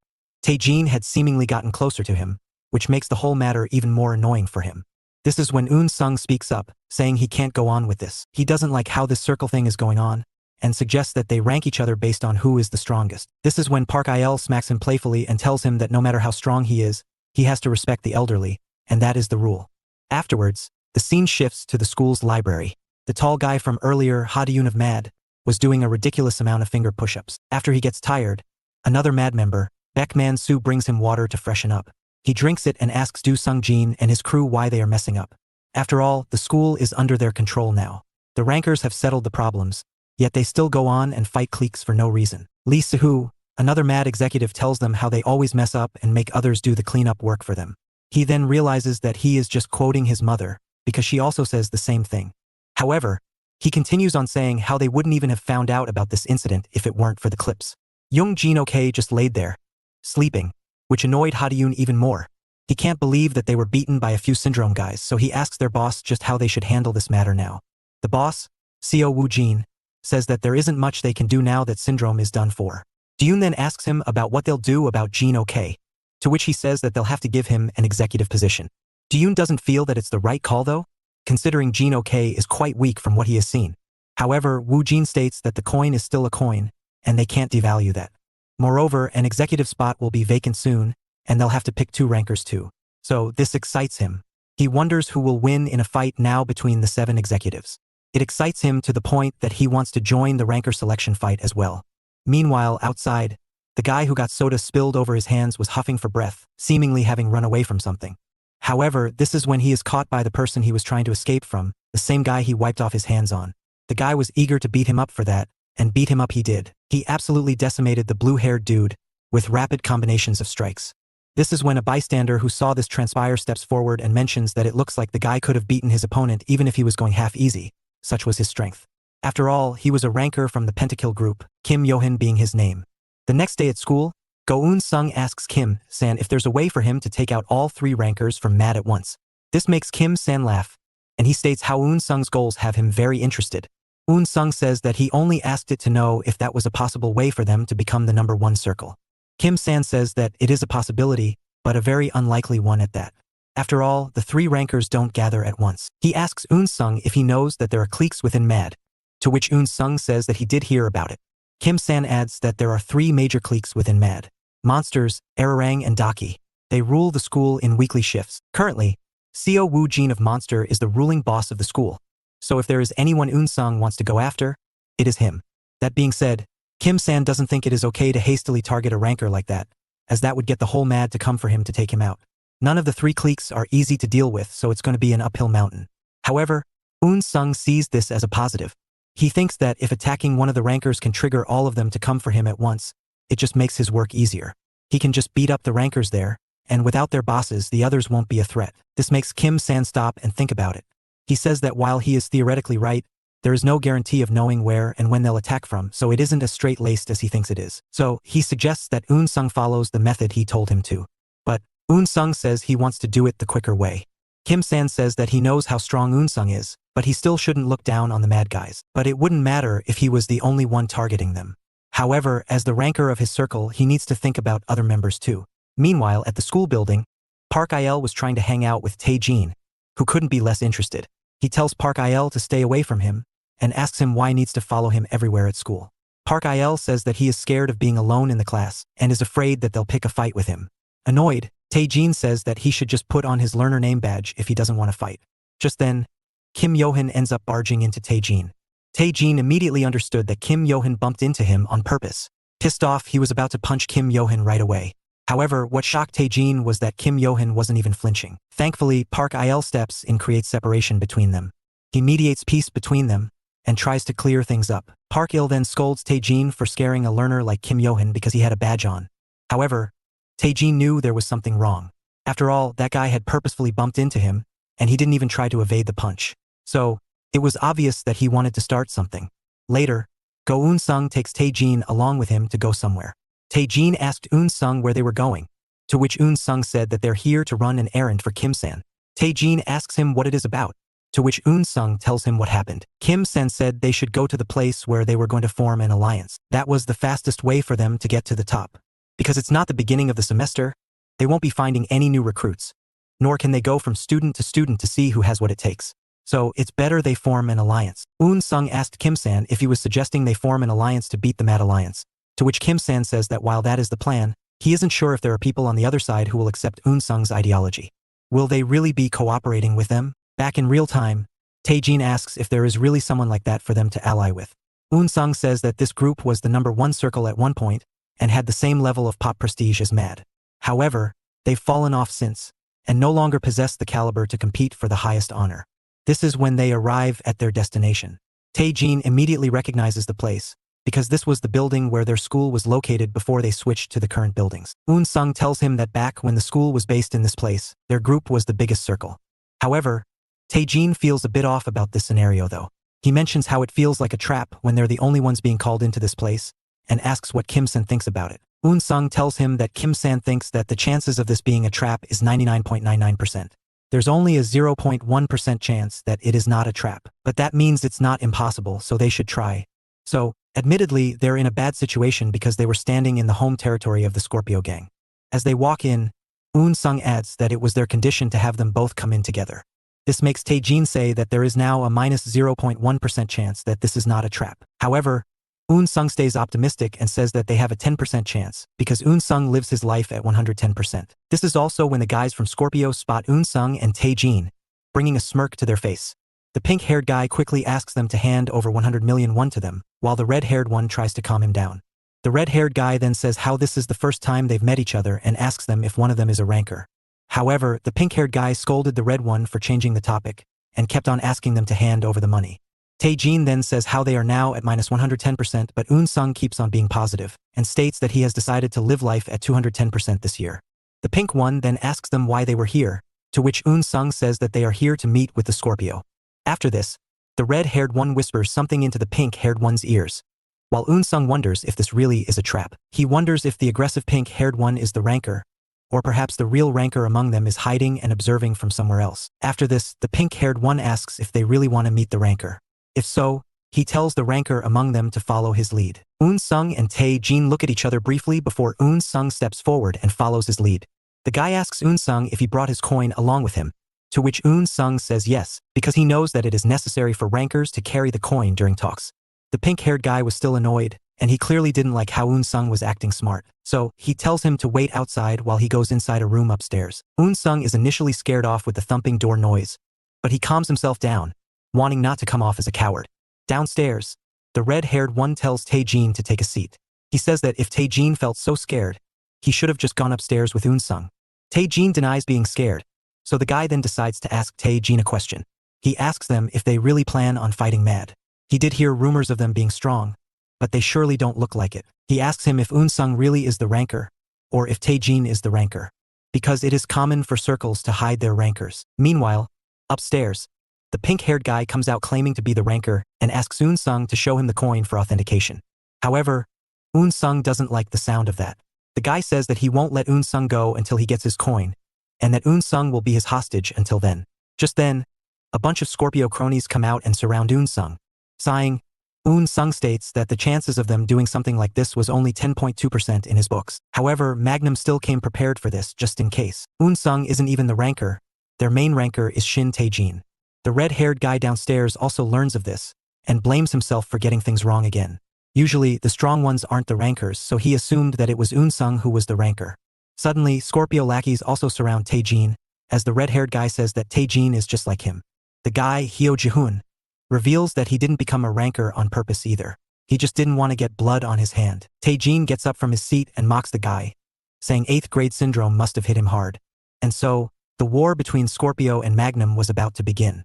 Tae Jin had seemingly gotten closer to him, which makes the whole matter even more annoying for him. This is when Unsung speaks up, saying he can't go on with this. He doesn't like how this circle thing is going on, and suggests that they rank each other based on who is the strongest. This is when Park Il smacks him playfully and tells him that no matter how strong he is, he has to respect the elderly, and that is the rule. Afterwards, the scene shifts to the school's library. The tall guy from earlier, Ha-Dyun of MAD, was doing a ridiculous amount of finger push-ups. After he gets tired, another MAD member, Baekman Soo, brings him water to freshen up. He drinks it and asks Do Sung Jin and his crew why they are messing up. After all, the school is under their control now. The rankers have settled the problems, yet they still go on and fight cliques for no reason. Lee Soo-hoo, another MAD executive, tells them how they always mess up and make others do the cleanup work for them. He then realizes that he is just quoting his mother, because she also says the same thing. However, he continues on saying how they wouldn't even have found out about this incident if it weren't for the clips. Young Jin Ok just laid there, sleeping, which annoyed Ha-Dyun even more. He can't believe that they were beaten by a few syndrome guys, so he asks their boss just how they should handle this matter now. The boss, Co Woo Jin, says that there isn't much they can do now that syndrome is done for. Dyun then asks him about what they'll do about Jin Ok, to which he says that they'll have to give him an executive position. Dyun doesn't feel that it's the right call though, considering Jin Ok is quite weak from what he has seen. However, Woo Jin states that the coin is still a coin, and they can't devalue that. Moreover, an executive spot will be vacant soon, and they'll have to pick two rankers too. So this excites him. He wonders who will win in a fight now between the 7 executives. It excites him to the point that he wants to join the ranker selection fight as well. Meanwhile, outside, the guy who got soda spilled over his hands was huffing for breath, seemingly having run away from something. However, this is when he is caught by the person he was trying to escape from, the same guy he wiped off his hands on. The guy was eager to beat him up for that, and beat him up he did. He absolutely decimated the blue-haired dude, with rapid combinations of strikes. This is when a bystander who saw this transpire steps forward and mentions that it looks like the guy could have beaten his opponent even if he was going half easy, such was his strength. After all, he was a ranker from the Pentakill group, Kim Yo-hin being his name. The next day at school, Go Eun-sung asks Kim San if there's a way for him to take out all 3 rankers from MAD at once. This makes Kim San laugh, and he states how Eun-sung's goals have him very interested. Eun-sung says that he only asked it to know if that was a possible way for them to become the #1 circle. Kim-san says that it is a possibility, but a very unlikely one at that. After all, the three rankers don't gather at once. He asks Unsung if he knows that there are cliques within MAD, to which Unsung says that he did hear about it. Kim-san adds that there are three major cliques within MAD. Monsters, Ararang and Daki. They rule the school in weekly shifts. Currently, Seo Woo-jin of Monster is the ruling boss of the school. So if there is anyone Unsung wants to go after, it is him. That being said, Kim-san doesn't think it is okay to hastily target a ranker like that, as that would get the whole MAD to come for him to take him out. None of the three cliques are easy to deal with, so it's going to be an uphill mountain. However, Unsung sees this as a positive. He thinks that if attacking one of the rankers can trigger all of them to come for him at once, it just makes his work easier. He can just beat up the rankers there, and without their bosses, the others won't be a threat. This makes Kim-san stop and think about it. He says that while he is theoretically right, there is no guarantee of knowing where and when they'll attack from, so it isn't as straight-laced as he thinks it is. So, he suggests that Unsung follows the method he told him to. But Unsung says he wants to do it the quicker way. Kim-san says that he knows how strong Unsung is, but he still shouldn't look down on the mad guys. But it wouldn't matter if he was the only one targeting them. However, as the ranker of his circle, he needs to think about other members too. Meanwhile, at the school building, Park Il was trying to hang out with Shinte Gene, who couldn't be less interested. He tells Park Il to stay away from him, and asks him why he needs to follow him everywhere at school. Park Il says that he is scared of being alone in the class, and is afraid that they'll pick a fight with him. Annoyed, Shinte Gene says that he should just put on his learner name badge if he doesn't want to fight. Just then, Kim Yohan ends up barging into Shinte Gene. Shinte Gene immediately understood that Kim Yohan bumped into him on purpose. Pissed off, he was about to punch Kim Yohan right away. However, what shocked Shinte Gene was that Kim Yohan wasn't even flinching. Thankfully, Park Il steps in, creates separation between them. He mediates peace between them, and tries to clear things up. Park Il then scolds Shinte Gene for scaring a learner like Kim Yohan because he had a badge on. However, Shinte Gene knew there was something wrong. After all, that guy had purposefully bumped into him, and he didn't even try to evade the punch. So, it was obvious that he wanted to start something. Later, Go Unsung takes Shinte Gene along with him to go somewhere. Shinte Gene asked Unsung where they were going, to which Unsung said that they're here to run an errand for Kim-san. Shinte Gene asks him what it is about, to which Unsung tells him what happened. Kim-san said they should go to the place where they were going to form an alliance. That was the fastest way for them to get to the top. Because it's not the beginning of the semester, they won't be finding any new recruits, nor can they go from student to see who has what it takes. So, it's better they form an alliance. Unsung asked Kim-san if he was suggesting they form an alliance to beat the Mad Alliance, to which Kim-san says that while that is the plan, he isn't sure if there are people on the other side who will accept Unsung's ideology. Will they really be cooperating with them? Back in real time, Shinte Gene asks if there is really someone like that for them to ally with. Unsung says that this group was the #1 circle at one point, and had the same level of pop prestige as MAD. However, they've fallen off since, and no longer possess the caliber to compete for the highest honor. This is when they arrive at their destination. Shinte Gene immediately recognizes the place, because this was the building where their school was located before they switched to the current buildings. Unsung tells him that back when the school was based in this place, their group was the biggest circle. However, Shinte Gene feels a bit off about this scenario though. He mentions how it feels like a trap when they're the only ones being called into this place, and asks what Kim-san thinks about it. Unsung tells him that Kim-san thinks that the chances of this being a trap is 99.99%. There's only a 0.1% chance that it is not a trap, but that means it's not impossible, so they should try. So, admittedly, they're in a bad situation because they were standing in the home territory of the Scorpio gang. As they walk in, Unsung adds that it was their condition to have them both come in together. This makes Shinte Gene say that there is now a minus 0.1% chance that this is not a trap. However, Unsung stays optimistic and says that they have a 10% chance, because Unsung lives his life at 110%. This is also when the guys from Scorpio spot Unsung and Shinte Gene, bringing a smirk to their face. The pink-haired guy quickly asks them to hand over 100 million won to them, while the red-haired one tries to calm him down. The red-haired guy then says how this is the first time they've met each other and asks them if one of them is a ranker. However, the pink-haired guy scolded the red one for changing the topic, and kept on asking them to hand over the money. Shinte Gene then says how they are now at minus 110%, but Unsung keeps on being positive, and states that he has decided to live life at 210% this year. The pink one then asks them why they were here, to which Unsung says that they are here to meet with the Scorpio. After this, the red-haired one whispers something into the pink-haired one's ears. While Unsung wonders if this really is a trap, he wonders if the aggressive pink-haired one is the ranker, or perhaps the real ranker among them is hiding and observing from somewhere else. After this, the pink-haired one asks if they really want to meet the ranker. If so, He tells the ranker among them to follow his lead. Unsung and Shinte Gene look at each other briefly before Unsung steps forward and follows his lead. The guy asks Unsung if he brought his coin along with him, to which Unsung says yes, because he knows that it is necessary for rankers to carry the coin during talks. The pink-haired guy was still annoyed, and he clearly didn't like how Unsung was acting smart, so he tells him to wait outside while he goes inside a room upstairs. Unsung is initially scared off with the thumping door noise, but he calms himself down, wanting not to come off as a coward. Downstairs, the red-haired one tells Shinte Gene to take a seat. He says that if Shinte Gene felt so scared, he should have just gone upstairs with Unsung. Shinte Gene denies being scared, so the guy then decides to ask Shinte Gene a question. He asks them if they really plan on fighting mad. He did hear rumors of them being strong, but they surely don't look like it. He asks him if Unsung really is the ranker, or if Shinte Gene is the ranker, because it is common for circles to hide their rankers. Meanwhile, upstairs, the pink-haired guy comes out claiming to be the ranker and asks Unsung to show him the coin for authentication. However, Unsung doesn't like the sound of that. The guy says that he won't let Unsung go until he gets his coin, and that Unsung will be his hostage until then. Just then, a bunch of Scorpio cronies come out and surround Unsung. Sighing, Unsung states that the chances of them doing something like this was only 10.2% in his books. However, Magnum still came prepared for this just in case. Unsung isn't even the ranker. Their main ranker is Shinte Gene. The red-haired guy downstairs also learns of this, and blames himself for getting things wrong again. Usually, the strong ones aren't the rankers, so he assumed that it was Unsung who was the ranker. Suddenly, Scorpio lackeys also surround Shinte Gene, as the red-haired guy says that Shinte Gene is just like him. The guy, Hyo Ji-hoon, reveals that he didn't become a ranker on purpose either. He just didn't want to get blood on his hand. Shinte Gene gets up from his seat and mocks the guy, saying 8th grade syndrome must have hit him hard. And so, the war between Scorpio and Magnum was about to begin.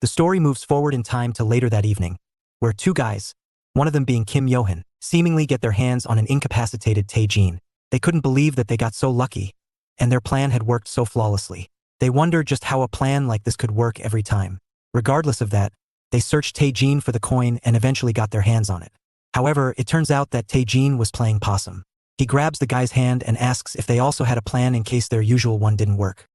The story moves forward in time to later that evening, where two guys, one of them being Kim Yo-hyun, seemingly get their hands on an incapacitated Shinte Gene. They couldn't believe that they got so lucky, and their plan had worked so flawlessly. They wonder just how a plan like this could work every time. Regardless of that, they searched Shinte Gene for the coin and eventually got their hands on it. However, it turns out that Shinte Gene was playing possum. He grabs the guy's hand and asks if they also had a plan in case their usual one didn't work.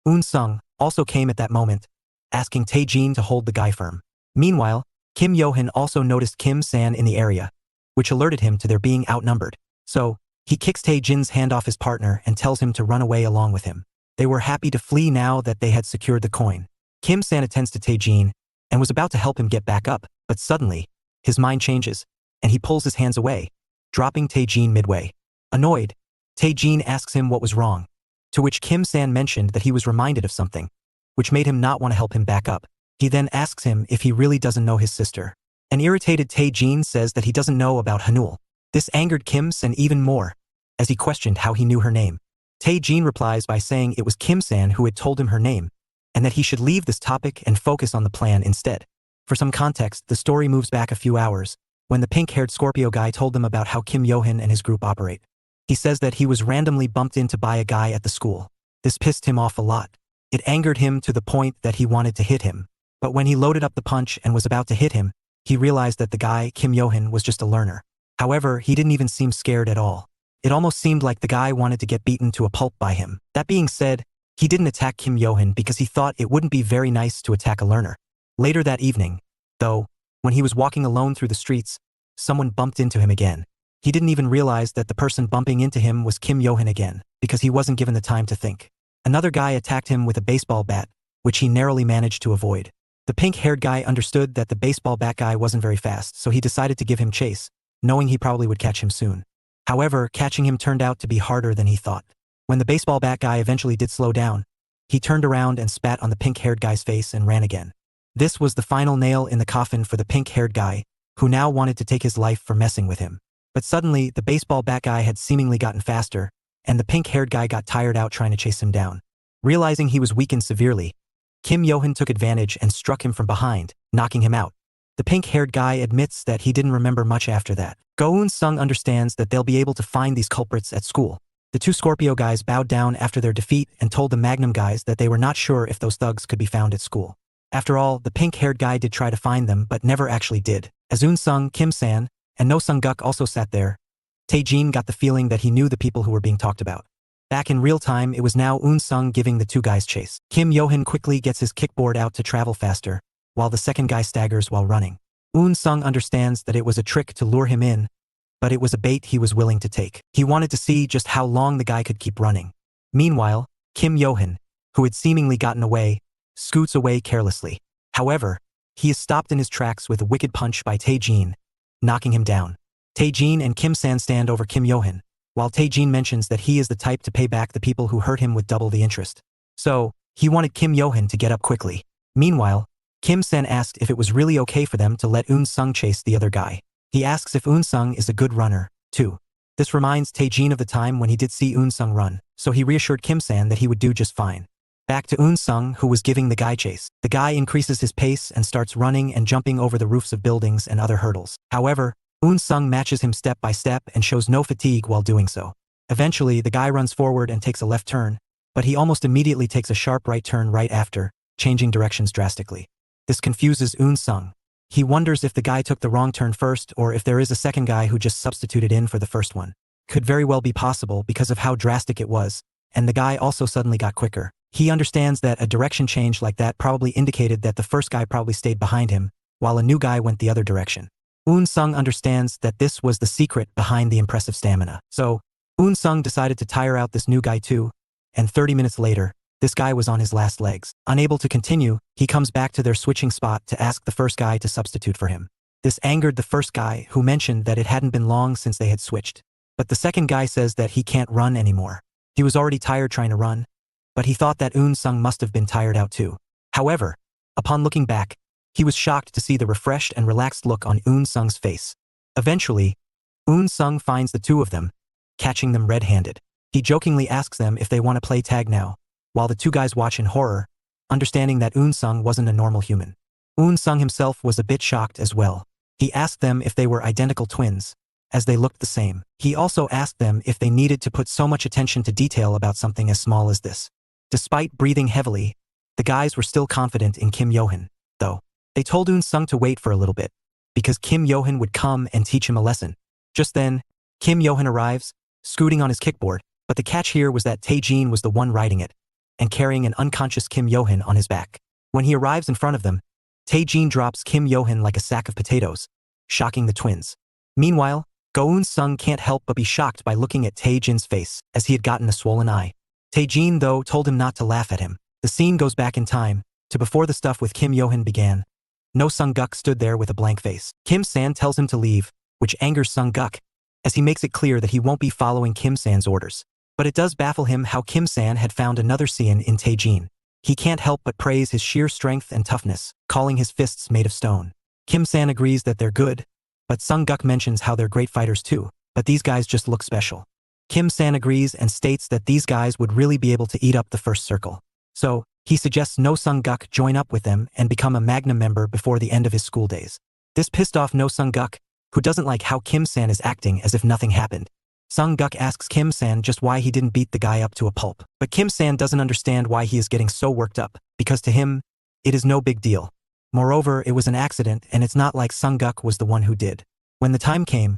Unsung also came at that moment, asking Shinte Gene to hold the guy firm. Meanwhile, Kim Yo-hyun also noticed Kim-san in the area, which alerted him to their being outnumbered. So, he kicks Shinte Gene's hand off his partner and tells him to run away along with him. They were happy to flee now that they had secured the coin. Kim-san attends to Shinte Gene and was about to help him get back up, but suddenly, his mind changes, and he pulls his hands away, dropping Shinte Gene midway. Annoyed, Shinte Gene asks him what was wrong, to which Kim-san mentioned that he was reminded of something, which made him not want to help him back up. He then asks him if he really doesn't know his sister. An irritated Shinte Gene says that he doesn't know about Hanul. This angered Kim-san even more, as he questioned how he knew her name. Shinte Gene replies by saying it was Kim-san who had told him her name, and that he should leave this topic and focus on the plan instead. For some context, the story moves back a few hours, when the pink-haired Scorpio guy told them about how Kim Yo-hyun and his group operate. He says that he was randomly bumped into by a guy at the school. This pissed him off a lot. It angered him to the point that he wanted to hit him. But when he loaded up the punch and was about to hit him, he realized that the guy, Kim Yo-hyun, was just a learner. However, he didn't even seem scared at all. It almost seemed like the guy wanted to get beaten to a pulp by him. That being said, he didn't attack Kim Yo-hyun because he thought it wouldn't be very nice to attack a learner. Later that evening, though, when he was walking alone through the streets, someone bumped into him again. He didn't even realize that the person bumping into him was Kim Yo-hyun again, because he wasn't given the time to think. Another guy attacked him with a baseball bat, which he narrowly managed to avoid. The pink-haired guy understood that the baseball bat guy wasn't very fast, so he decided to give him chase, knowing he probably would catch him soon. However, catching him turned out to be harder than he thought. When the baseball bat guy eventually did slow down, he turned around and spat on the pink-haired guy's face and ran again. This was the final nail in the coffin for the pink-haired guy, who now wanted to take his life for messing with him. But suddenly, the baseball bat guy had seemingly gotten faster, and the pink-haired guy got tired out trying to chase him down. Realizing he was weakened severely, Kim Yo-hyun took advantage and struck him from behind, knocking him out. The pink-haired guy admits that he didn't remember much after that. Unsung understands that they'll be able to find these culprits at school. The two Scorpio guys bowed down after their defeat and told the Magnum guys that they were not sure if those thugs could be found at school. After all, the pink-haired guy did try to find them but never actually did. As Unsung, Kim-san, and No Sung-guk also sat there, Shinte Gene got the feeling that he knew the people who were being talked about. Back in real time, it was now Unsung giving the two guys chase. Kim Yo-hyun quickly gets his kickboard out to travel faster, while the second guy staggers while running. Unsung understands that it was a trick to lure him in, but it was a bait he was willing to take. He wanted to see just how long the guy could keep running. Meanwhile, Kim Yo-hyun, who had seemingly gotten away, scoots away carelessly. However, he is stopped in his tracks with a wicked punch by Tae-jin, knocking him down. Tae-jin and Kim-san stand over Kim Yo-hyun, while Tae-jin mentions that he is the type to pay back the people who hurt him with double the interest. So, he wanted Kim Yo-hyun to get up quickly. Meanwhile, Kim-san asked if it was really okay for them to let Unsung chase the other guy. He asks if Unsung is a good runner, too. This reminds Tae-jin of the time when he did see Unsung run, so he reassured Kim-san that he would do just fine. Back to Unsung, who was giving the guy chase. The guy increases his pace and starts running and jumping over the roofs of buildings and other hurdles. However, Unsung matches him step by step and shows no fatigue while doing so. Eventually, the guy runs forward and takes a left turn, but he almost immediately takes a sharp right turn right after, changing directions drastically. This confuses Unsung. He wonders if the guy took the wrong turn first or if there is a second guy who just substituted in for the first one. Could very well be possible because of how drastic it was, and the guy also suddenly got quicker. He understands that a direction change like that probably indicated that the first guy probably stayed behind him, while a new guy went the other direction. Unsung understands that this was the secret behind the impressive stamina. So, Unsung decided to tire out this new guy too, and 30 minutes later, this guy was on his last legs. Unable to continue, he comes back to their switching spot to ask the first guy to substitute for him. This angered the first guy, who mentioned that it hadn't been long since they had switched. But the second guy says that he can't run anymore. He was already tired trying to run, but he thought that Unsung must have been tired out too. However, upon looking back, he was shocked to see the refreshed and relaxed look on Unsung's face. Eventually, Unsung finds the two of them, catching them red-handed. He jokingly asks them if they want to play tag now, while the two guys watch in horror, understanding that Unsung wasn't a normal human. Unsung himself was a bit shocked as well. He asked them if they were identical twins, as they looked the same. He also asked them if they needed to put so much attention to detail about something as small as this. Despite breathing heavily, the guys were still confident in Kim Yo-hyun, though. They told Unsung to wait for a little bit, because Kim Yo-hyun would come and teach him a lesson. Just then, Kim Yo-hyun arrives, scooting on his kickboard, but the catch here was that Tae-jin was the one riding it, and carrying an unconscious Kim Yo-hyun on his back. When he arrives in front of them, Tae-jin drops Kim Yo-hyun like a sack of potatoes, shocking the twins. Meanwhile, Go-Unsung can't help but be shocked by looking at Tae-jin's face, as he had gotten a swollen eye. Tae-jin, though, told him not to laugh at him. The scene goes back in time, to before the stuff with Kim Yo-hyun began. No Sung-guk stood there with a blank face. Kim-san tells him to leave, which angers Sung-guk, as he makes it clear that he won't be following Kim-san's orders. But it does baffle him how Kim-san had found another Saiyan in Tae-jin. He can't help but praise his sheer strength and toughness, calling his fists made of stone. Kim-san agrees that they're good, but Sung-guk mentions how they're great fighters too, but these guys just look special. Kim-san agrees and states that these guys would really be able to eat up the first circle. So, he suggests No Sung-guk join up with them and become a Magnum member before the end of his school days. This pissed off No Sung-guk, who doesn't like how Kim-san is acting as if nothing happened. Sung-guk asks Kim-san just why he didn't beat the guy up to a pulp. But Kim-san doesn't understand why he is getting so worked up, because to him, it is no big deal. Moreover, it was an accident and it's not like Sung-guk was the one who did. When the time came,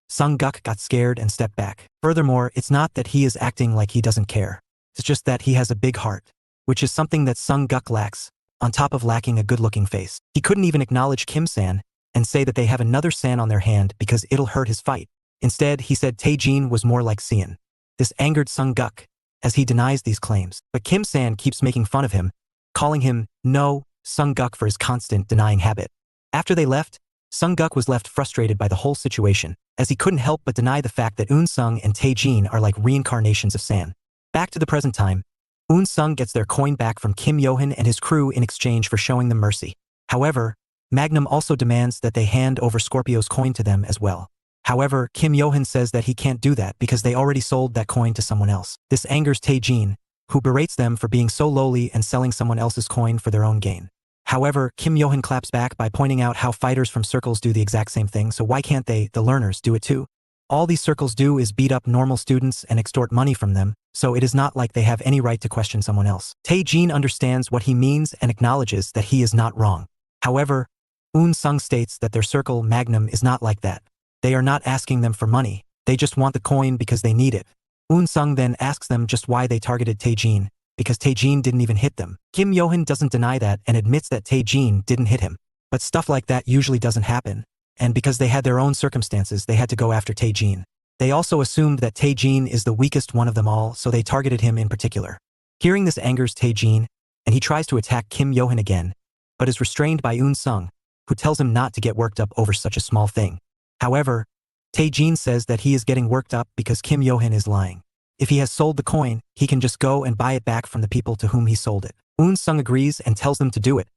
Sung-guk got scared and stepped back. Furthermore, it's not that he is acting like he doesn't care. It's just that he has a big heart, which is something that Sung-guk lacks, on top of lacking a good-looking face. He couldn't even acknowledge Kim-san and say that they have another San on their hand because it'll hurt his fight. Instead, he said Tae-jin was more like Saiyan. This angered Sung-guk, as he denies these claims. But Kim-san keeps making fun of him, calling him no Sung-guk for his constant denying habit. After they left, Sung-guk was left frustrated by the whole situation, as he couldn't help but deny the fact that Unsung and Tae-jin are like reincarnations of San. Back to the present time, Unsung gets their coin back from Kim Yo-hyun and his crew in exchange for showing them mercy. However, Magnum also demands that they hand over Scorpio's coin to them as well. However, Kim Yo-hyun says that he can't do that because they already sold that coin to someone else. This angers Tae-jin, who berates them for being so lowly and selling someone else's coin for their own gain. However, Kim Yo-hyun claps back by pointing out how fighters from circles do the exact same thing, so why can't they, the learners, do it too? All these circles do is beat up normal students and extort money from them, so it is not like they have any right to question someone else. Tae-jin understands what he means and acknowledges that he is not wrong. However, Unsung states that their circle, Magnum, is not like that. They are not asking them for money, they just want the coin because they need it. Unsung then asks them just why they targeted Tae-jin, because Tae-jin didn't even hit them. Kim Yo-hyun doesn't deny that and admits that Tae-jin didn't hit him. But stuff like that usually doesn't happen, and because they had their own circumstances, they had to go after Tae Gene. They also assumed that Tae Gene is the weakest one of them all, so they targeted him in particular. Hearing this angers Tae Gene, and he tries to attack Kim Yo-hyun again, but is restrained by Unsung, who tells him not to get worked up over such a small thing. However, Tae Gene says that he is getting worked up because Kim Yo-hyun is lying. If he has sold the coin, he can just go and buy it back from the people to whom he sold it. Unsung agrees and tells them to do it,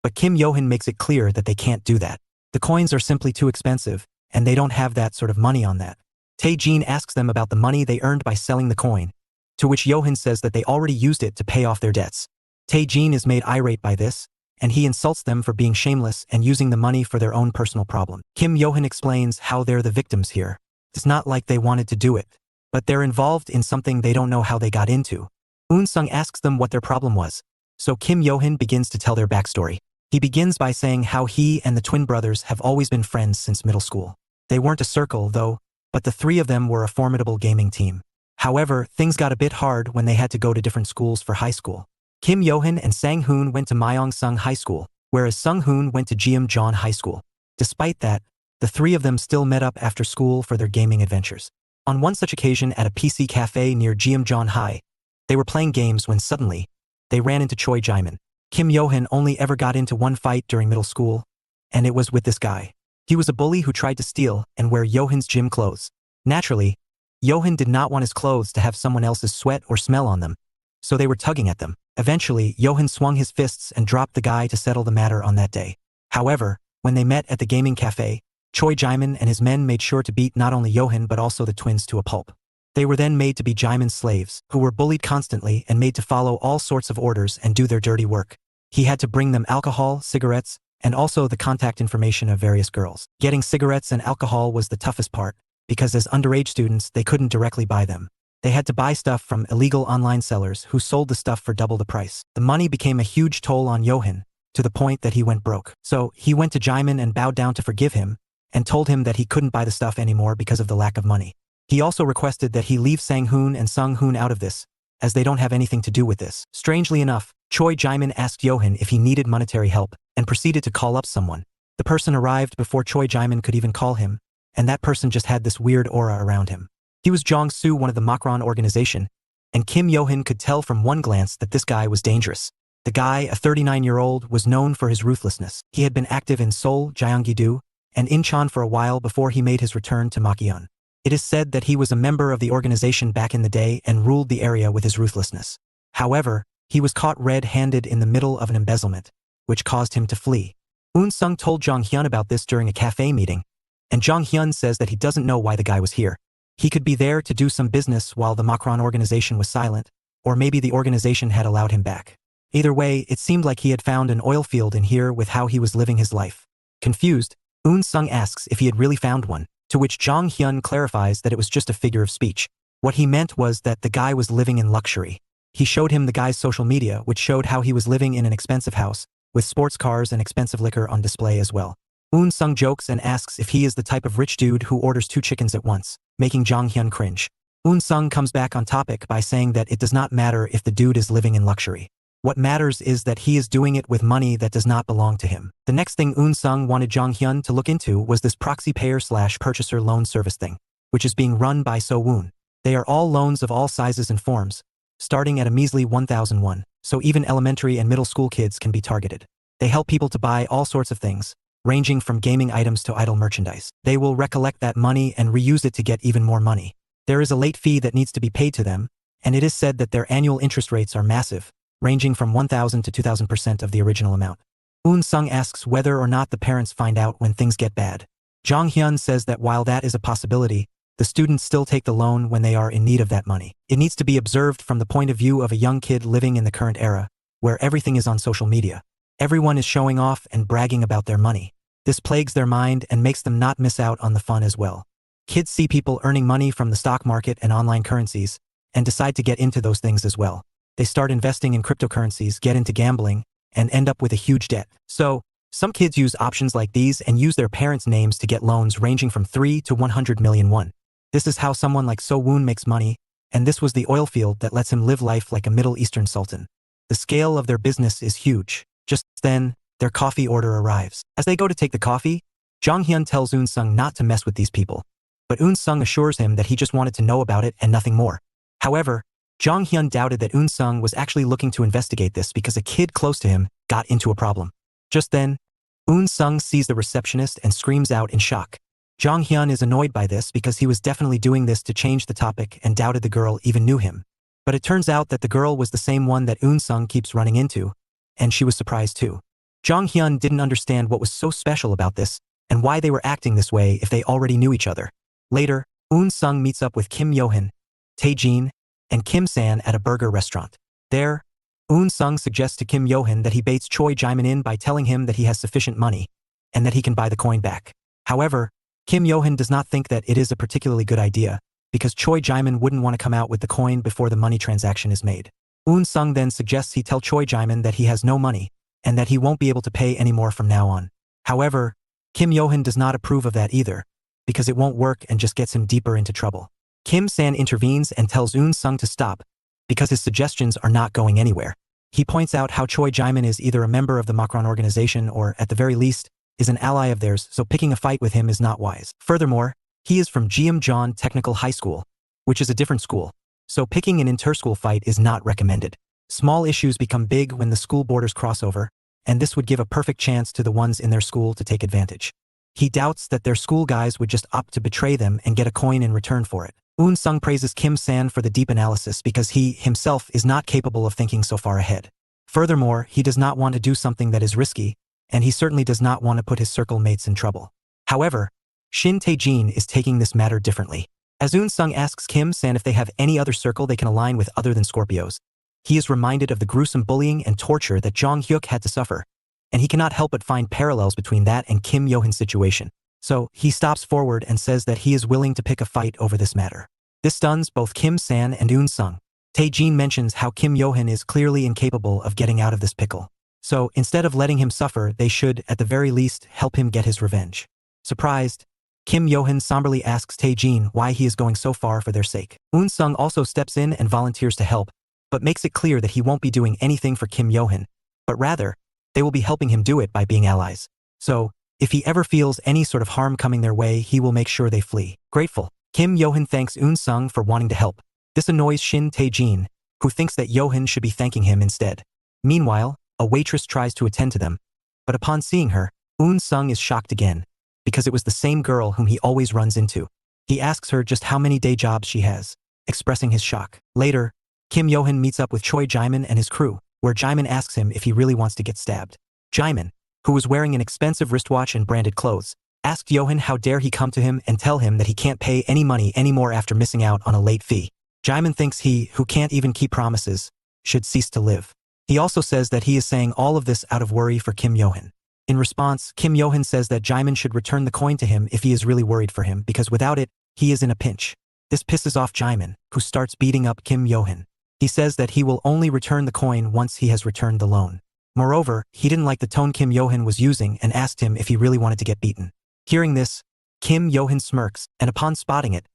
but Kim Yo-hyun makes it clear that they can't do that. The coins are simply too expensive, and they don't have that sort of money on that. Tae Gene asks them about the money they earned by selling the coin, to which Yo-hyun says that they already used it to pay off their debts. Tae Gene is made irate by this, and he insults them for being shameless and using the money for their own personal problem. Kim Yo-hyun explains how they're the victims here. It's not like they wanted to do it, but they're involved in something they don't know how they got into. Unsung asks them what their problem was, so Kim Yo-hyun begins to tell their backstory. He begins by saying how he and the twin brothers have always been friends since middle school. They weren't a circle, though, but the three of them were a formidable gaming team. However, things got a bit hard when they had to go to different schools for high school. Kim Yo-hyun and Sang-hoon went to Myong High School, whereas Sung-hoon went to Gyeomjeon High School. Despite that, the three of them still met up after school for their gaming adventures. On one such occasion at a PC cafe near Gyeomjeon High, they were playing games when suddenly, they ran into Choi Jae-min. Kim Yo-hyun only ever got into one fight during middle school, and it was with this guy. He was a bully who tried to steal and wear Yo-hyun's gym clothes. Naturally, Yo-hyun did not want his clothes to have someone else's sweat or smell on them, so they were tugging at them. Eventually, Yo-hyun swung his fists and dropped the guy to settle the matter on that day. However, when they met at the gaming cafe, Choi Jae-min and his men made sure to beat not only Yo-hyun but also the twins to a pulp. They were then made to be Jae-min's slaves, who were bullied constantly and made to follow all sorts of orders and do their dirty work. He had to bring them alcohol, cigarettes, and also the contact information of various girls. Getting cigarettes and alcohol was the toughest part, because as underage students, they couldn't directly buy them. They had to buy stuff from illegal online sellers who sold the stuff for double the price. The money became a huge toll on Yo-hyun, to the point that he went broke. So he went to Jae-min and bowed down to forgive him, and told him that he couldn't buy the stuff anymore because of the lack of money. He also requested that he leave Sang-hoon and Sung-hoon out of this, as they don't have anything to do with this. Strangely enough, Choi Jae-min asked Yo-hyun if he needed monetary help, and proceeded to call up someone. The person arrived before Choi Jae-min could even call him, and that person just had this weird aura around him. He was Jong-soo, one of the Makron organization, and Kim Yo-hyun could tell from one glance that this guy was dangerous. The guy, a 39-year-old, was known for his ruthlessness. He had been active in Seoul, Gyeonggi-do, and Incheon for a while before he made his return to Makhyeon. It is said that he was a member of the organization back in the day and ruled the area with his ruthlessness. However, he was caught red-handed in the middle of an embezzlement, which caused him to flee. Unsung told Jong-hyun about this during a cafe meeting, and Jong-hyun says that he doesn't know why the guy was here. He could be there to do some business while the Makron organization was silent, or maybe the organization had allowed him back. Either way, it seemed like he had found an oil field in here with how he was living his life. Confused, Unsung asks if he had really found one, to which Jong-hyun clarifies that it was just a figure of speech. What he meant was that the guy was living in luxury. He showed him the guy's social media, which showed how he was living in an expensive house, with sports cars and expensive liquor on display as well. Unsung jokes and asks if he is the type of rich dude who orders 2 chickens at once, making Jong-hyun cringe. Unsung comes back on topic by saying that it does not matter if the dude is living in luxury. What matters is that he is doing it with money that does not belong to him. The next thing Unsung wanted Jong-hyun to look into was this proxy payer/purchaser loan service thing, which is being run by So-woon. They are all loans of all sizes and forms, starting at a measly 1,001, so even elementary and middle school kids can be targeted. They help people to buy all sorts of things, ranging from gaming items to idle merchandise. They will recollect that money and reuse it to get even more money. There is a late fee that needs to be paid to them, and it is said that their annual interest rates are massive, ranging from 1,000 to 2,000% of the original amount. Unsung asks whether or not the parents find out when things get bad. Jong-hyun says that while that is a possibility, the students still take the loan when they are in need of that money. It needs to be observed from the point of view of a young kid living in the current era, where everything is on social media. Everyone is showing off and bragging about their money. This plagues their mind and makes them not miss out on the fun as well. Kids see people earning money from the stock market and online currencies, and decide to get into those things as well. They start investing in cryptocurrencies, get into gambling, and end up with a huge debt. So, some kids use options like these and use their parents' names to get loans ranging from 3 to 100 million won. This is how someone like So-woon makes money, and this was the oil field that lets him live life like a Middle Eastern sultan. The scale of their business is huge. Just then, their coffee order arrives. As they go to take the coffee, Jong Hyun tells Unsung not to mess with these people. But Unsung assures him that he just wanted to know about it and nothing more. However, Jong Hyun doubted that Unsung was actually looking to investigate this because a kid close to him got into a problem. Just then, Unsung sees the receptionist and screams out in shock. Jong Hyun is annoyed by this because he was definitely doing this to change the topic and doubted the girl even knew him. But it turns out that the girl was the same one that Unsung keeps running into, and she was surprised too. Jong Hyun didn't understand what was so special about this and why they were acting this way if they already knew each other. Later, Unsung meets up with Kim Yohan, Tae Jin, and Kim San at a burger restaurant. There, Unsung suggests to Kim Yohan that he baits Choi Jaemin in by telling him that he has sufficient money and that he can buy the coin back. However, Kim Yohan does not think that it is a particularly good idea because Choi Jaemin wouldn't want to come out with the coin before the money transaction is made. Unsung then suggests he tell Choi Jaemin that he has no money and that he won't be able to pay anymore from now on. However, Kim Yohan does not approve of that either because it won't work and just gets him deeper into trouble. Kim San intervenes and tells Unsung to stop because his suggestions are not going anywhere. He points out how Choi Jaemin is either a member of the Macron organization or, at the very least, is an ally of theirs, so picking a fight with him is not wise. Furthermore, he is from Gyeomjeon Technical High School, which is a different school, so picking an inter-school fight is not recommended. Small issues become big when the school borders cross over, and this would give a perfect chance to the ones in their school to take advantage. He doubts that their school guys would just opt to betray them and get a coin in return for it. Unsung praises Kim San for the deep analysis because he, himself, is not capable of thinking so far ahead. Furthermore, he does not want to do something that is risky, and he certainly does not want to put his circle mates in trouble. However, Shinte Gene is taking this matter differently. As Unsung asks Kim San if they have any other circle they can align with other than Scorpios, he is reminded of the gruesome bullying and torture that Jong Hyuk had to suffer, and he cannot help but find parallels between that and Kim Yohan's situation. So, he stops forward and says that he is willing to pick a fight over this matter. This stuns both Kim San and Unsung. Tae Jin mentions how Kim Yohan is clearly incapable of getting out of this pickle. So, instead of letting him suffer, they should, at the very least, help him get his revenge. Surprised, Kim Yohan somberly asks Tae Jin why he is going so far for their sake. Unsung also steps in and volunteers to help, but makes it clear that he won't be doing anything for Kim Yohan, but rather, they will be helping him do it by being allies. So, if he ever feels any sort of harm coming their way, he will make sure they flee. Grateful, Kim Yohan thanks Unsung for wanting to help. This annoys Shinte Gene, who thinks that Yohan should be thanking him instead. Meanwhile, a waitress tries to attend to them, but upon seeing her, Unsung is shocked again, because it was the same girl whom he always runs into. He asks her just how many day jobs she has, expressing his shock. Later, Kim Yohan meets up with Choi Jaemin and his crew, where Jaemin asks him if he really wants to get stabbed. Jaemin, who was wearing an expensive wristwatch and branded clothes, asked Yohan how dare he come to him and tell him that he can't pay any money anymore after missing out on a late fee. Jaemin thinks he, who can't even keep promises, should cease to live. He also says that he is saying all of this out of worry for Kim Yohan. In response, Kim Yohan says that Jaemin should return the coin to him if he is really worried for him because without it, he is in a pinch. This pisses off Jaemin, who starts beating up Kim Yohan. He says that he will only return the coin once he has returned the loan. Moreover, he didn't like the tone Kim Yohan was using and asked him if he really wanted to get beaten. Hearing this, Kim Yohan smirks, and upon spotting it,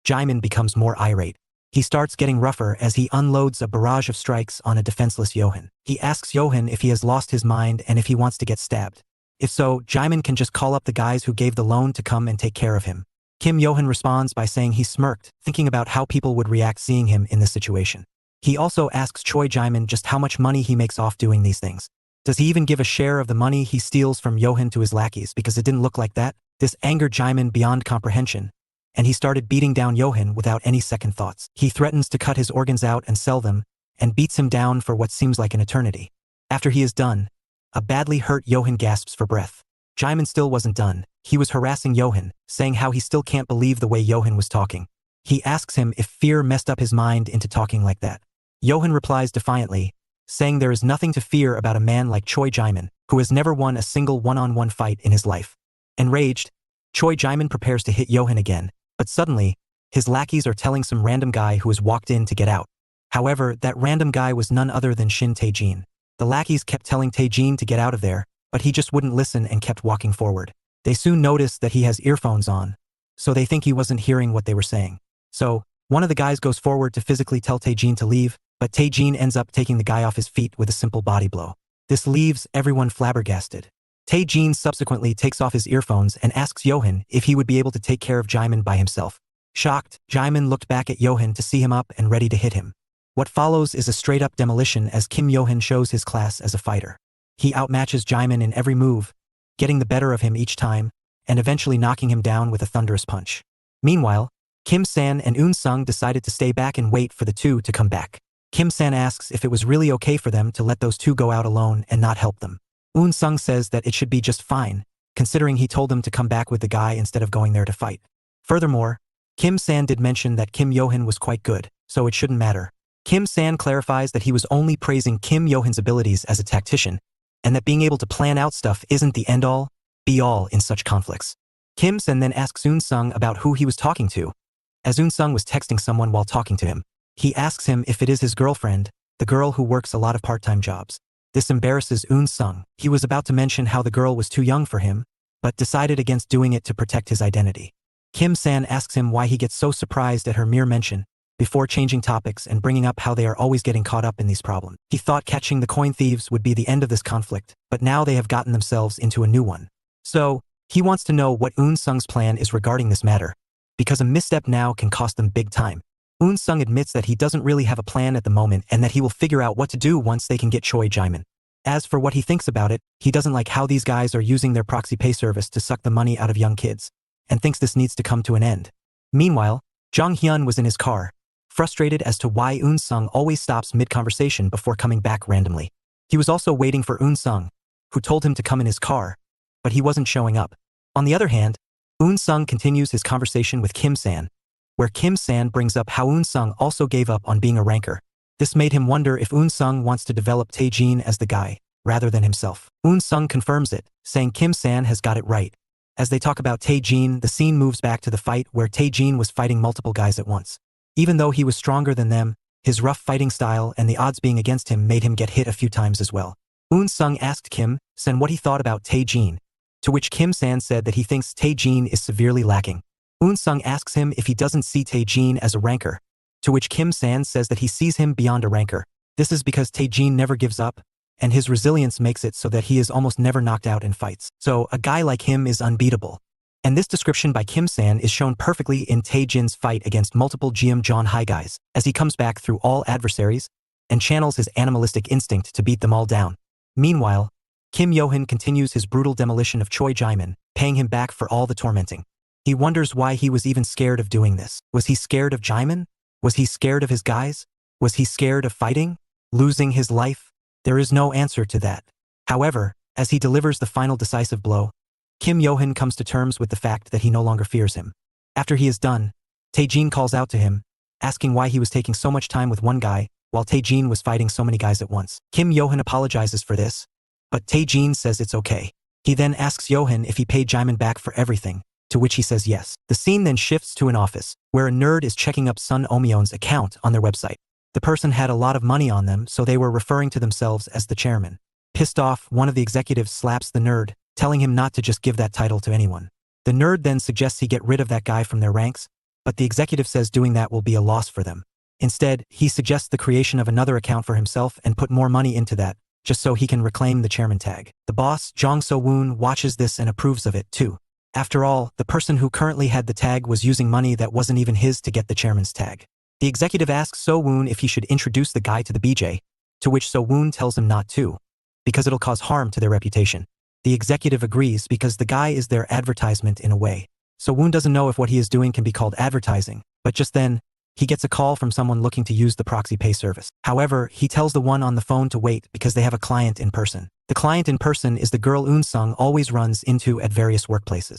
Jaemin becomes more irate. He starts getting rougher as he unloads a barrage of strikes on a defenseless Yohan. He asks Yohan if he has lost his mind and if he wants to get stabbed. If so, Jaemin can just call up the guys who gave the loan to come and take care of him. Kim Yohan responds by saying he smirked, thinking about how people would react seeing him in this situation. He also asks Choi Jaemin just how much money he makes off doing these things. Does he even give a share of the money he steals from Yohan to his lackeys because it didn't look like that? This angered Jaemin beyond comprehension, and he started beating down Yohan without any second thoughts. He threatens to cut his organs out and sell them, and beats him down for what seems like an eternity. After he is done, a badly hurt Yohan gasps for breath. Jaemin still wasn't done. He was harassing Yohan, saying how he still can't believe the way Yohan was talking. He asks him if fear messed up his mind into talking like that. Yohan replies defiantly, saying there is nothing to fear about a man like Choi Jaemin, who has never won a single one-on-one fight in his life. Enraged, Choi Jaemin prepares to hit Yohan again, but suddenly, his lackeys are telling some random guy who has walked in to get out. However, that random guy was none other than Shinte Gene. The lackeys kept telling Tae Jin to get out of there, but he just wouldn't listen and kept walking forward. They soon noticed that he has earphones on, so they think he wasn't hearing what they were saying. So, one of the guys goes forward to physically tell Tae Jin to leave, but Tae Jin ends up taking the guy off his feet with a simple body blow. This leaves everyone flabbergasted. Tae Gene subsequently takes off his earphones and asks Yohan if he would be able to take care of Jaimin by himself. Shocked, Jaimin looked back at Yohan to see him up and ready to hit him. What follows is a straight-up demolition as Kim Yohan shows his class as a fighter. He outmatches Jaimin in every move, getting the better of him each time, and eventually knocking him down with a thunderous punch. Meanwhile, Kim-san and Unsung decided to stay back and wait for the two to come back. Kim-san asks if it was really okay for them to let those two go out alone and not help them. Unsung says that it should be just fine, considering he told them to come back with the guy instead of going there to fight. Furthermore, Kim-san did mention that Kim Yohan was quite good, so it shouldn't matter. Kim-san clarifies that he was only praising Kim Yohan's abilities as a tactician, and that being able to plan out stuff isn't the end-all, be-all in such conflicts. Kim-san then asks Unsung about who he was talking to. As Unsung was texting someone while talking to him, he asks him if it is his girlfriend, the girl who works a lot of part-time jobs. This embarrasses Unsung. He was about to mention how the girl was too young for him, but decided against doing it to protect his identity. Kim-san asks him why he gets so surprised at her mere mention, before changing topics and bringing up how they are always getting caught up in these problems. He thought catching the coin thieves would be the end of this conflict, but now they have gotten themselves into a new one. So, he wants to know what Unsung's plan is regarding this matter, because a misstep now can cost them big time. Unsung admits that he doesn't really have a plan at the moment and that he will figure out what to do once they can get Choi Jaimin. As for what he thinks about it, he doesn't like how these guys are using their proxy pay service to suck the money out of young kids, and thinks this needs to come to an end. Meanwhile, Jong Hyun was in his car, frustrated as to why Unsung always stops mid-conversation before coming back randomly. He was also waiting for Unsung, who told him to come in his car, but he wasn't showing up. On the other hand, Unsung continues his conversation with Kim-san, where Kim-san brings up how Unsung also gave up on being a ranker. This made him wonder if Unsung wants to develop Tae Gene as the guy, rather than himself. Unsung confirms it, saying Kim-san has got it right. As they talk about Tae Gene, the scene moves back to the fight where Tae Gene was fighting multiple guys at once. Even though he was stronger than them, his rough fighting style and the odds being against him made him get hit a few times as well. Unsung asked Kim-san what he thought about Tae Gene, to which Kim-san said that he thinks Tae Gene is severely lacking. Unsung asks him if he doesn't see Tae Gene as a ranker, to which Kim-san says that he sees him beyond a ranker. This is because Tae Gene never gives up, and his resilience makes it so that he is almost never knocked out in fights. So, a guy like him is unbeatable. And this description by Kim-san is shown perfectly in Tae Jin's fight against multiple GM John High guys, as he comes back through all adversaries, and channels his animalistic instinct to beat them all down. Meanwhile, Kim Yohan continues his brutal demolition of Choi Jaimin, paying him back for all the tormenting. He wonders why he was even scared of doing this. Was he scared of Jaimin? Was he scared of his guys? Was he scared of fighting? Losing his life? There is no answer to that. However, as he delivers the final decisive blow, Kim Yohan comes to terms with the fact that he no longer fears him. After he is done, Tae Gene calls out to him, asking why he was taking so much time with one guy, while Tae Gene was fighting so many guys at once. Kim Yohan apologizes for this, but Tae Gene says it's okay. He then asks Yohan if he paid Jaimin back for everything, to which he says yes. The scene then shifts to an office, where a nerd is checking up Sun Omyeon's account on their website. The person had a lot of money on them, so they were referring to themselves as the chairman. Pissed off, one of the executives slaps the nerd, telling him not to just give that title to anyone. The nerd then suggests he get rid of that guy from their ranks, but the executive says doing that will be a loss for them. Instead, he suggests the creation of another account for himself and put more money into that, just so he can reclaim the chairman tag. The boss, Jong So-woon, watches this and approves of it too. After all, the person who currently had the tag was using money that wasn't even his to get the chairman's tag. The executive asks So-woon if he should introduce the guy to the BJ, to which So-woon tells him not to, because it'll cause harm to their reputation. The executive agrees because the guy is their advertisement in a way. So-woon doesn't know if what he is doing can be called advertising, but just then, he gets a call from someone looking to use the proxy pay service. However, he tells the one on the phone to wait because they have a client in person. The client in person is the girl Unsung always runs into at various workplaces.